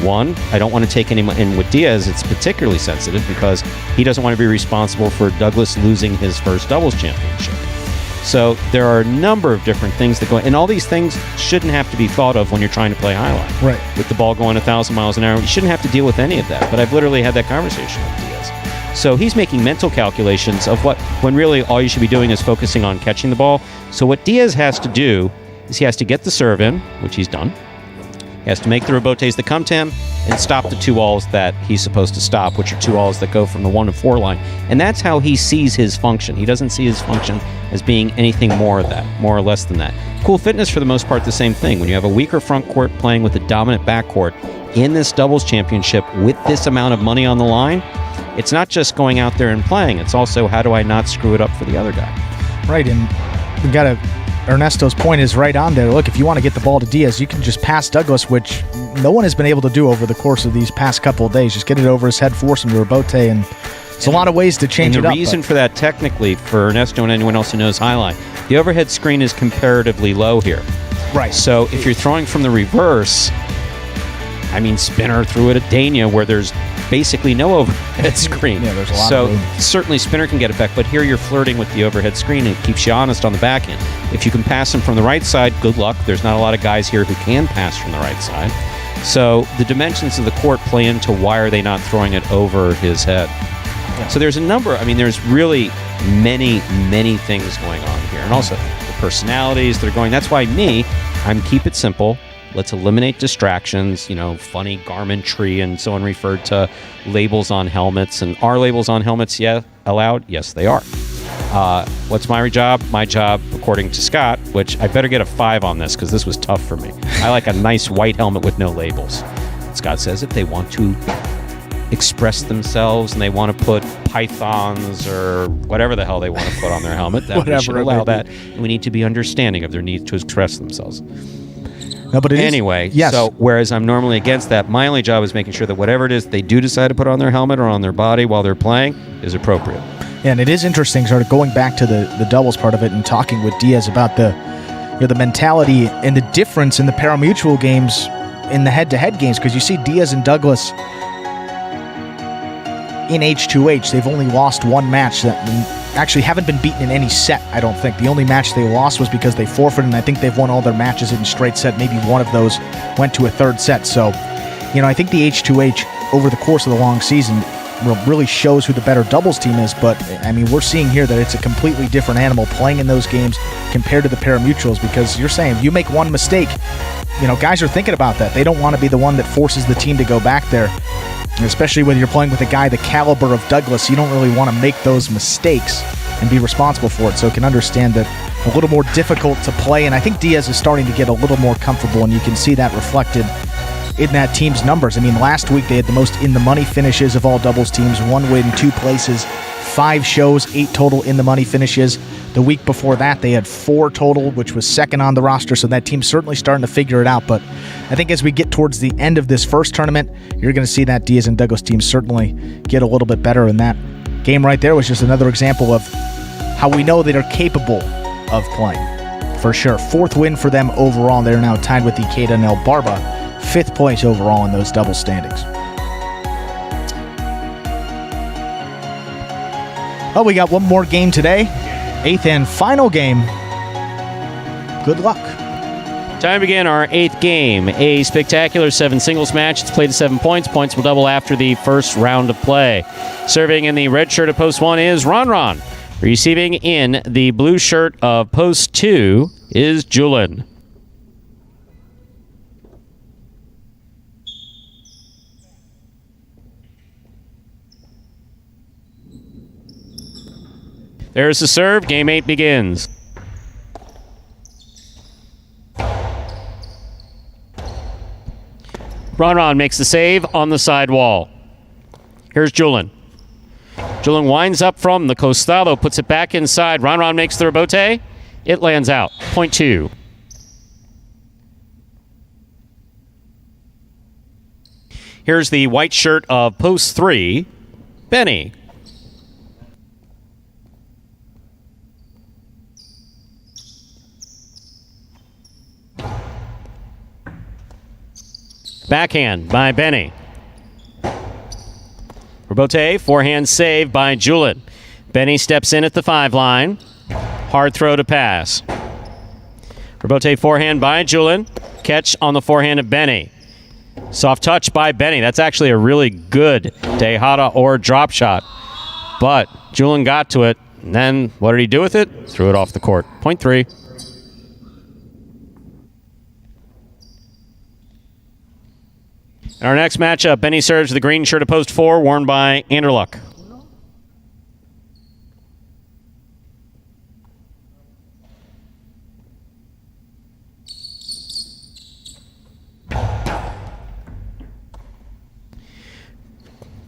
One, I don't want to take any money. And with Diaz, it's particularly sensitive because he doesn't want to be responsible for Douglas losing his first doubles championship. So there are a number of different things that go, and all these things shouldn't have to be thought of when you're trying to play Jai-Alai. Right. With the ball going 1,000 miles an hour, you shouldn't have to deal with any of that. But I've literally had that conversation with Diaz. So he's making mental calculations of when really all you should be doing is focusing on catching the ball. So what Diaz has to do is he has to get the serve in, which he's done. He has to make the rebotes that come to him and stop the 2 alls that he's supposed to stop, which are 2 alls that go from the 1 to 4 line. And that's how he sees his function. He doesn't see his function as being anything more or less than that. Cool Fitness, for the most part, the same thing. When you have a weaker front court playing with a dominant back court in this doubles championship with this amount of money on the line, it's not just going out there and playing. It's also, how do I not screw it up for the other guy? Right, and we got to... Ernesto's point is right on there. Look, if you want to get the ball to Diaz, you can just pass Douglas, which no one has been able to do over the course of these past couple of days. Just get it over his head, force him to rebote, and it's a lot of ways to change it up. And the reason for that, technically, for Ernesto and anyone else who knows Jai-Alai, the overhead screen is comparatively low here. Right. So if you're throwing from the reverse, Spinner threw it at Dania where there's basically no overhead screen. Yeah, there's a lot so of room. certainly spinner can get it back, but here you're flirting with the overhead screen and it keeps you honest on the back end. If you can pass him from the right side, good luck. There's not a lot of guys here who can pass from the right side. So the dimensions of the court play into why are they not throwing it over his head. Yeah. So there's a number, there's really many things going on here. And also the personalities that are going, that's why I'm keep it simple. Let's eliminate distractions, funny garmentry and so on referred to labels on helmets. And are labels on helmets allowed? Yes, they are. What's my job? My job, according to Scott, which I better get a 5 on this because this was tough for me. I like a nice white helmet with no labels. Scott says if they want to express themselves and they want to put pythons or whatever the hell they want to put on their helmet, that we should allow that. And we need to be understanding of their need to express themselves. No, but anyway, yes. So whereas I'm normally against that, my only job is making sure that whatever it is they do decide to put on their helmet or on their body while they're playing is appropriate. Yeah, and it is interesting, sort of going back to the doubles part of it and talking with Diaz about the mentality and the difference in the parimutuel games in the head-to-head games, because you see Diaz and Douglas in H2H, they've only lost one match that actually haven't been beaten in any set, I don't think. The only match they lost was because they forfeited, and I think they've won all their matches in straight set. Maybe one of those went to a third set. So, I think the H2H over the course of the long season really shows who the better doubles team is, but we're seeing here that it's a completely different animal playing in those games compared to the parimutuels, because you're saying you make one mistake, guys are thinking about that. They don't want to be the one that forces the team to go back there. And especially when you're playing with a guy the caliber of Douglas, you don't really want to make those mistakes and be responsible for it. So can understand that a little more difficult to play. And I think Diaz is starting to get a little more comfortable, and you can see that reflected in that team's numbers. Last week they had the most in-the-money finishes of all doubles teams. 1 win, 2 places, 5 shows, 8 total in-the-money finishes. The week before that, they had 4 total, which was second on the roster, so that team's certainly starting to figure it out. But I think as we get towards the end of this first tournament, you're going to see that Diaz and Douglas team certainly get a little bit better, and that game right there was just another example of how we know that they're capable of playing. For sure. 4th win for them overall. They're now tied with Ikeda and El Barba. 5th place overall in those double standings. Oh, we got one more game today. 8th and final game. Good luck. Time to begin our 8th game. A spectacular 7 singles match. It's played to 7 points. Points will double after the first round of play. Serving in the red shirt of post 1 is Ron. Receiving in the blue shirt of post 2 is JUN. There's the serve. Game 8 begins. Ron makes the save on the side wall. Here's JUN. JUN winds up from the costado, puts it back inside. Ron makes the rebote. It lands out. Point 2. Here's the white shirt of post 3, Benny. Backhand by Benny. Rebote, forehand save by JUN. Benny steps in at the 5 line. Hard throw to pass. Rebote forehand by JUN. Catch on the forehand of Benny. Soft touch by Benny. That's actually a really good Tejada or drop shot. But JUN got to it. And then what did he do with it? Threw it off the court. Point 3. In our next matchup, Benny serves the green shirt of post 4, worn by Anderluck.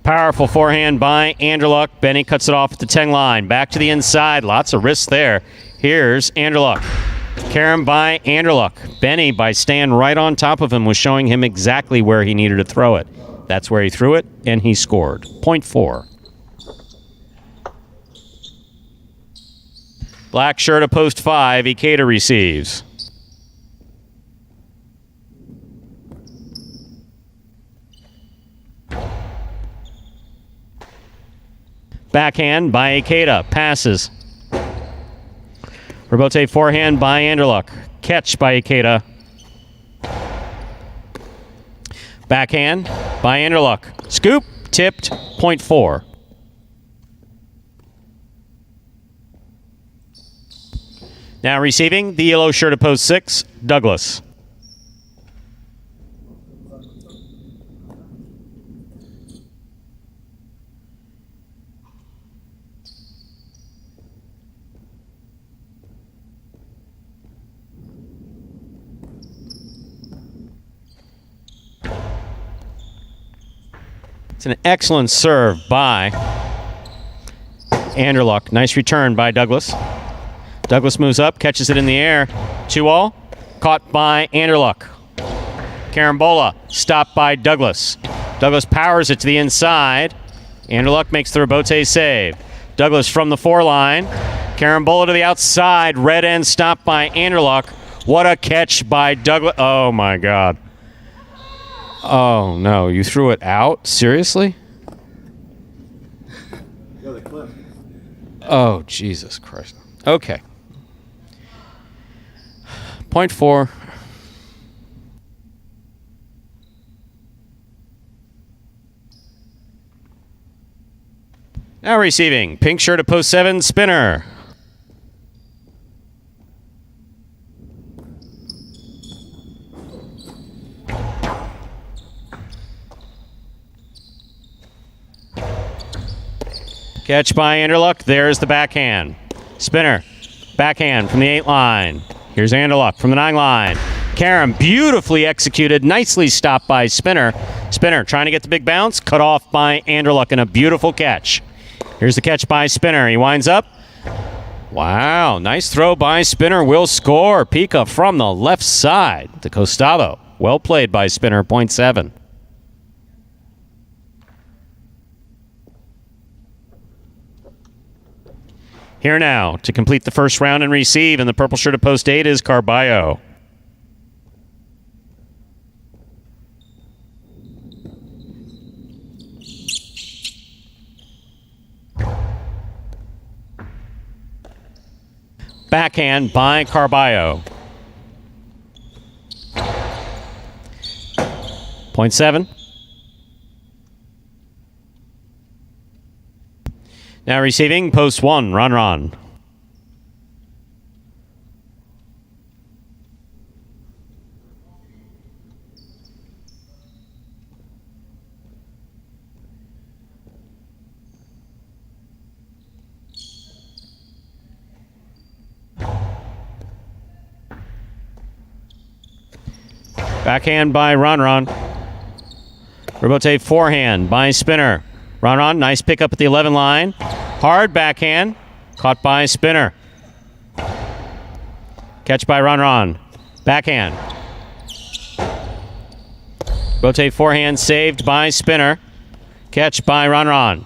Powerful forehand by Anderluck. Benny cuts it off at the 10 line. Back to the inside. Lots of risks there. Here's Anderluck. Carom by Anderluck. Benny, by staying right on top of him, was showing him exactly where he needed to throw it. That's where he threw it, and he scored. Point 4. Black shirt of post 5. Ikeda receives. Backhand by Ikeda. Passes. Rebote forehand by Anderluck. Catch by Ikeda. Backhand by Anderluck. Scoop. Tipped. Point 4. Now receiving the yellow shirt at post 6, Douglas. It's an excellent serve by Anderluck. Nice return by Douglas. Douglas moves up, catches it in the air. 2-all. Caught by Anderluck. Carambola. Stopped by Douglas. Douglas powers it to the inside. Anderluck makes the rebote save. Douglas from the 4 line. Carambola to the outside. Red end stopped by Anderluck. What a catch by Douglas. Oh, my God. Oh, no. You threw it out? Seriously? Oh, Jesus Christ. Okay. Point 4. Now receiving. Pink shirt at post 7, Spinner. Catch by Anderluck. There's the backhand. Spinner. Backhand from the 8 line. Here's Anderluck from the 9 line. Karam beautifully executed. Nicely stopped by Spinner. Spinner trying to get the big bounce. Cut off by Anderluck and a beautiful catch. Here's the catch by Spinner. He winds up. Wow. Nice throw by Spinner. Will score. Pika from the left side to Costado. Well played by Spinner. Point 7. Here now to complete the first round and receive in the purple shirt at post 8 is Carballo. Backhand by Carballo. Point 7. Now receiving, post 1, Ron. Backhand by Ron. Rebote forehand by Spinner. Ron, nice pickup at the 11 line. Hard backhand. Caught by Spinner. Catch by Ron. Backhand. Rebote forehand saved by Spinner. Catch by Ron.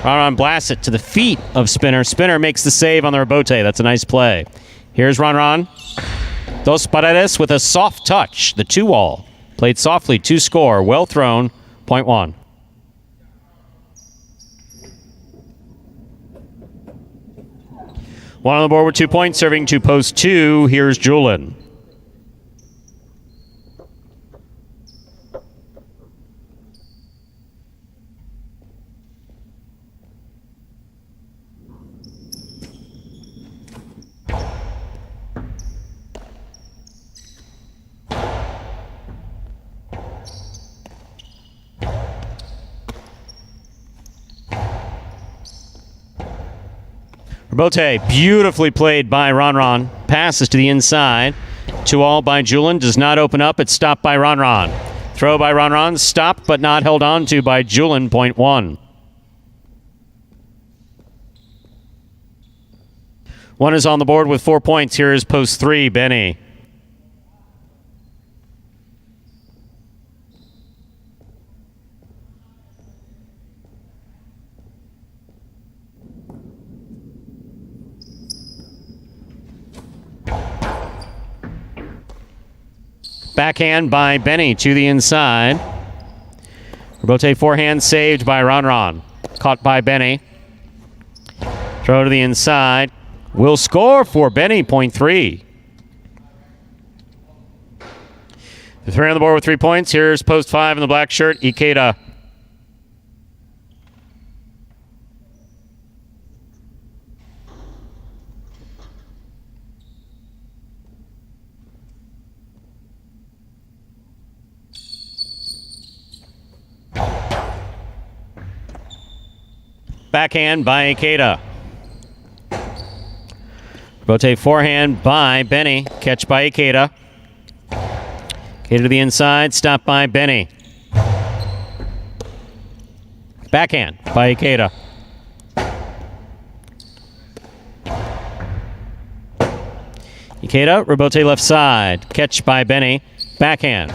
Ron blasts it to the feet of Spinner. Spinner makes the save on the rebote. That's a nice play. Here's Ron. Dos Paredes with a soft touch. The 2-all. Played softly, 2 score. Well thrown. Point 1. One on the board with 2 points, serving to post 2. Here's JUN. Rebote, beautifully played by Ron. Passes to the inside. 2-all by JUN. Does not open up. It's stopped by Ron. Throw by Ron. Stopped but not held on to by JUN. Point 1. One is on the board with 4 points. Here is post 3, Benny. Backhand by Benny to the inside. Rebote forehand saved by Ron. Caught by Benny. Throw to the inside. Will score for Benny, point 3. The 3 on the board with 3 points. Here's post 5 in the black shirt, Ikeda. Backhand by Ikeda. Rotate forehand by Benny. Catch by Ikeda. Ikeda to the inside. Stop by Benny. Backhand by Ikeda. Ikeda, rebote left side. Catch by Benny. Backhand.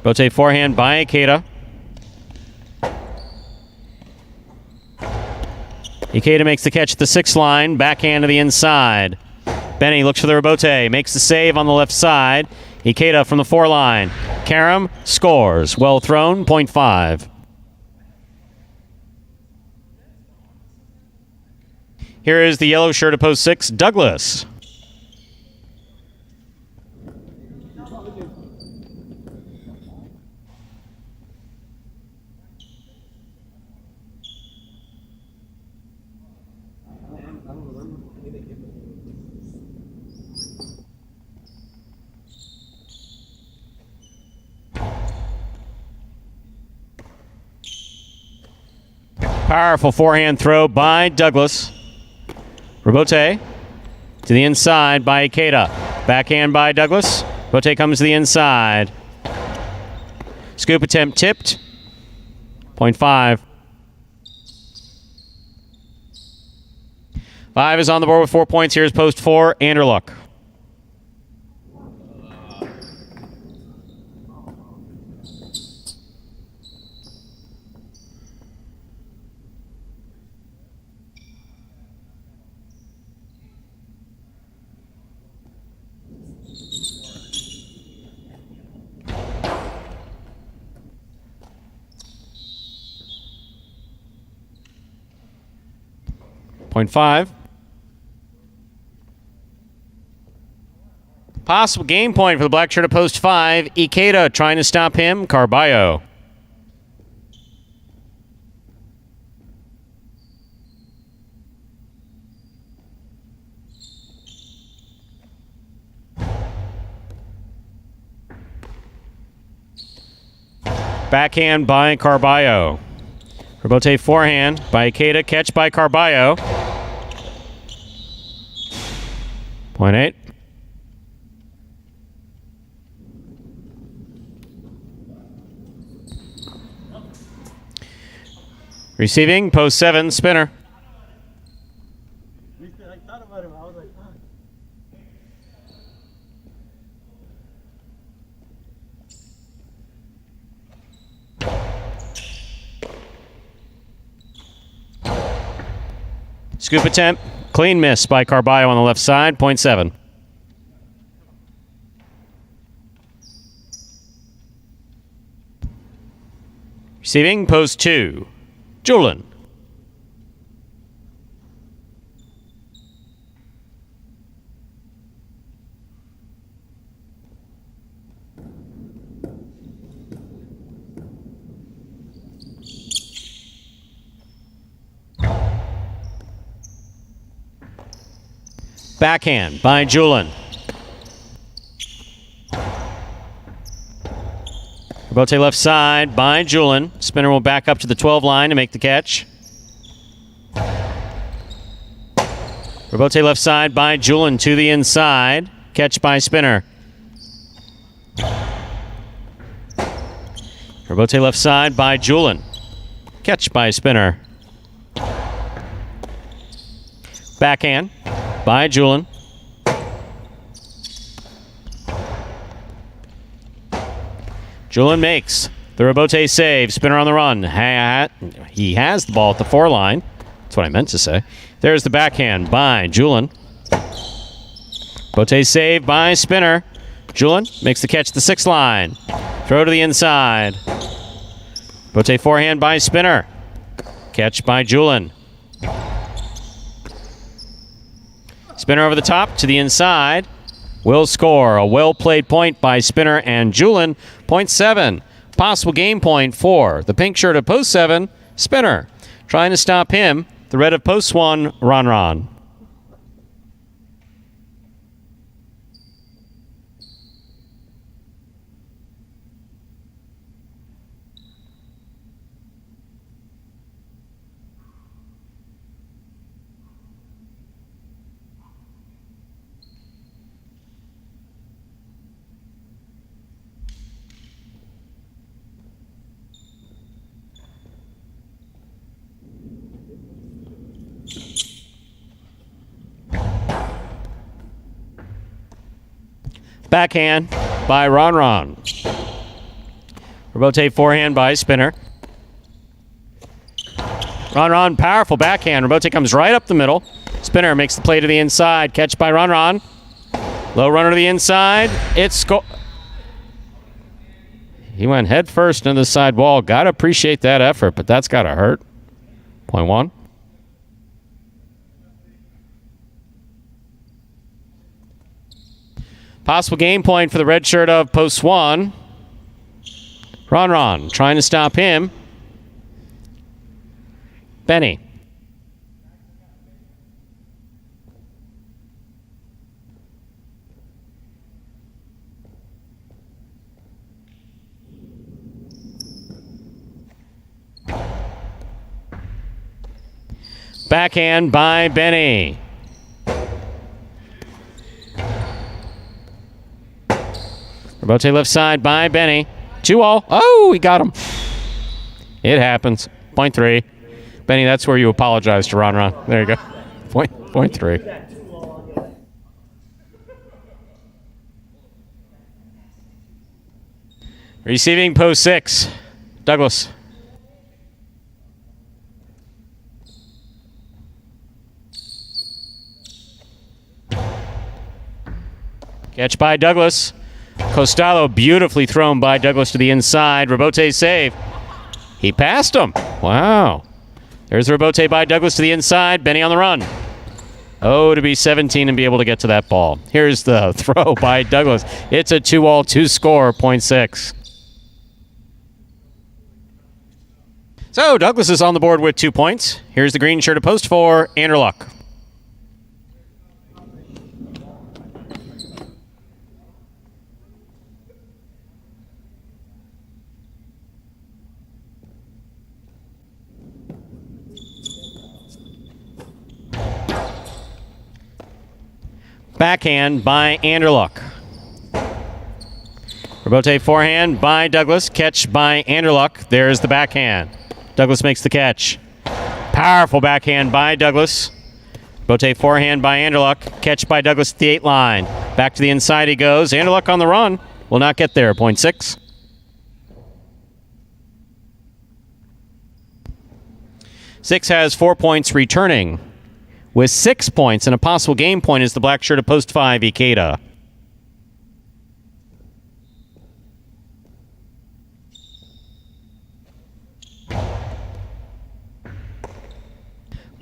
Rotate forehand by Ikeda. Ikeda makes the catch at the 6 line. Backhand to the inside. Benny looks for the rebote. Makes the save on the left side. Ikeda from the 4 line. Karam scores. Well thrown, point 5. Here is the yellow shirt at post 6, Douglas. Powerful forehand throw by Douglas. Rebote to the inside by Ikeda. Backhand by Douglas. Rebote comes to the inside. Scoop attempt tipped. Point 5. 5 is on the board with 4 points. Here's post 4, Anderluck. Point 5. Possible game point for the black shirt at post 5. Ikeda trying to stop him. Carballo. Backhand by Carballo. Rebote forehand by Ikeda. Catch by Carballo. Point 8. Receiving, post 7, spinner. Scoop attempt. Clean miss by Carballo on the left side. Point 7. Receiving, post 2. JUN. Backhand by JUN. Rebote left side by JUN. Spinner will back up to the 12 line to make the catch. Rebote left side by JUN to the inside. Catch by spinner. Rebote left side by JUN. Catch by spinner. Backhand by JUN. JUN makes the rebote save. Spinner on the run. He has the ball at the 4 line. That's what I meant to say. There's the backhand by JUN. Rebote save by spinner. JUN makes the catch at the 6 line. Throw to the inside. Rebote forehand by spinner. Catch by JUN. Spinner over the top to the inside. Will score. A well-played point by Spinner and JUN. Point 7. Possible game point for the pink shirt of post 7, Spinner. Trying to stop him, the red of post 1, Ron. Backhand by Ron. Rebote forehand by Spinner. Ron, powerful backhand. Rebote comes right up the middle. Spinner makes the play to the inside. Catch by Ron. Low runner to the inside. It's He went head first into the side wall. Got to appreciate that effort, but that's got to hurt. Point 1. Possible game point for the red shirt of post 1. Ron trying to stop him. Benny. Backhand by Benny. Rebote left side by Benny. 2-all. Oh, he got him. It happens. Point 3. Benny, that's where you apologize to Ron. There you go. Point 3. Receiving post 6. Douglas. Catch by Douglas. Costello beautifully thrown by Douglas to the inside. Rebote save. He passed him. Wow. There's the rebote by Douglas to the inside. Benny on the run. Oh, to be 17 and be able to get to that ball. Here's the throw by Douglas. It's a 2-all, 2-score, point 6. So Douglas is on the board with 2 points. Here's the green shirt of post 4, Anderluck. Backhand by Anderluck. Rebote forehand by Douglas. Catch by Anderluck. There's the backhand. Douglas makes the catch. Powerful backhand by Douglas. Rebote forehand by Anderluck. Catch by Douglas at the 8 line. Back to the inside he goes. Anderluck on the run. Will not get there. Point 6. Six has 4 points returning. With 6 points and a possible game point is the black shirt of post 5, Ikeda.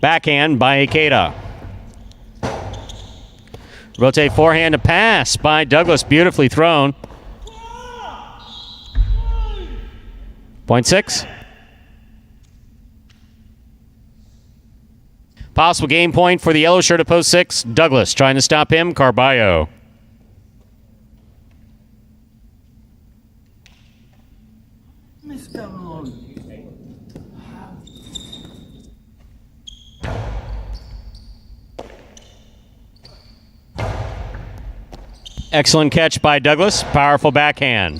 Backhand by Ikeda. Rotate forehand to pass by Douglas. Beautifully thrown. Point 6. Possible game point for the yellow shirt of post 6. Douglas trying to stop him. Carballo. Excellent catch by Douglas. Powerful backhand.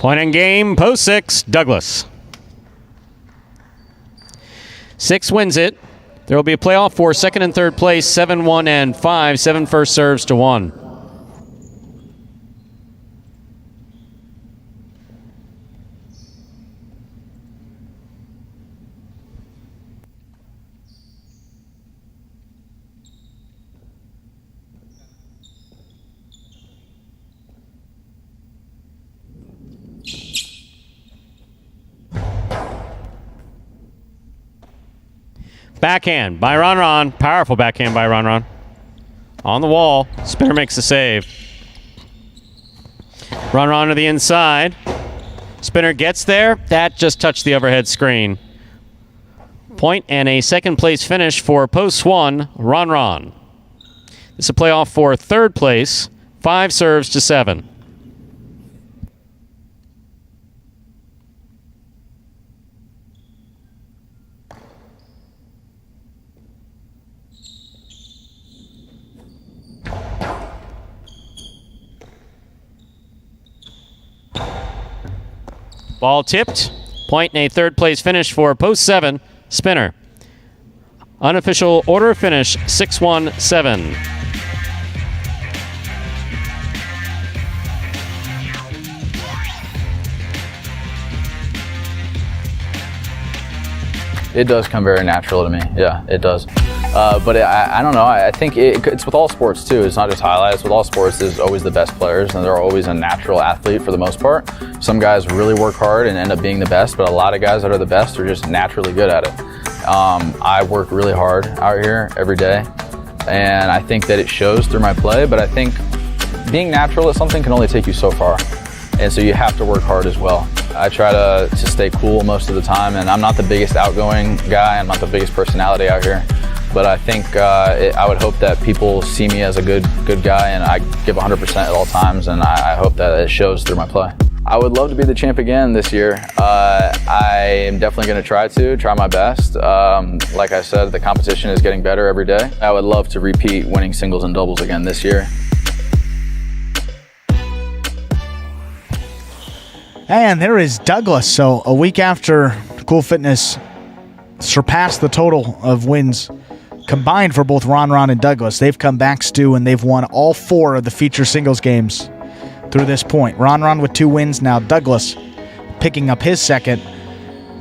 Point in game. Post 6. Douglas. 6 wins it. There will be a playoff for second and third place, 7, 1, and 5. 7 first serves to 1. Backhand by Ron. Powerful backhand by Ron. On the wall. Spinner makes the save. Ron to the inside. Spinner gets there. That just touched the overhead screen. Point and a second place finish for post 1, Ron. This is a playoff for third place, 5 serves to 7. Ball tipped. Point and a third place finish for post 7, Spinner. Unofficial order of finish 6-1-7. It does come very natural to me. Yeah, it does. But I don't know. I think it's with all sports too. It's not just highlights. With all sports, there's always the best players, and they're always a natural athlete for the most part. Some guys really work hard and end up being the best, but a lot of guys that are the best are just naturally good at it. I work really hard out here every day, and I think that it shows through my play. But I think being natural at something can only take you so far, and so you have to work hard as well. I try to stay cool most of the time, and I'm not the biggest outgoing guy. I'm not the biggest personality out here. But I think I would hope that people see me as a good guy, and I give 100% at all times, and I hope that it shows through my play. I would love to be the champ again this year. I am definitely going to try my best. Like I said, the competition is getting better every day. I would love to repeat winning singles and doubles again this year. And there is Douglas. So a week after Cool Fitness surpassed the total of wins combined for both Ron and Douglas, they've come back, Stu, and they've won all 4 of the feature singles games through this point. Ron with 2 wins. Now Douglas picking up his second.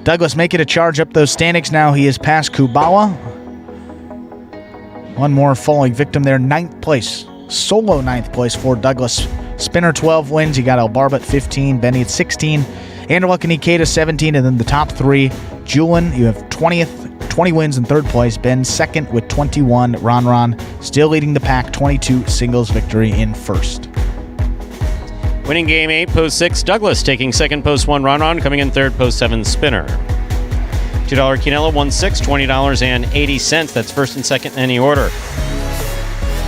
Douglas making a charge up those standings now. He is past Kubawa. One more falling victim there. 9th place. Solo 9th place for Douglas. Spinner 12 wins. You got El Barba at 15. Benny at 16. Anderluck and Ikeda 17. And then the top 3. JUN, you have 20 wins in 3rd place. Ben 2nd with 21. Ron still leading the pack. 22 singles victory in 1st. Winning game 8, post 6, Douglas taking 2nd, post 1, Ron coming in 3rd, post 7, Spinner. $2 Quinella, 1-6, $20.80. That's 1st and 2nd in any order.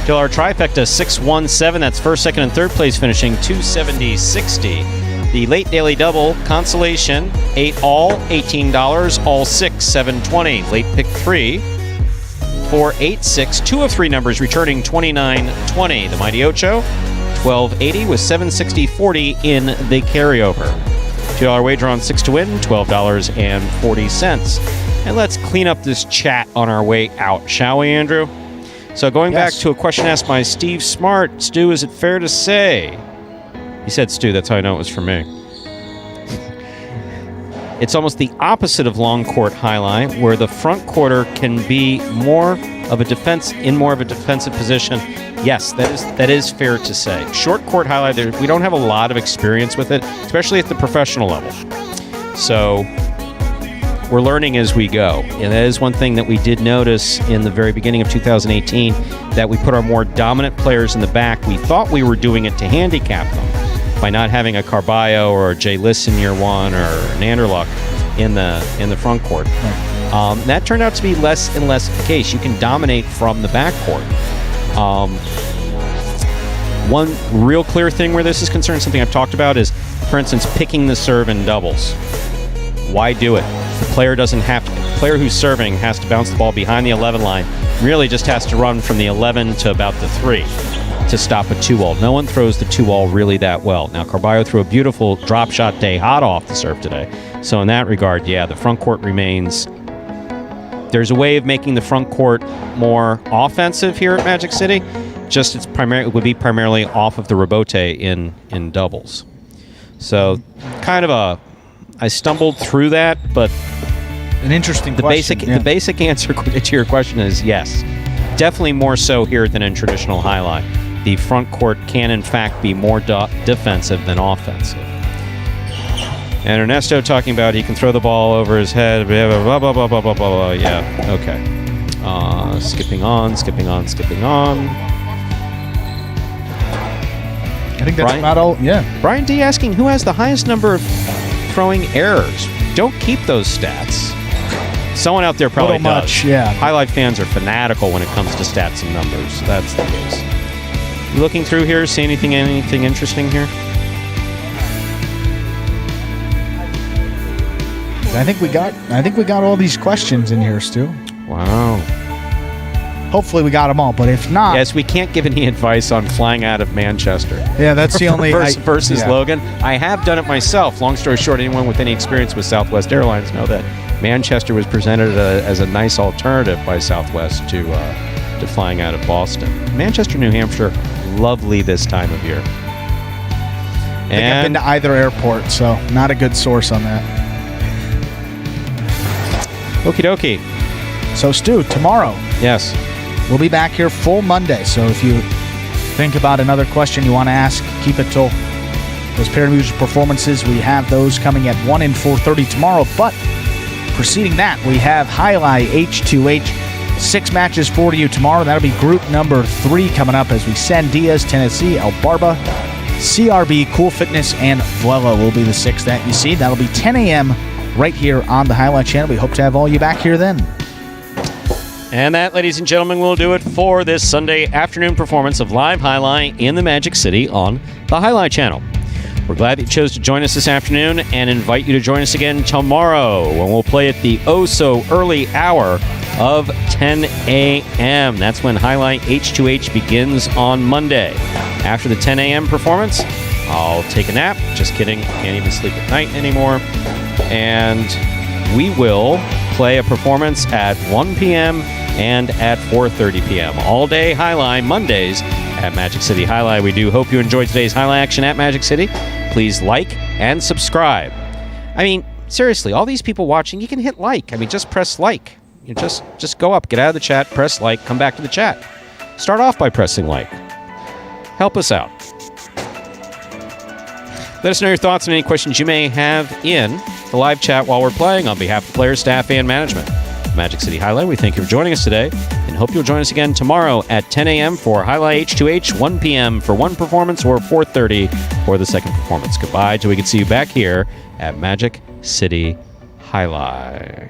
$2 trifecta, 6-1-7. That's 1st, 2nd, and 3rd place finishing $270.60. The late daily double, consolation, 8 all, $18, all 6, $7.20. Late pick 3, 4-8-6. 2 of 3 numbers returning $29.20. The Mighty Ocho, $12.80 with $7.60.40 in the carryover. $2 wager on 6 to win, $12.40. And let's clean up this chat on our way out, shall we, Andrew? So going back to a question asked by Steve Smart, Stu, is it fair to say? He said Stu, that's how I know it was for me. It's almost the opposite of long court highlight, where the front quarter can be more of a defensive position. Yes, that is fair to say. Short court highlight, we don't have a lot of experience with it, especially at the professional level. So we're learning as we go. And that is one thing that we did notice in the very beginning of 2018, that we put our more dominant players in the back. We thought we were doing it to handicap them by not having a Carballo or a Jay Liss in year 1 or an Anderluck in the front court. That turned out to be less and less the case. You can dominate from the back court. One real clear thing where this is concerned, something I've talked about, is, for instance, picking the serve in doubles. Why do it? The player who's serving has to bounce the ball behind the 11 line, really just has to run from the 11 to about the 3 to stop a 2-all. No one throws the 2-all really that well. Now, Carballo threw a beautiful drop shot day hot off the serve today. So in that regard, yeah, the front court remains. There's a way of making the front court more offensive here at Magic City. Just it would be primarily off of the rebote in doubles. So kind of I stumbled through that, but an interesting question. The basic answer to your question is yes. Definitely more so here than in traditional highlight. The front court can in fact be more defensive than offensive. And Ernesto talking about he can throw the ball over his head, blah, blah, blah, blah, blah, blah, blah. Yeah, okay. Skipping on. I think that's about all. Yeah. Brian D asking who has the highest number of throwing errors. Don't keep those stats. Someone out there probably does. Much, yeah. Highlight fans are fanatical when it comes to stats and numbers. That's the case. You looking through here, see anything interesting here? I think we got all these questions in here, Stu. Wow. Hopefully we got them all, but if not... Yes, we can't give any advice on flying out of Manchester. Yeah, that's the only... versus Logan. I have done it myself. Long story short, anyone with any experience with Southwest Airlines know that Manchester was presented as a nice alternative by Southwest to flying out of Boston. Manchester, New Hampshire, lovely this time of year. I think I've been to either airport, so not a good source on that. Okie dokie. So, Stu, tomorrow... Yes. We'll be back here full Monday, so if you think about another question you want to ask, keep it till those Parimutuel performances. We have those coming at 1 and 4:30 tomorrow, but preceding that, we have Highlight H2H. 6 matches for you tomorrow. That'll be group number 3 coming up as we send Diaz, Tennessee, El Barba, CRB, Cool Fitness, and Vuelo will be the 6 that you see. That'll be 10 a.m. right here on the Highlight channel. We hope to have all you back here then. And that, ladies and gentlemen, will do it for this Sunday afternoon performance of Live Highlight in the Magic City on the Highlight channel. We're glad that you chose to join us this afternoon and invite you to join us again tomorrow when we'll play at the oh-so-early hour of 10 a.m. That's when Highlight H2H begins on Monday. After the 10 a.m. performance, I'll take a nap. Just kidding. Can't even sleep at night anymore. And we will play a performance at 1 p.m. and at 4:30 p.m. All day Highlight Mondays at Magic City Jai-Alai. We do hope you enjoyed today's Highlight action at Magic City. Please like and subscribe. I mean, seriously, all these people watching, you can hit like. I mean, just press like. You just go up, get out of the chat, press like, come back to the chat. Start off by pressing like. Help us out. Let us know your thoughts and any questions you may have in the live chat while we're playing on behalf of players, staff, and management. Magic City Jai-Alai, we thank you for joining us today and hope you'll join us again tomorrow at 10 a.m. for Highlight H2H, 1 p.m. for one performance, or 4:30 for the second performance. Goodbye till we can see you back here at Magic City Jai-Alai.